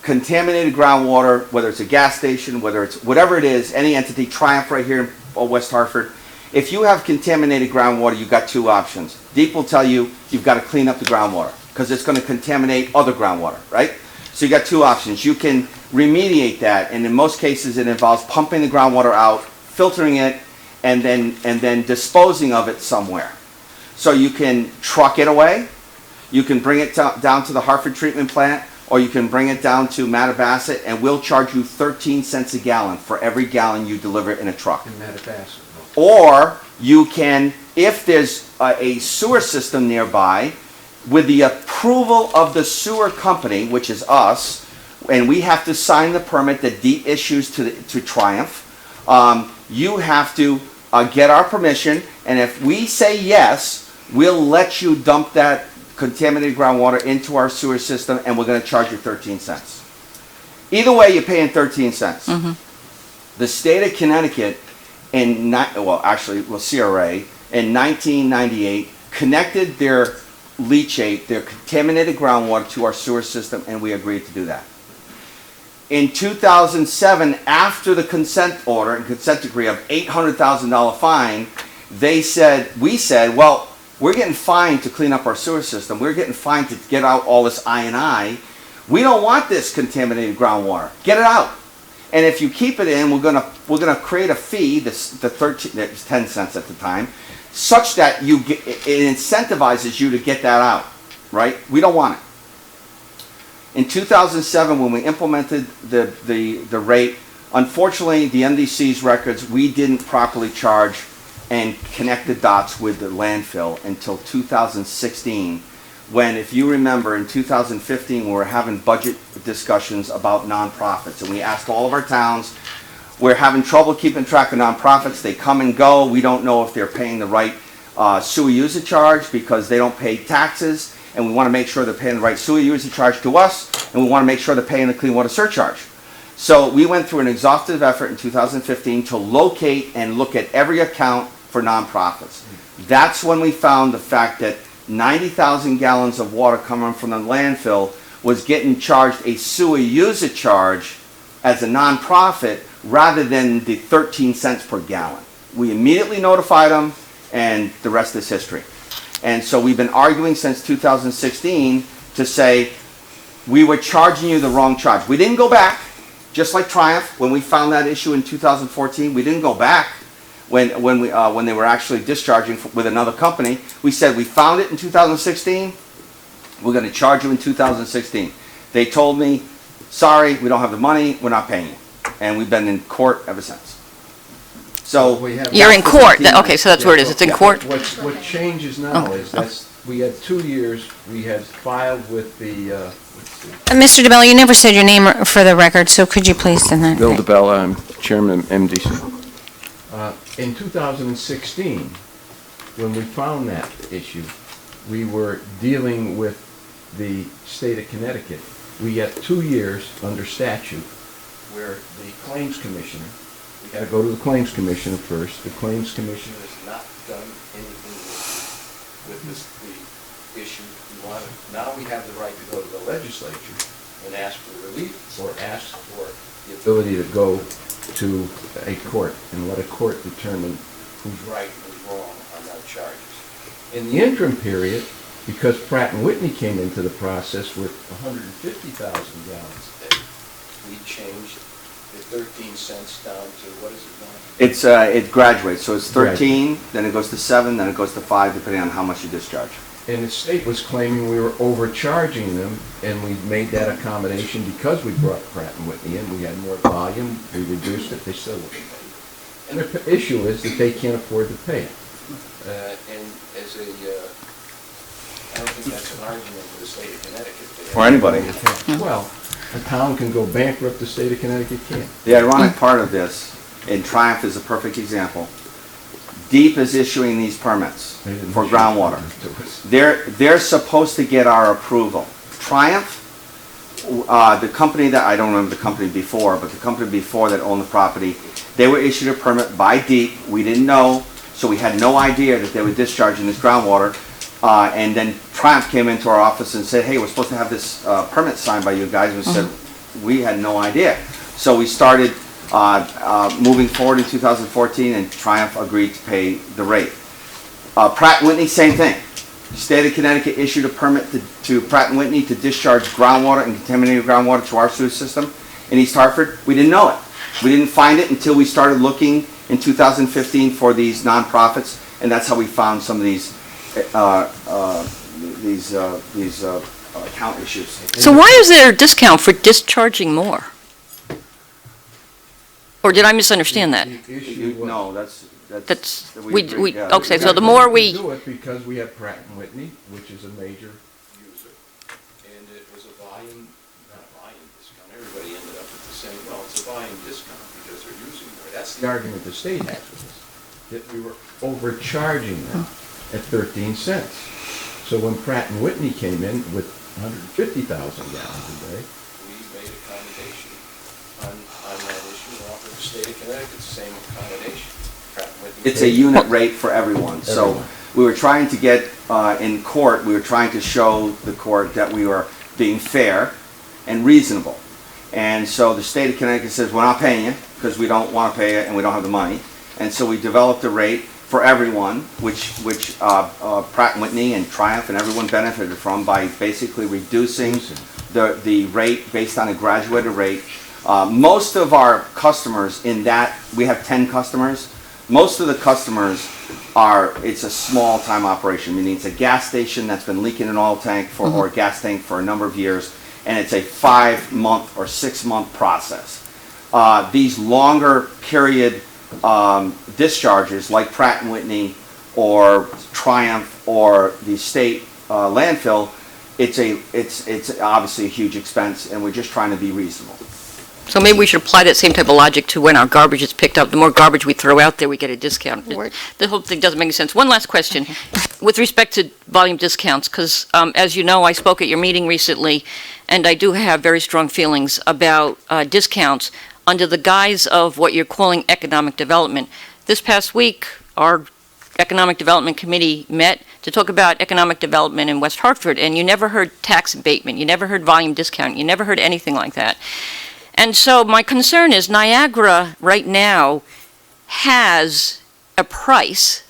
Contaminated groundwater, whether it's a gas station, whether it's whatever it is, any entity, Triumph right here in West Hartford, If you have contaminated groundwater, you've got two options. DEEP will tell you you've got to clean up the groundwater because it's going to contaminate other groundwater, right? So you got two options. You can remediate that, and in most cases it involves pumping the groundwater out, filtering it, and then disposing of it somewhere. So you can truck it away, you can bring it down to the Hartford treatment plant, or you can bring it down to Mattabasset, and we'll charge you 13 cents a gallon for every gallon you deliver in a truck. In Mattabasset. Or you can, if there's a sewer system nearby, with the approval of the sewer company, which is us, and we have to sign the permit that DEEP issues to Triumph, you have to get our permission, and if we say yes, we'll let you dump that contaminated groundwater into our sewer system, and we're going to charge you 13 cents. Either way, you're paying 13 cents. The state of Connecticut, CRA, in 1998, connected their leachate, their contaminated groundwater, to our sewer system, and we agreed to do that. In 2007, after the consent order and consent decree of $800,000 fine, we said, well, we're getting fined to clean up our sewer system. We're getting fined to get out all this I&I. We don't want this contaminated groundwater. Get it out. And if you keep it in, we're gonna create a fee. It was 10 cents at the time, such that it incentivizes you to get that out. Right? We don't want it. In 2007, when we implemented the rate, unfortunately, the MDC's records, we didn't properly charge and connect the dots with the landfill until 2016, when, if you remember, in 2015, we were having budget discussions about nonprofits, and we asked all of our towns, we're having trouble keeping track of nonprofits. They come and go. We don't know if they're paying the right sewer user charge because they don't pay taxes, and we want to make sure they're paying the right sewer user charge to us, and we want to make sure they're paying the clean water surcharge. So we went through an exhaustive effort in 2015 to locate and look at every account for nonprofits. That's when we found the fact that 90,000 gallons of water coming from the landfill was getting charged a sewer user charge as a nonprofit rather than the 13 cents per gallon. We immediately notified them, and the rest is history. And so we've been arguing since 2016 to say we were charging you the wrong charge. We didn't go back, just like Triumph, when we found that issue in 2014, we didn't go back when they were actually discharging with another company. We said we found it in 2016, we're going to charge you in 2016. They told me, sorry, we don't have the money, we're not paying you. And we've been in court ever since. So You're in court. Okay, so that's where it is. It's in court. What changes now is we had 2 years, we had filed with the, Mr. DeBella, you never said your name for the record, so could you please send that? Bill DeBella, I'm chairman of MDC. In 2016, when we found that issue, we were dealing with the state of Connecticut. We had 2 years under statute where the claims commissioner, we got to go to the claims commissioner first. The claims commissioner has not done anything with the issue. Now we have the right to go to the legislature and ask for relief or ask for the ability to go to a court and let a court determine who's right and who's wrong on our charges. In the interim period, because Pratt & Whitney came into the process with 150,000 gallons a day, we changed the 13 cents down to, what is it now? It graduates, so it's 13, then it goes to 7, then it goes to 5, depending on how much you discharge. And the state was claiming we were overcharging them, and we made that accommodation because we brought Pratt & Whitney in. We had more volume, we reduced it, they still wouldn't pay. And the issue is that they can't afford to pay it. And as I don't think that's an argument for the state of Connecticut. Or anybody. Well, a town can go bankrupt, the state of Connecticut can't. The ironic part of this, and Triumph is a perfect example, DEEP is issuing these permits for groundwater. They're supposed to get our approval. Triumph, the company that, I don't remember the company before, but the company before that owned the property, they were issued a permit by DEEP. We didn't know, so we had no idea that they were discharging this groundwater. And then Triumph came into our office and said, hey, we're supposed to have this permit signed by you guys. We said, we had no idea. So we started moving forward in 2014, and Triumph agreed to pay the rate. Pratt & Whitney, same thing. The state of Connecticut issued a permit to Pratt & Whitney to discharge groundwater and contaminated groundwater to our sewer system in East Hartford. We didn't know it. We didn't find it until we started looking in 2015 for these nonprofits, and that's how we found some of these account issues. So why is there a discount for discharging more? Or did I misunderstand that? No, that's. Okay, so the more we, do it because we have Pratt & Whitney, which is a major user, and it was a volume, not a volume discount, everybody ended up with the same, well, it's a volume discount because they're using more. That's the argument the state has with us, that we were overcharging them at 13 cents. So when Pratt & Whitney came in with 150,000 gallons a day, we made accommodation on that issue and offered the state of Connecticut the same accommodation. It's a unit rate for everyone. So we were trying to get, in court, we were trying to show the court that we were being fair and reasonable. And so the state of Connecticut says, we're not paying you because we don't want to pay it and we don't have the money. And so we developed a rate for everyone, which Pratt & Whitney and Triumph and everyone benefited from by basically reducing the rate based on a graduated rate. Most of our customers in that, we have 10 customers, most of the customers it's a small time operation, meaning it's a gas station that's been leaking an oil tank or a gas tank for a number of years, and it's a 5-month or 6-month process. These longer period discharges like Pratt & Whitney or Triumph or the state landfill, it's obviously a huge expense, and we're just trying to be reasonable. so maybe we should apply that same type of logic to when our garbage is picked up. The more garbage we throw out there, we get a discount. The whole thing doesn't make any sense. One last question. With respect to volume discounts, because as you know, I spoke at your meeting recently, and I do have very strong feelings about discounts under the guise of what you're calling economic development. This past week, our Economic Development Committee met to talk about economic development in West Hartford, and you never heard tax abatement, you never heard volume discount, you never heard anything like that. And so my concern is Niagara right now has a price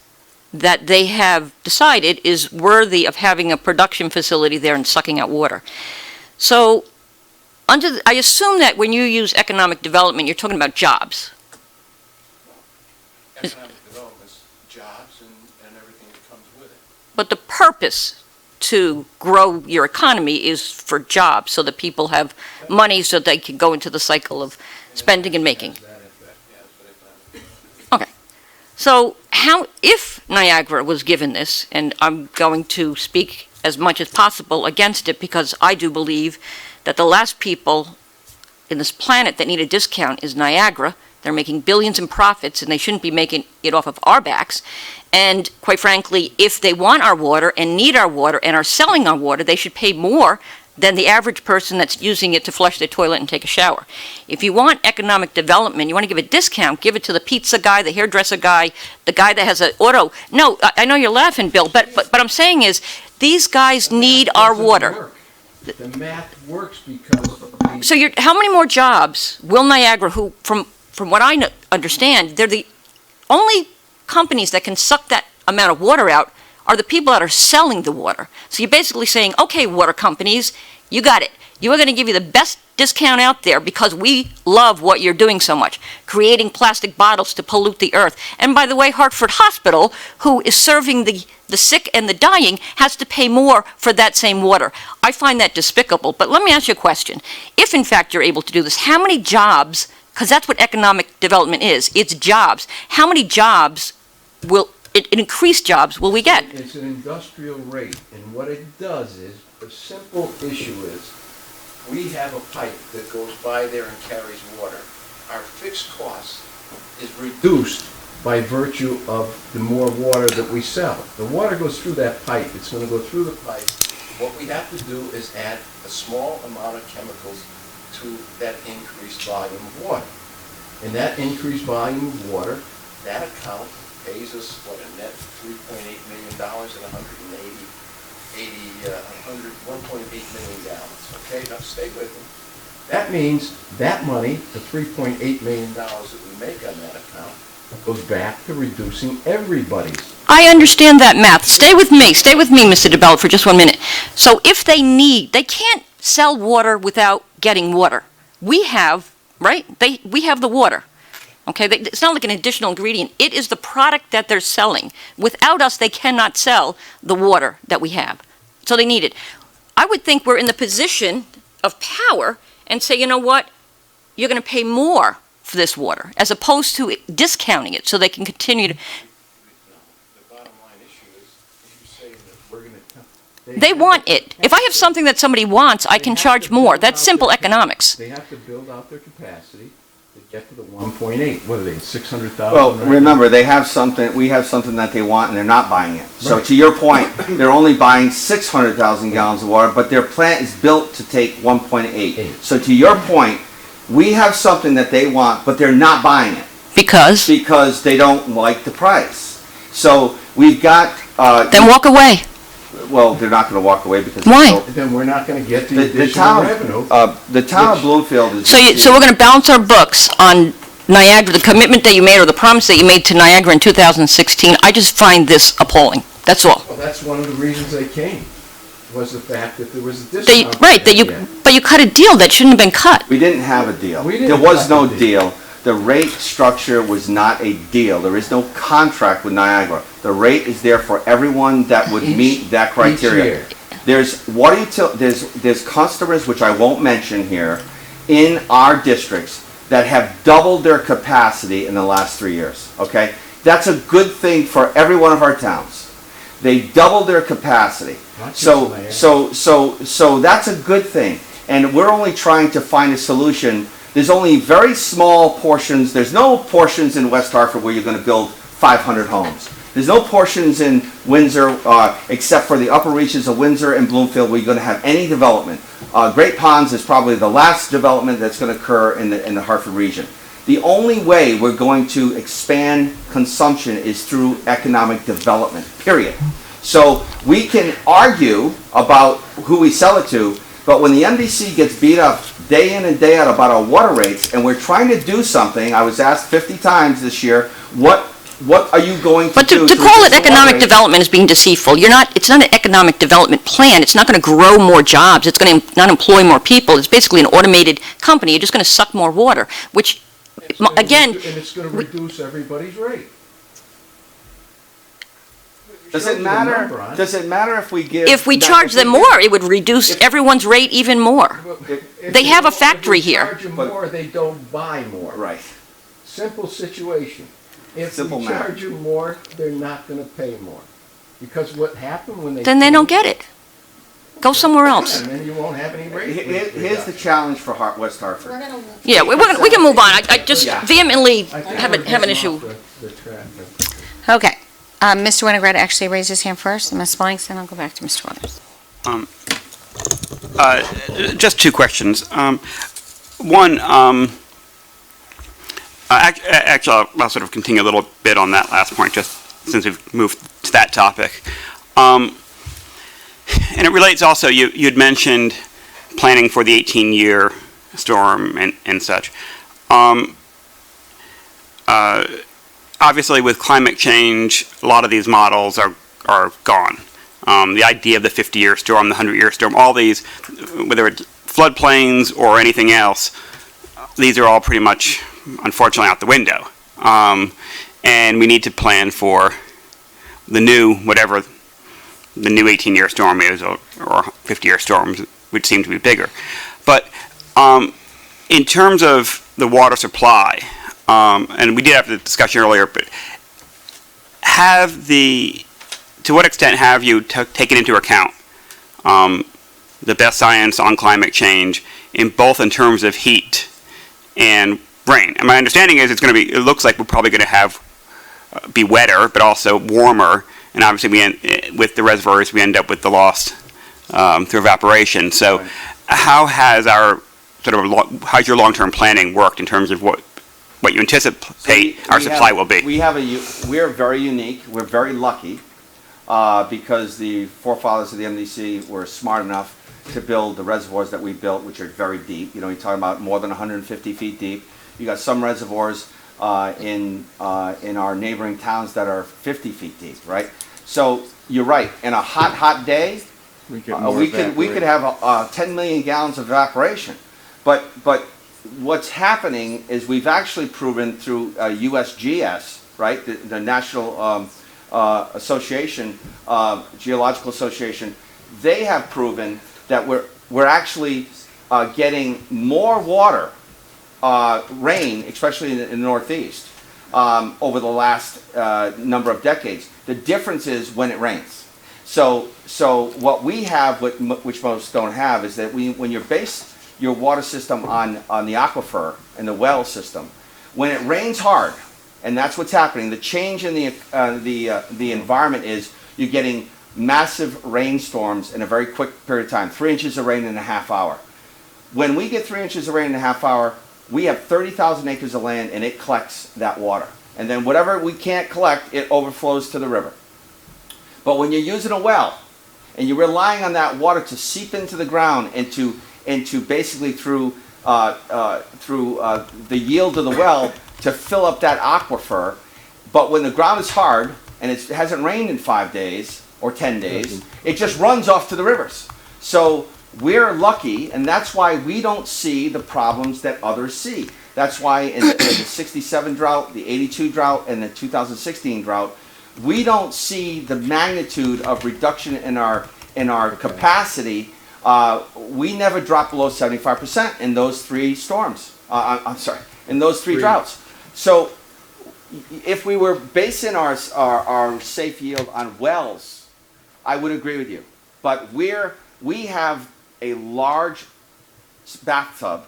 that they have decided is worthy of having a production facility there and sucking out water. So I assume that when you use economic development, you're talking about jobs. economic development's jobs and everything that comes with it. But the purpose to grow your economy is for jobs, so that people have money so they can go into the cycle of spending and making. Okay. So how, if Niagara was given this, and I'm going to speak as much as possible against it because I do believe that the last people in this planet that need a discount is Niagara. They're making billions in profits, and they shouldn't be making it off of our backs. And quite frankly, if they want our water and need our water and are selling our water, they should pay more than the average person that's using it to flush their toilet and take a shower. If you want economic development, you want to give a discount, give it to the pizza guy, the hairdresser guy, the guy that has an auto. No, I know you're laughing, Bill, but I'm saying is, these guys need our water. The math works because... So how many more jobs will Niagara, who, from what I understand, they're the only companies that can suck that amount of water out are the people that are selling the water. So you're basically saying, okay, water companies, you got it. You are going to give you the best discount out there because we love what you're doing so much, creating plastic bottles to pollute the earth. And by the way, Hartford Hospital, who is serving the sick and the dying, has to pay more for that same water. I find that despicable. But let me ask you a question. If, in fact, you're able to do this, how many jobs, because that's what economic development is, it's jobs, how many jobs increased jobs will we get? It's an industrial rate, and what it does is, the simple issue is, we have a pipe that goes by there and carries water. Our fixed cost is reduced by virtue of the more water that we sell. The water goes through that pipe, it's going to go through the pipe. What we have to do is add a small amount of chemicals to that increased volume of water. And that increased volume of water, that account pays us, what, a net $3.8 million and 1.8 million gallons. Okay, now stay with me. That means that money, the $3.8 million that we make on that account, goes back to reducing everybody's. I understand that math. Stay with me, Mr. DeBella, for just 1 minute. So if they can't sell water without getting water. We have, right? We have the water. Okay, it's not like an additional ingredient. It is the product that they're selling. Without us, they cannot sell the water that we have. So they need it. I would think we're in the position of power and say, you know what? You're going to pay more for this water, as opposed to discounting it so they can continue to. The bottom line issue is, you say that we're going to. They want it. If I have something that somebody wants, I can charge more. That's simple economics. They have to build out their capacity to get to the 1.8. What are they, 600,000? Well, right? remember, we have something that they want and they're not buying it. So Right. to your point, they're only buying 600,000 gallons of water, but their plant is built to take 1.8. So to your point, we have something that they want, but they're not buying it. Because? Because they don't like the price. So we've got, Then walk away. well, they're not gonna walk away because. Why? Then we're not going to get the The additional town, revenue. the town of Bloomfield is. So we're going to balance our books on Niagara, the commitment that you made or the promise that you made to Niagara in 2016. I just find this appalling. That's all. Well, that's one of the reasons they came, was the fact that there was a discount. Right, but you cut a deal that shouldn't have been cut. We didn't have a deal. We didn't There was cut no the deal. The rate structure was not a deal. There is no contract with Niagara. The rate is there for everyone that would meet that criteria. Each year. There's there's customers, which I won't mention here, in our districts that have doubled their capacity in the last 3 years, okay? That's a good thing for every one of our towns. They doubled their capacity. Not just So, Niagara. so that's a good thing. And we're only trying to find a solution. There's only very small portions. There's no portions in West Hartford where you're going to build 500 homes. There's no portions in Windsor, except for the upper reaches of Windsor and Bloomfield, where you're going to have any development. Great Ponds is probably the last development that's going to occur in the Hartford region. The only way we're going to expand consumption is through economic development, period. So we can argue about who we sell it to, but when the MDC gets beat up day in and day out about our water rates, and we're trying to do something, I was asked 50 times this year, what are you going to But do? to call it reduce the water economic rates? development is being deceitful. It's not an economic development plan. It's not going to grow more jobs. It's going to not employ more people. It's basically an automated company. You're just going to suck more water, which, again, And it's going to reduce everybody's rate. Does Shows it you the matter? number on it. Does it matter if we give? if we that- charge if we them give- more, it would reduce everyone's rate even more. If They we- have a if we factory here. charge them But- more, they don't buy more. Right. Simple situation. If Simple we math. charge them more, they're not going to pay more. Because what happened when they... Then they don't get it. Go somewhere else. And then you won't have any rate. Here's the challenge for West Hartford. Yeah, we can move on. I just Yeah. vehemently I think have we're an getting issue. off the track. Okay. Mr. Winograd actually raised his hand first, and Ms. Blanks, then I'll go back to Mr. Weathers. Just two questions. One, actually, I'll sort of continue a little bit on that last point, just since we've moved to that topic. And it relates also, you'd mentioned planning for the 18-year storm and such. Obviously, with climate change, a lot of these models are gone. The idea of the 50-year storm, the 100-year storm, all these, whether it's floodplains or anything else, these are all pretty much, unfortunately, out the window. And we need to plan for the new, whatever the new 18-year storm is, or 50-year storms, which seem to be bigger. But in terms of the water supply, and we did have the discussion earlier, but to what extent have you taken into account the best science on climate change in terms of heat and rain? And my understanding is it looks like we're probably going to be wetter, but also warmer, and obviously with the reservoirs we end up with the loss through evaporation. So how has how's your long-term planning worked in terms of what you anticipate our supply will be? We're very unique. We're very lucky because the forefathers of the MDC were smart enough to build the reservoirs that we built, which are very deep. You know, you're talking about more than 150 feet deep. You got some reservoirs in our neighboring towns that are 50 feet deep, right? So you're right. In a hot day, we could have 10 million gallons of evaporation. But what's happening is we've actually proven through USGS, right, the National Association, Geological Association, they have proven that we're actually getting more water, rain, especially in the Northeast, over the last number of decades. The difference is when it rains. So what we have, which most don't have, is that when you base your water system on the aquifer and the well system, when it rains hard, and that's what's happening, the change in the environment is you're getting massive rainstorms in a very quick period of time, 3 inches of rain in a half hour. When we get 3 inches of rain in a half hour, we have 30,000 acres of land and it collects that water. And then whatever we can't collect, it overflows to the river. But when you're using a well and you're relying on that water to seep into the ground and to basically through the yield of the well to fill up that aquifer, but when the ground is hard and it hasn't rained in 5 days or 10 days, it just runs off to the rivers. So we're lucky, and that's why we don't see the problems that others see. That's why in the 67 drought, the 82 drought, and the 2016 drought, we don't see the magnitude of reduction in our capacity. We never dropped below 75% in those 3 storms. I'm sorry, in those 3 droughts. So if we were basing our safe yield on wells, I would agree with you. But we have a large bathtub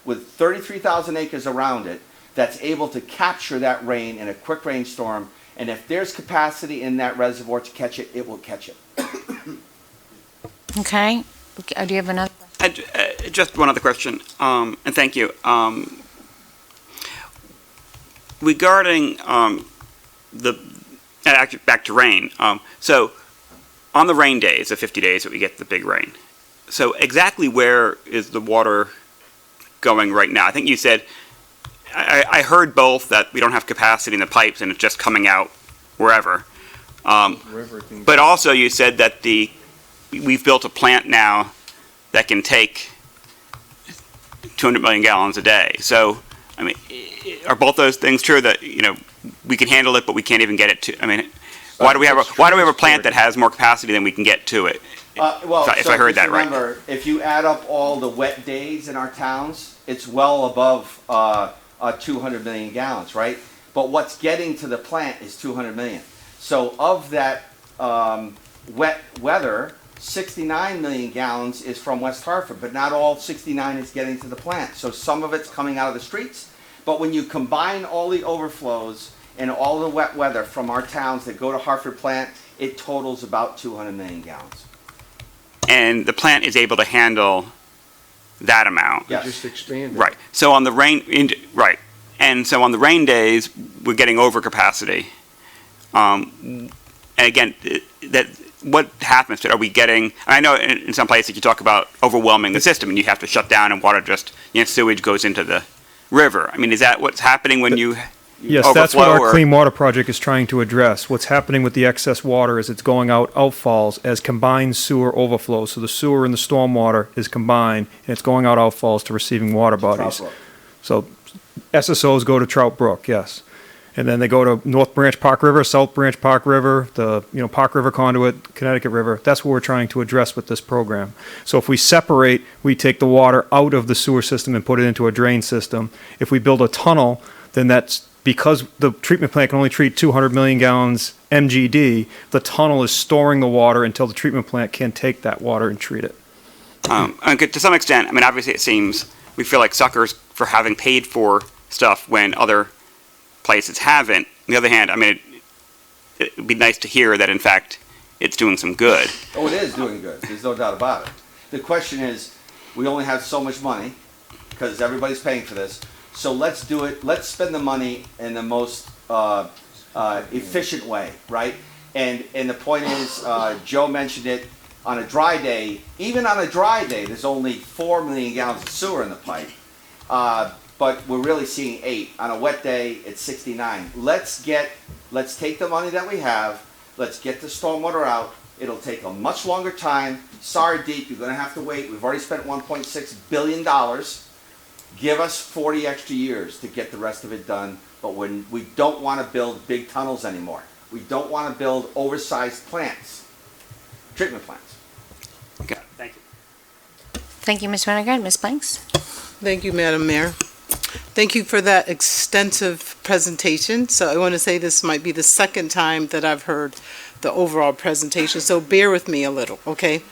with 33,000 acres around it that's able to capture that rain in a quick rainstorm. And if there's capacity in that reservoir to catch it, it will catch it. Okay. Do you have another? Just one other question, and thank you. Regarding actually back to rain. So on the rain days, the 50 days that we get the big rain, so exactly where is the water going right now? I think you said, I heard both that we don't have capacity in the pipes and it's just coming out wherever. But also you said that we've built a plant now that can take 200 million gallons a day. So, I mean, are both those things true, that, you know, we can handle it, but we can't even get it to, I mean, why do we have a plant that has more capacity than we can get to it? If I heard that right. Remember, if you add up all the wet days in our towns, it's well above 200 million gallons, right? But what's getting to the plant is 200 million. So of that wet weather, 69 million gallons is from West Hartford, but not all 69 is getting to the plant. So some of it's coming out of the streets. But when you combine all the overflows and all the wet weather from our towns that go to Hartford plant, it totals about 200 million gallons. And the plant is able to handle that amount. Yes. Just expanded. Right. So on the right. And so on the rain days, we're getting over capacity. And again, what happens to it? Are we getting, I know in some places you talk about overwhelming the system and you have to shut down and water just, sewage goes into the river. I mean, is that what's happening when you Yes, that's what our Clean Water Project is trying to address. What's happening with the excess water is it's going out outfalls as combined sewer overflow. So the sewer and the stormwater is combined, and it's going out outfalls to receiving water bodies. So SSOs go to Trout Brook, yes. And then they go to North Branch Park River, South Branch Park River, the Park River Conduit, Connecticut River. That's what we're trying to address with this program. So if we separate, we take the water out of the sewer system and put it into a drain system. If we build a tunnel, then that's because the treatment plant can only treat 200 million gallons MGD, the tunnel is storing the water until the treatment plant can take that water and treat it. To some extent, I mean, obviously it seems we feel like suckers for having paid for stuff when other places haven't. On the other hand, I mean, it would be nice to hear that, in fact, it's doing some good. Oh, it is doing good. There's no doubt about it. The question is, we only have so much money because everybody's paying for this. So let's do it. Let's spend the money in the most efficient way, right? And the point is, Joe mentioned it. On a dry day, even on a dry day, there's only 4 million gallons of sewer in the pipe. But we're really seeing 8. On a wet day, it's 69. Let's take the money that we have, let's get the stormwater out. It'll take a much longer time. Sorry, Deep, you're gonna have to wait. We've already spent $1.6 billion. Give us 40 extra years to get the rest of it done. But when we don't wanna build big tunnels anymore. We don't wanna build oversized plants, treatment plants. Okay, thank you. Thank you, Ms. Renegade. Ms. Blanks? Thank you, Madam Mayor. Thank you for that extensive presentation. So I want to say this might be the second time that I've heard the overall presentation, so bear with me a little, okay?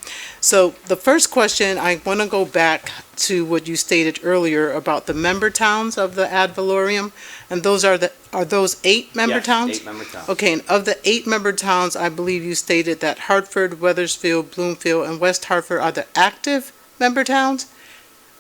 So the first question, I want to go back to what you stated earlier about the member towns of the ad valorem, and those are those 8 member towns? Yes, 8 member towns. Okay, and of the 8 member towns, I believe you stated that Hartford, Weathersfield, Bloomfield, and West Hartford are the active member towns?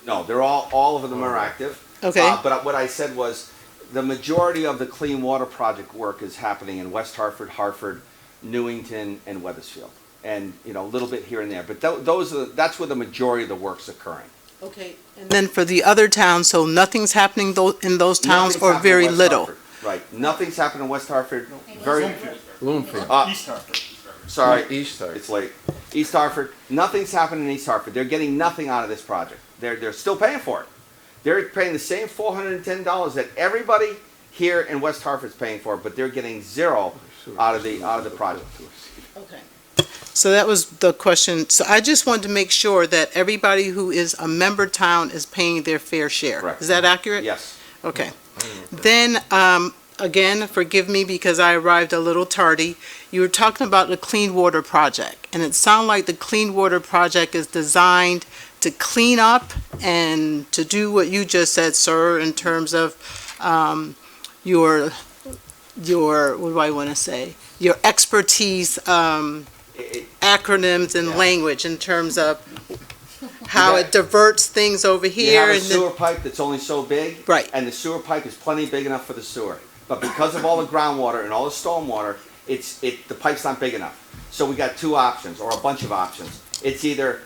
No, they're all of them are active. Okay. But what I said was, the majority of the clean water project work is happening in West Hartford, Hartford, Newington, and Weathersfield. And, a little bit here and there, but that's where the majority of the work's occurring. Okay. And then for the other towns, so nothing's happening in those towns, Nothing's or happening very in West little? Hartford. Right, nothing's happening in West Hartford, Bloomfield. East Hartford. Sorry, East Hartford. it's late. East Hartford, nothing's happening in East Hartford. They're getting nothing out of this project. They're still paying for it. They're paying the same $410 that everybody here in West Hartford's paying for, but they're getting zero out of the project. Okay. So that was the question. So I just wanted to make sure that everybody who is a member town is paying their fair share. Correct. Is that accurate? Yes. Okay. Then, again, forgive me because I arrived a little tardy. You were talking about the Clean Water Project, and it sounded like the Clean Water Project is designed to clean up and to do what you just said, sir, in terms of your what do I want to say? Your expertise, acronyms and language in terms of how it diverts things over You here. have a and then- sewer pipe that's only so big. Right. And the sewer pipe is plenty big enough for the sewer. But because of all the groundwater and all the stormwater, the pipe's not big enough. So we got 2 options, or a bunch of options. It's either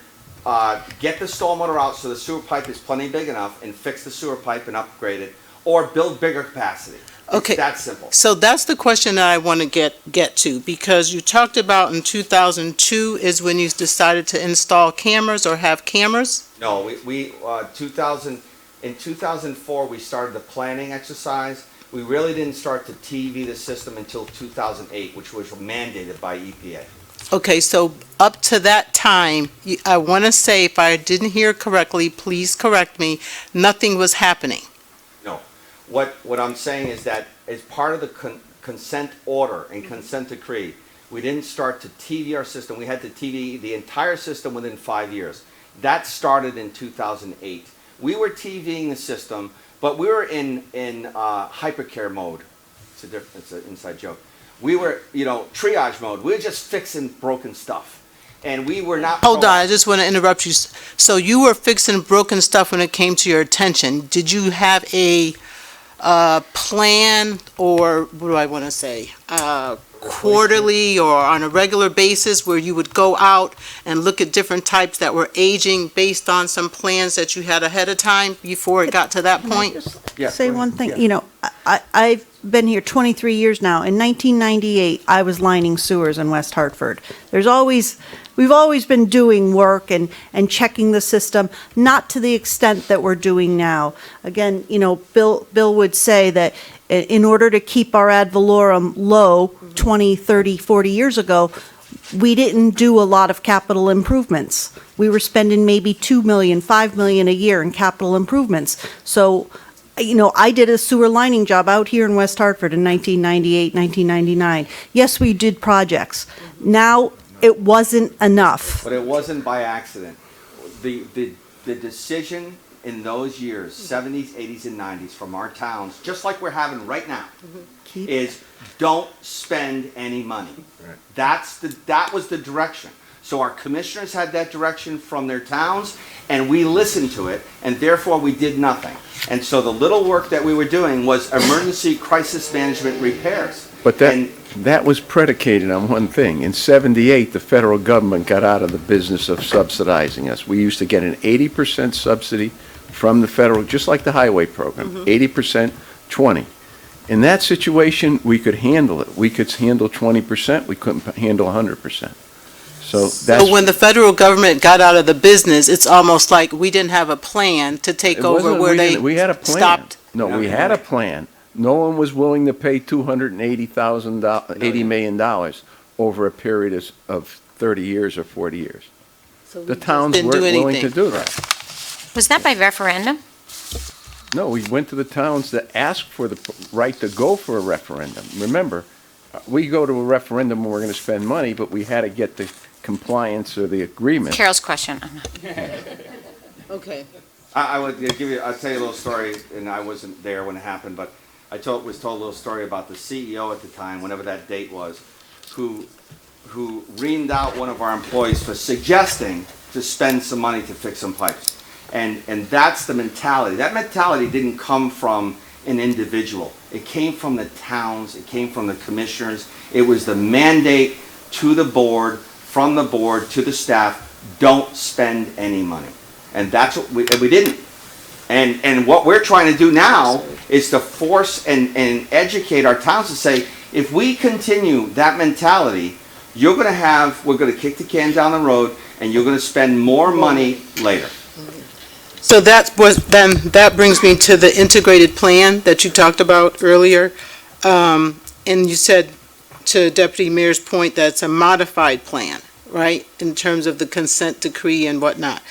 get the stormwater out so the sewer pipe is plenty big enough and fix the sewer pipe and upgrade it, or build bigger capacity. Okay. It's that simple. So that's the question that I want to get to, because you talked about in 2002 is when you decided to install cameras or have cameras? No, in 2004, we started the planning exercise. We really didn't start to TV the system until 2008, which was mandated by EPA. Okay, so up to that time, I want to say, if I didn't hear correctly, please correct me, nothing was happening. No. What I'm saying is that as part of the consent order and consent decree, we didn't start to TV our system. We had to TV the entire system within 5 years. That started in 2008. We were TVing the system, but we were in hypercare mode. It's an inside joke. We were, triage mode. We were just fixing broken stuff. And we were not... Hold on, I just want to interrupt you. So you were fixing broken stuff when it came to your attention. Did you have a plan, or what do I want to say, quarterly or on a regular basis where you would go out and look at different types that were aging based on some plans that you had ahead of time before it got to that point? Yeah, Say go one ahead. thing, I've been here 23 years now. In 1998, I was lining sewers in West Hartford. We've always been doing work and checking the system, not to the extent that we're doing now. Again, Bill would say that in order to keep our ad valorem low 20, 30, 40 years ago, we didn't do a lot of capital improvements. We were spending maybe $2 million, $5 million a year in capital improvements. So, I did a sewer lining job out here in West Hartford in 1998, 1999. Yes, we did projects. Now, it wasn't enough. But it wasn't by accident. The decision in those years, 70s, 80s, and 90s, from our towns, just like we're having right now, is don't spend any money. That was the direction. So our commissioners had that direction from their towns, and we listened to it, and therefore we did nothing. And so the little work that we were doing was emergency crisis management repairs. But that was predicated on one thing. In '78, the federal government got out of the business of subsidizing us. We used to get an 80% subsidy from the federal, just like the highway program, 80%, 20. In that situation, we could handle it. We could handle 20%, we couldn't handle 100%. So So when the federal government got out of the business, it's almost like we didn't have a plan to take over where they we had a plan. stopped. No, we had a plan. No one was willing to pay $80 million over a period of 30 years or 40 years. So we The just towns didn't weren't do willing to anything. do that. Was that by referendum? No, we went to the towns that asked for the right to go for a referendum. Remember, we go to a referendum when we're going to spend money, but we had to get the compliance or the agreement. Carol's question. Okay. I would give you, I'll tell you a little story, and I wasn't there when it happened, but was told a little story about the CEO at the time, whenever that date was, who reamed out one of our employees for suggesting to spend some money to fix some pipes. And that's the mentality. That mentality didn't come from an individual. It came from the towns, it came from the commissioners. It was the mandate to the board, from the board to the staff, don't spend any money. And that's what we didn't. And what we're trying to do now is to force and educate our towns to say, if we continue that mentality, we're going to kick the can down the road, and you're going to spend more money later. So that brings me to the integrated plan that you talked about earlier. And you said, to Deputy Mayor's point, that's a modified plan, right? In terms of the consent decree and whatnot.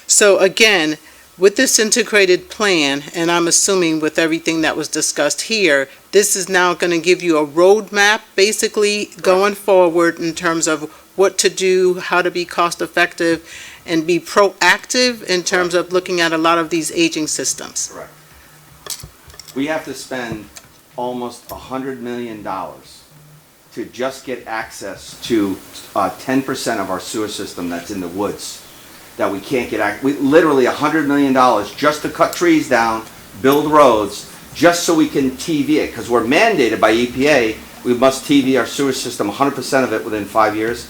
So again, with this integrated plan, and I'm assuming with everything that was discussed here, this is now going to give you a roadmap, basically, going forward in terms of what to do, how to be cost effective, and be proactive in terms of looking at a lot of these aging systems. Correct. We have to spend almost $100 million to just get access to 10% of our sewer system that's in the woods that we can't get literally $100 million just to cut trees down, build roads, just so we can TV it, because we're mandated by EPA, we must TV our sewer system, 100% of it within 5 years.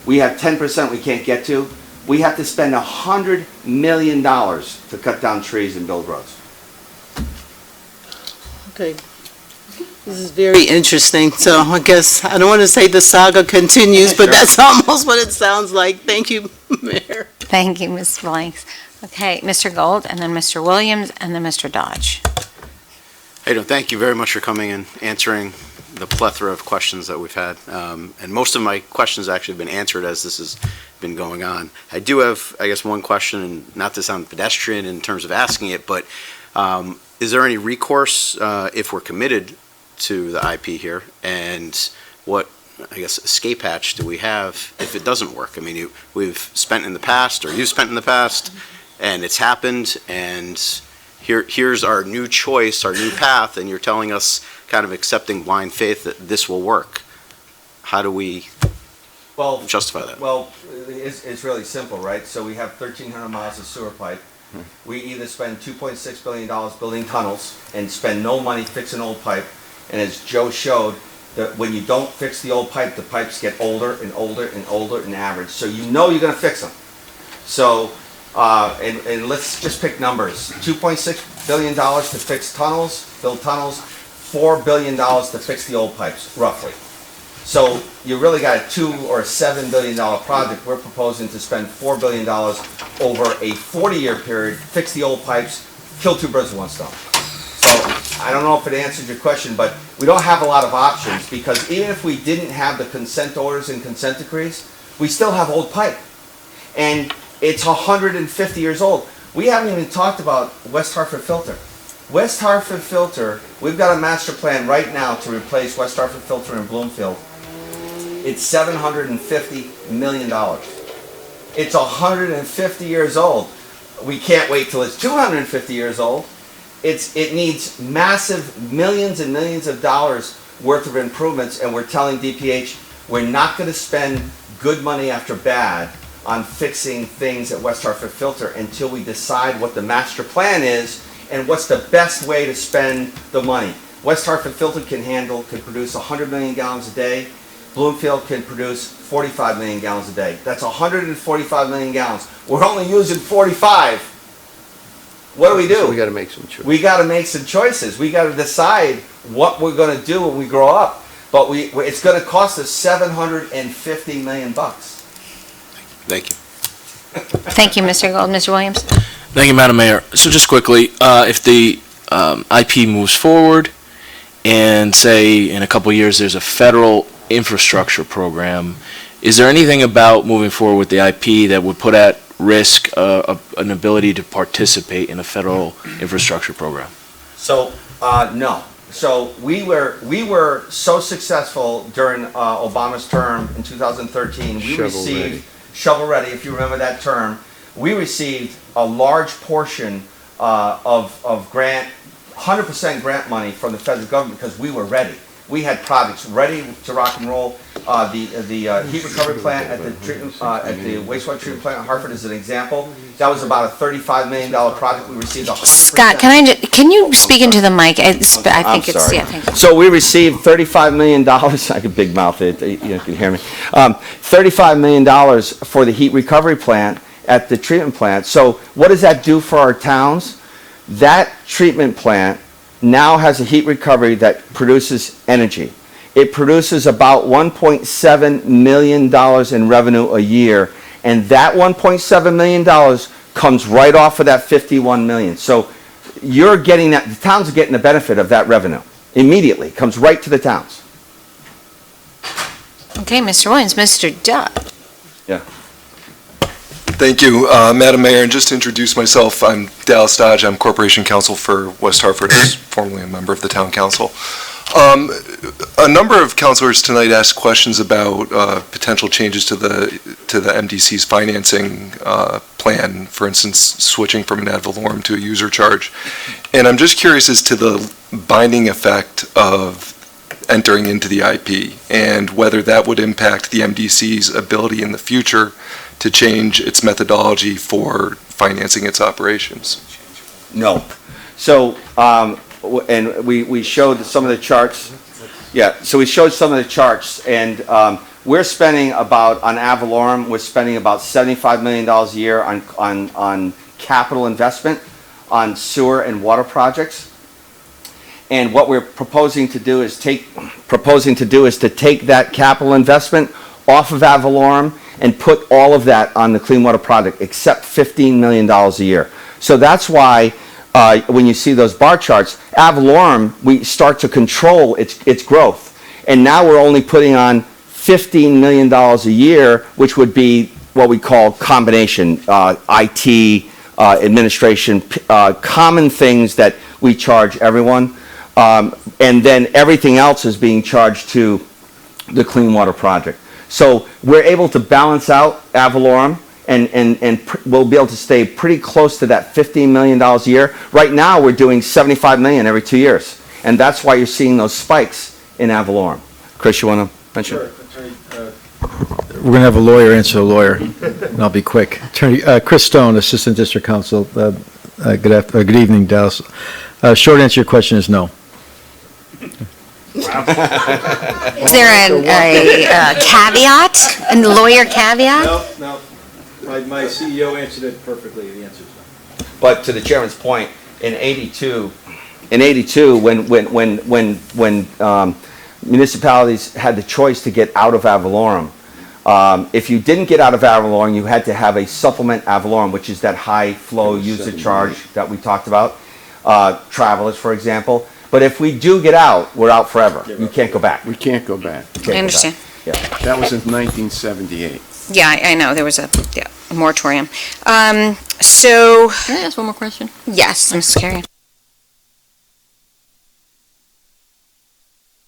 We have 10% we can't get to. We have to spend $100 million to cut down trees and build roads. Okay. This is very interesting. So I guess, I don't want to say the saga continues, but that's almost what it sounds like. Thank you, Mayor. Thank you, Ms. Blanks. Okay, Mr. Gold, and then Mr. Williams, and then Mr. Dodge. Hey, thank you very much for coming and answering the plethora of questions that we've had. And most of my questions actually have been answered as this has been going on. I do have, I guess, one question, and not to sound pedestrian in terms of asking it, but is there any recourse if we're committed to the IP here? And what, I guess, escape hatch do we have if it doesn't work? I mean, we've spent in the past, or you've spent in the past, and it's happened, and here's our new choice, our new path, and you're telling us, kind of accepting blind faith, that this will work. How do we justify that? Well, it's really simple, right? So we have 1,300 miles of sewer pipe. We either spend $2.6 billion building tunnels and spend no money fixing old pipe. And as Joe showed, that when you don't fix the old pipe, the pipes get older and older and older in average. So you know you're going to fix them. So, and let's just pick numbers. $2.6 billion to fix tunnels, build tunnels, $4 billion to fix the old pipes, roughly. So you really got a $2 or $7 billion project. We're proposing to spend $4 billion over a 40-year period, fix the old pipes, kill two birds with one stone. So I don't know if it answers your question, but we don't have a lot of options, because even if we didn't have the consent orders and consent decrees, we still have old pipe. And it's 150 years old. We haven't even talked about West Hartford filter. West Hartford filter, we've got a master plan right now to replace West Hartford filter in Bloomfield. It's $750 million. It's 150 years old. We can't wait till it's 250 years old. It needs massive millions and millions of dollars worth of improvements, and we're telling DPH, We're not going to spend good money after bad on fixing things at West Hartford Filter until we decide what the master plan is and what's the best way to spend the money. West Hartford Filter can produce 100 million gallons a day. Bloomfield can produce 45 million gallons a day. That's 145 million gallons. We're only using 45. What do? So we got to make some choices. We got to make some choices. We got to decide what we're going to do when we grow up. But it's going to cost us $750 million. Thank you. Thank you, Mr. Gold. Mr. Williams? Thank you, Madam Mayor. So just quickly, if the IP moves forward and say in a couple of years there's a federal infrastructure program, is there anything about moving forward with the IP that would put at risk an ability to participate in a federal infrastructure program? So, no. So we were so successful during Obama's term in 2013. We received shovel ready, if you remember that term. We received a large portion of grant, 100% grant money from the federal government because we were ready. We had projects ready to rock and roll. The heat recovery plant at the wastewater treatment plant in Hartford is an example. That was about a $35 million project. We received 100%. Scott, can you speak into the mic? I think it's, yeah, thank you. So we received $35 million. I could big mouth it. You can hear me. $35 million for the heat recovery plant at the treatment plant. So what does that do for our towns? That treatment plant now has a heat recovery that produces energy. It produces about $1.7 million in revenue a year, and that $1.7 million comes right off of that $51 million. So you're getting that, the towns are getting the benefit of that revenue immediately, comes right to the towns. Okay, Mr. Williams. Mr. Dutt? Yeah. Thank you, Madam Mayor, and just to introduce myself, I'm Dallas Dodge. I'm Corporation Counsel for West Hartford, formerly a member of the Town Council. A number of councilors tonight asked questions about potential changes to the MDC's financing plan, for instance, switching from an ad valorem to a user charge. And I'm just curious as to the binding effect of entering into the IP and whether that would impact the MDC's ability in the future to change its methodology for financing its operations. No. So, and we showed some of the charts. Yeah, so we showed some of the charts, and we're spending about, on ad valorem, we're spending about $75 million a year on capital investment on sewer and water projects. And what we're proposing to do is to take that capital investment off of ad valorem and put all of that on the clean water project, except $15 million a year. So that's why when you see those bar charts, ad valorem, we start to control its growth. And now we're only putting on $15 million a year, which would be what we call combination, IT, administration, common things that we charge everyone. And then everything else is being charged to the clean water project. So we're able to balance out ad valorem, and we'll be able to stay pretty close to that $15 million a year. Right now, we're doing $75 million every 2 years, and that's why you're seeing those spikes in ad valorem. Chris, you want to mention? Sure. We're going to have a lawyer answer a lawyer, and I'll be quick. Attorney Chris Stone, Assistant District Counsel. Good evening, Dallas. Short answer to your question is no. Is there a caveat, a lawyer caveat? No. My CEO answered it perfectly. The answer is no. But to the chairman's point, in '82, when municipalities had the choice to get out of ad valorem, if you didn't get out of ad valorem, you had to have a supplement ad valorem, which is that high flow user charge that we talked about. Travelers, for example. But if we do get out, we're out forever. You can't go back. We can't go back. I understand. Yeah. That was in 1978. Yeah, I know, there was a moratorium. So, Can I ask one more question? yes, Ms. Carey.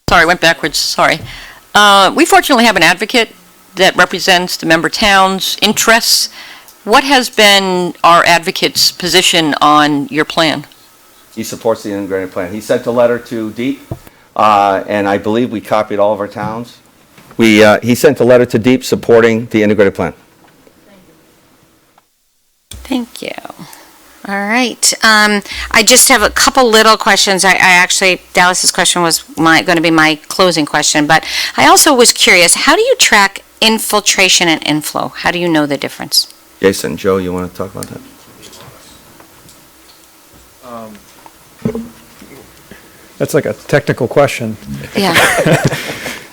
Sorry, I went backwards, sorry. We fortunately have an advocate that represents the member towns' interests. What has been our advocate's position on your plan? He supports the integrated plan. He sent a letter to DEEP, and I believe we copied all of our towns. he sent a letter to DEEP supporting the integrated plan. Thank you. All right. I just have a couple little questions. I actually, Dallas's question was going to be my closing question, but I also was curious, how do you track infiltration and inflow? How do you know the difference? Jason, Joe, you want to talk about that? That's like a technical question. Yeah.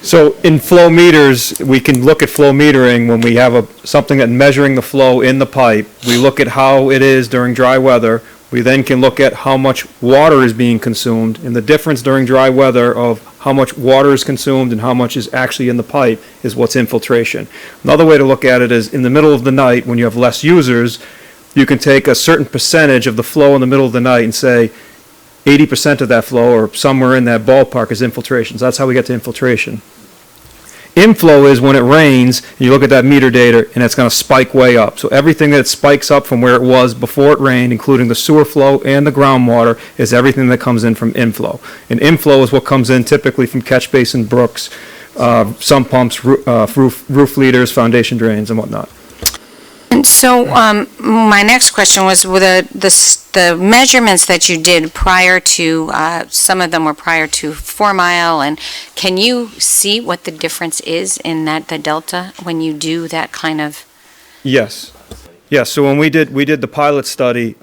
So in flow meters, we can look at flow metering when we have something that measuring the flow in the pipe. We look at how it is during dry weather. We then can look at how much water is being consumed, and the difference during dry weather of how much water is consumed and how much is actually in the pipe is what's infiltration. Another way to look at it is in the middle of the night when you have less users, you can take a certain percentage of the flow in the middle of the night and say 80% of that flow or somewhere in that ballpark is infiltration. So that's how we get to infiltration. Inflow is when it rains, and you look at that meter data, and it's going to spike way up. So everything that spikes up from where it was before it rained, including the sewer flow and the groundwater, is everything that comes in from inflow. And inflow is what comes in typically from catch basin brooks, sump pumps, roof leaders, foundation drains, and whatnot. And so my next question was, with the measurements that you did prior to, some of them were prior to 4 Mile, and can you see what the difference is in the delta when you do that kind of? Yes. Yes, so when we did the pilot study,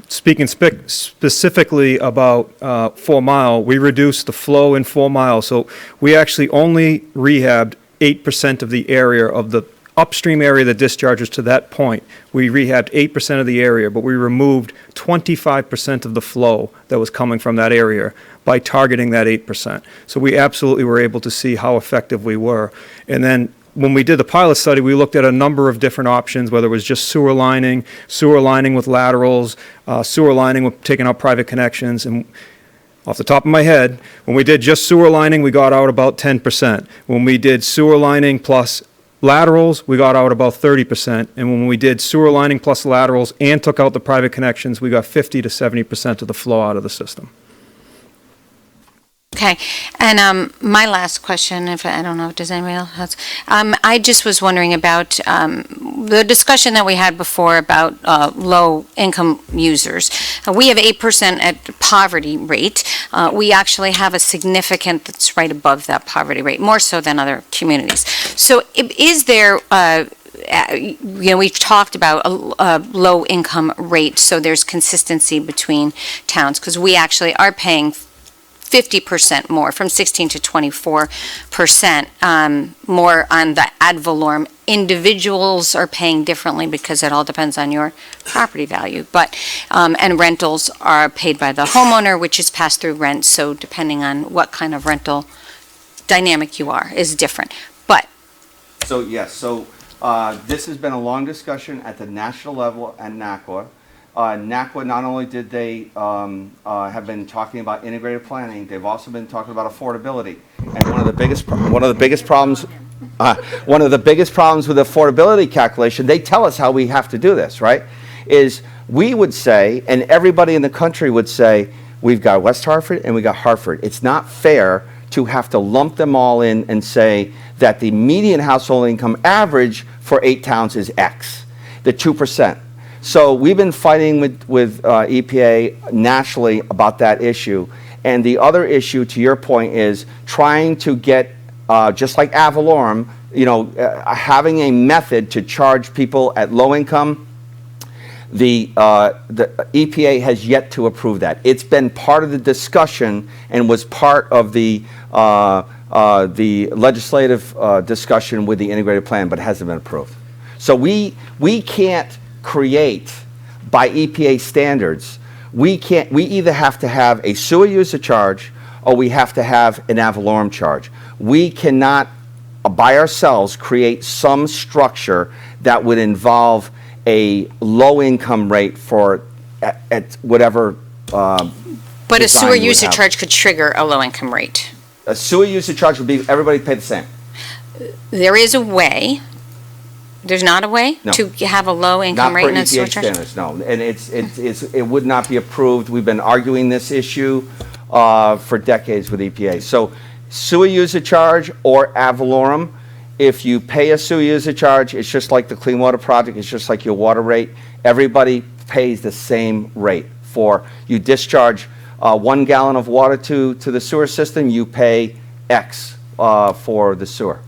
speaking specifically about 4 Mile, we reduced the flow in 4 Mile. So we actually only rehabbed 8% of the area of the upstream area that discharges to that point. We rehabbed 8% of the area, but we removed 25% of the flow that was coming from that area by targeting that 8%. So we absolutely were able to see how effective we were. And then when we did the pilot study, we looked at a number of different options, whether it was just sewer lining with laterals, sewer lining with taking out private connections. And off the top of my head, when we did just sewer lining, we got out about 10%. When we did sewer lining plus laterals, we got out about 30%, and when we did sewer lining plus laterals and took out the private connections, we got 50 to 70% of the flow out of the system. Okay, and my last question, if I don't know, does anybody else have? I just was wondering about the discussion that we had before about low-income users. We have 8% at poverty rate. We actually have a significant that's right above that poverty rate, more so than other communities. So is there, we've talked about a low-income rate, so there's consistency between towns, because we actually are paying 50% more, from 16 to 24% more on the ad valorem. Individuals are paying differently because it all depends on your property value. But and rentals are paid by the homeowner, which is pass-through rent. So depending on what kind of rental dynamic you are, is different. But So yes, this has been a long discussion at the national level at NACWA. NACWA, not only did they have been talking about integrated planning, they've also been talking about affordability. And one of the biggest problems with affordability calculation, they tell us how we have to do this, right? Is we would say, and everybody in the country would say, we've got West Hartford and we got Hartford. It's not fair to have to lump them all in and say that the median household income average for 8 towns is X, the 2%. So we've been fighting with EPA nationally about that issue. And the other issue, to your point, is trying to get, just like ad valorem, having a method to charge people at low income. The EPA has yet to approve that. It's been part of the discussion and was part of the legislative discussion with the integrated plan, but hasn't been approved. So we can't create by EPA standards. We either have to have a sewer user charge or we have to have an ad valorem charge. We cannot by ourselves create some structure that would involve a low income rate for at whatever but a sewer user charge could trigger a low income rate. A sewer user charge would be everybody pay the same. There is a way. There's not a way to have a low-income rate in a sewer charge? Not for EPA standards, no. And it would not be approved. We've been arguing this issue for decades with EPA. So sewer user charge or ad valorem. If you pay a sewer user charge, it's just like the clean water project, it's just like your water rate. Everybody pays the same rate. You discharge 1 gallon of water to the sewer system, you pay X for the sewer.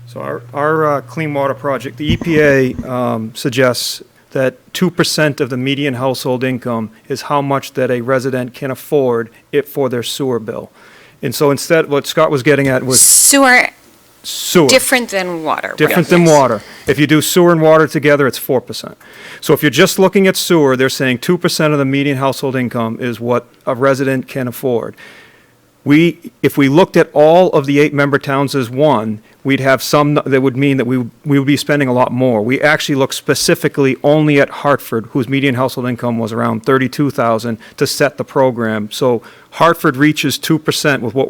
So our clean water project, the EPA suggests that 2% of the median household income is how much that a resident can afford for their sewer bill. And so instead, what Scott was getting at was Sewer, sewer. different than water. Different than water. If you do sewer and water together, it's 4%. So if you're just looking at sewer, they're saying 2% of the median household income is what a resident can afford. If we looked at all of the 8-member towns as one, we'd have some, that would mean that we would be spending a lot more. We actually looked specifically only at Hartford, whose median household income was around $32,000, to set the program. So Hartford reaches 2% with what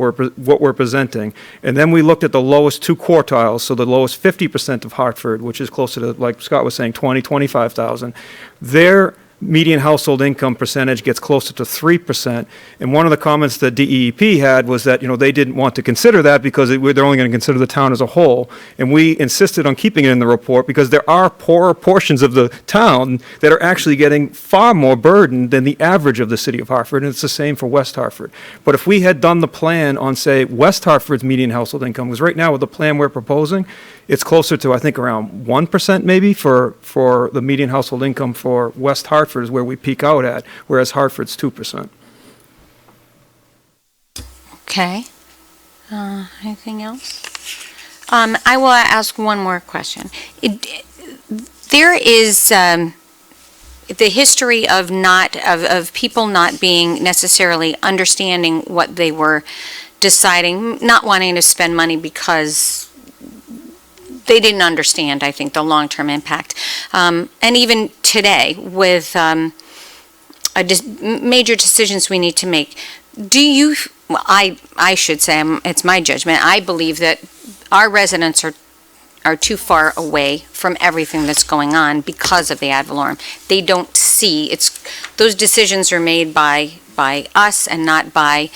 we're presenting. And then we looked at the lowest 2 quartiles, so the lowest 50% of Hartford, which is closer to, like Scott was saying, 25,000. Their median household income percentage gets closer to 3%. And one of the comments that DEEP had was that, they didn't want to consider that because they're only going to consider the town as a whole. And we insisted on keeping it in the report because there are poorer portions of the town that are actually getting far more burden than the average of the city of Hartford, and it's the same for West Hartford. But if we had done the plan on, say, West Hartford's median household income, because right now with the plan we're proposing, it's closer to, I think, around 1% maybe for the median household income for West Hartford is where we peak out at, whereas Hartford's 2%. Okay. Anything else? I will ask one more question. There is the history of people not being necessarily understanding what they were deciding, not wanting to spend money because they didn't understand, I think, the long-term impact. And even today, with major decisions we need to make, I should say, it's my judgment, I believe that our residents are too far away from everything that's going on because of the ad valorem. They don't see, those decisions are made by us and not by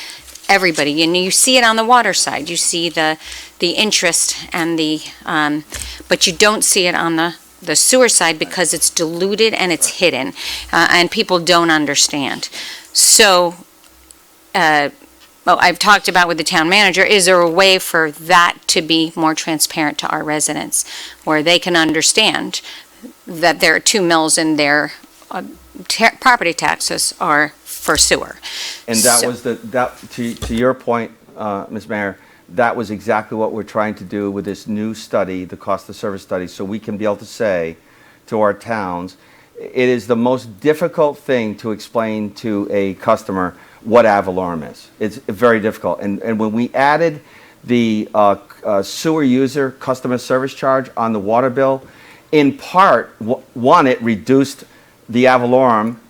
everybody. And you see it on the water side. You see the interest and but you don't see it on the sewer side because it's diluted and it's hidden, and people don't understand. So, I've talked about with the town manager, is there a way for that to be more transparent to our residents, where they can understand that there are 2 mills in their property taxes are for sewer? And that was to your point, Ms. Mayor, that was exactly what we're trying to do with this new study, the cost of service study, so we can be able to say to our towns, it is the most difficult thing to explain to a customer what ad valorem is. It's very difficult. And when we added the sewer user customer service charge on the water bill, in part, one, it reduced the ad valorem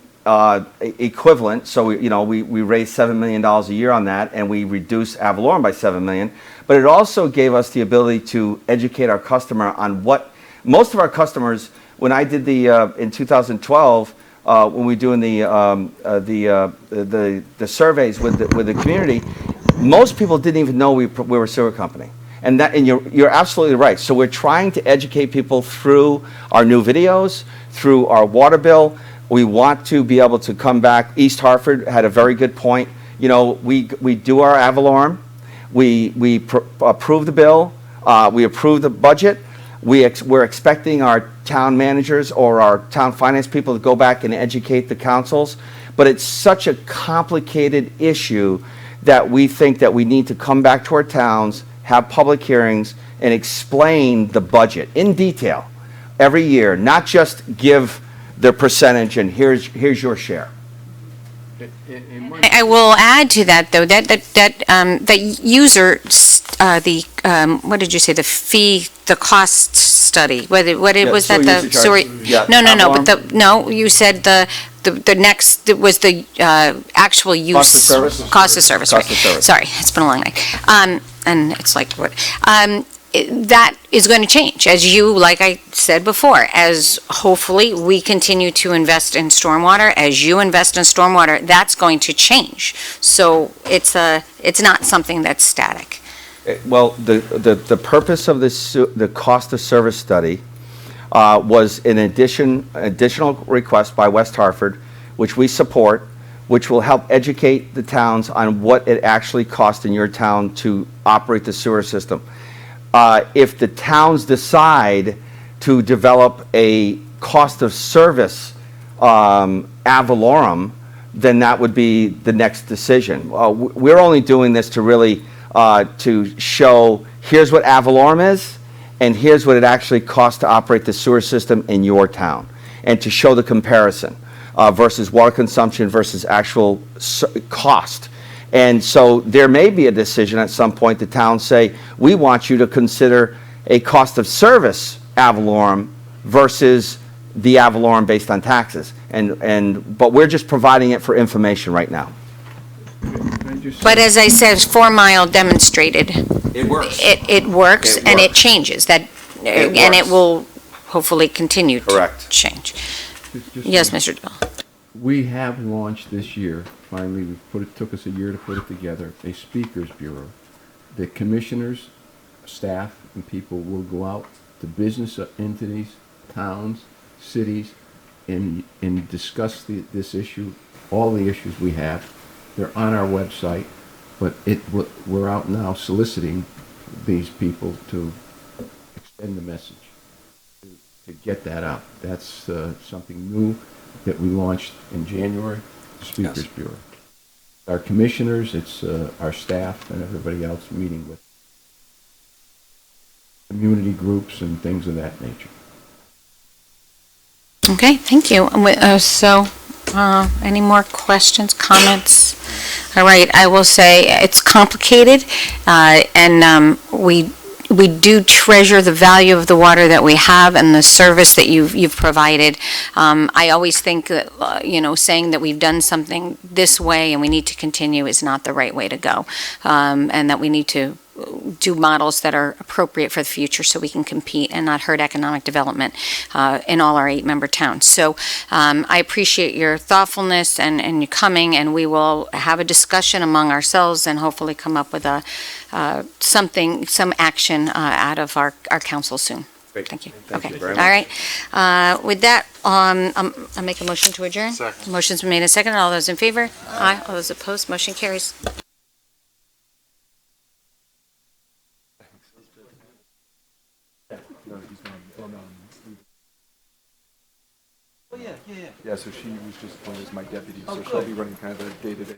equivalent, so we raised $7 million a year on that, and we reduced ad valorem by $7 million. But it also gave us the ability to educate our customer on what most of our customers. When I did in 2012, when we were doing the surveys with the community, most people didn't even know we were a sewer company. And you're absolutely right. So we're trying to educate people through our new videos, through our water bill. We want to be able to come back. East Hartford had a very good point. We do our ad valorem. We approve the bill. We approve the budget. We're expecting our town managers or our town finance people to go back and educate the councils. But it's such a complicated issue that we think that we need to come back to our towns, have public hearings, and explain the budget in detail every year, not just give the percentage and here's your share. I will add to that, though, that user, what did you say, the cost study, what it was that the sewer? Yeah, No, you said the next, it was the actual use. Cost of service? Cost of service, right. Cost of service. Sorry, it's been a long night. And it's like, what? That is going to change, as like I said before, as hopefully we continue to invest in stormwater, as you invest in stormwater, that's going to change. So it's not something that's static. Well, the purpose of this, the cost of service study was an additional request by West Hartford, which we support, which will help educate the towns on what it actually costs in your town to operate the sewer system. If the towns decide to develop a cost of service ad valorem, then that would be the next decision. We're only doing this to really to show here's what ad valorem is, and here's what it actually costs to operate the sewer system in your town, and to show the comparison versus water consumption versus actual cost. And so there may be a decision at some point, the towns say, we want you to consider a cost of service ad valorem versus the ad valorem based on taxes. But we're just providing it for information right now. But as I said, 4 Mile demonstrated. It works. It works, and it changes. And it works. will hopefully continue to Correct. change. Yes, Mr. Dell. We have launched this year, finally, it took us a year to put it together, a speakers bureau. The commissioners, staff, and people will go out to business entities, towns, cities, and discuss this issue, all the issues we have. They're on our website, but we're out now soliciting these people to extend the message, to get that out. That's something new that we launched in January, the Speakers Bureau. Our commissioners, it's our staff and everybody else meeting with community groups and things of that nature. Okay, thank you. Any more questions, comments? All right, I will say it's complicated, and we do treasure the value of the water that we have and the service that you've provided. I always think that, saying that we've done something this way and we need to continue is not the right way to go, and that we need to do models that are appropriate for the future so we can compete and not hurt economic development in all our 8-member towns. So I appreciate your thoughtfulness and you coming, and we will have a discussion among ourselves and hopefully come up with some action out of our council soon. Great. Thank you. Thank Okay. you very All much. right. With that, I'll make a motion to adjourn. Second. Motion's been made and seconded. All those in favor? Aye. All those opposed? Motion carries. Yeah, so she was just appointed as my deputy, so she'll be running kind of a day-to-day.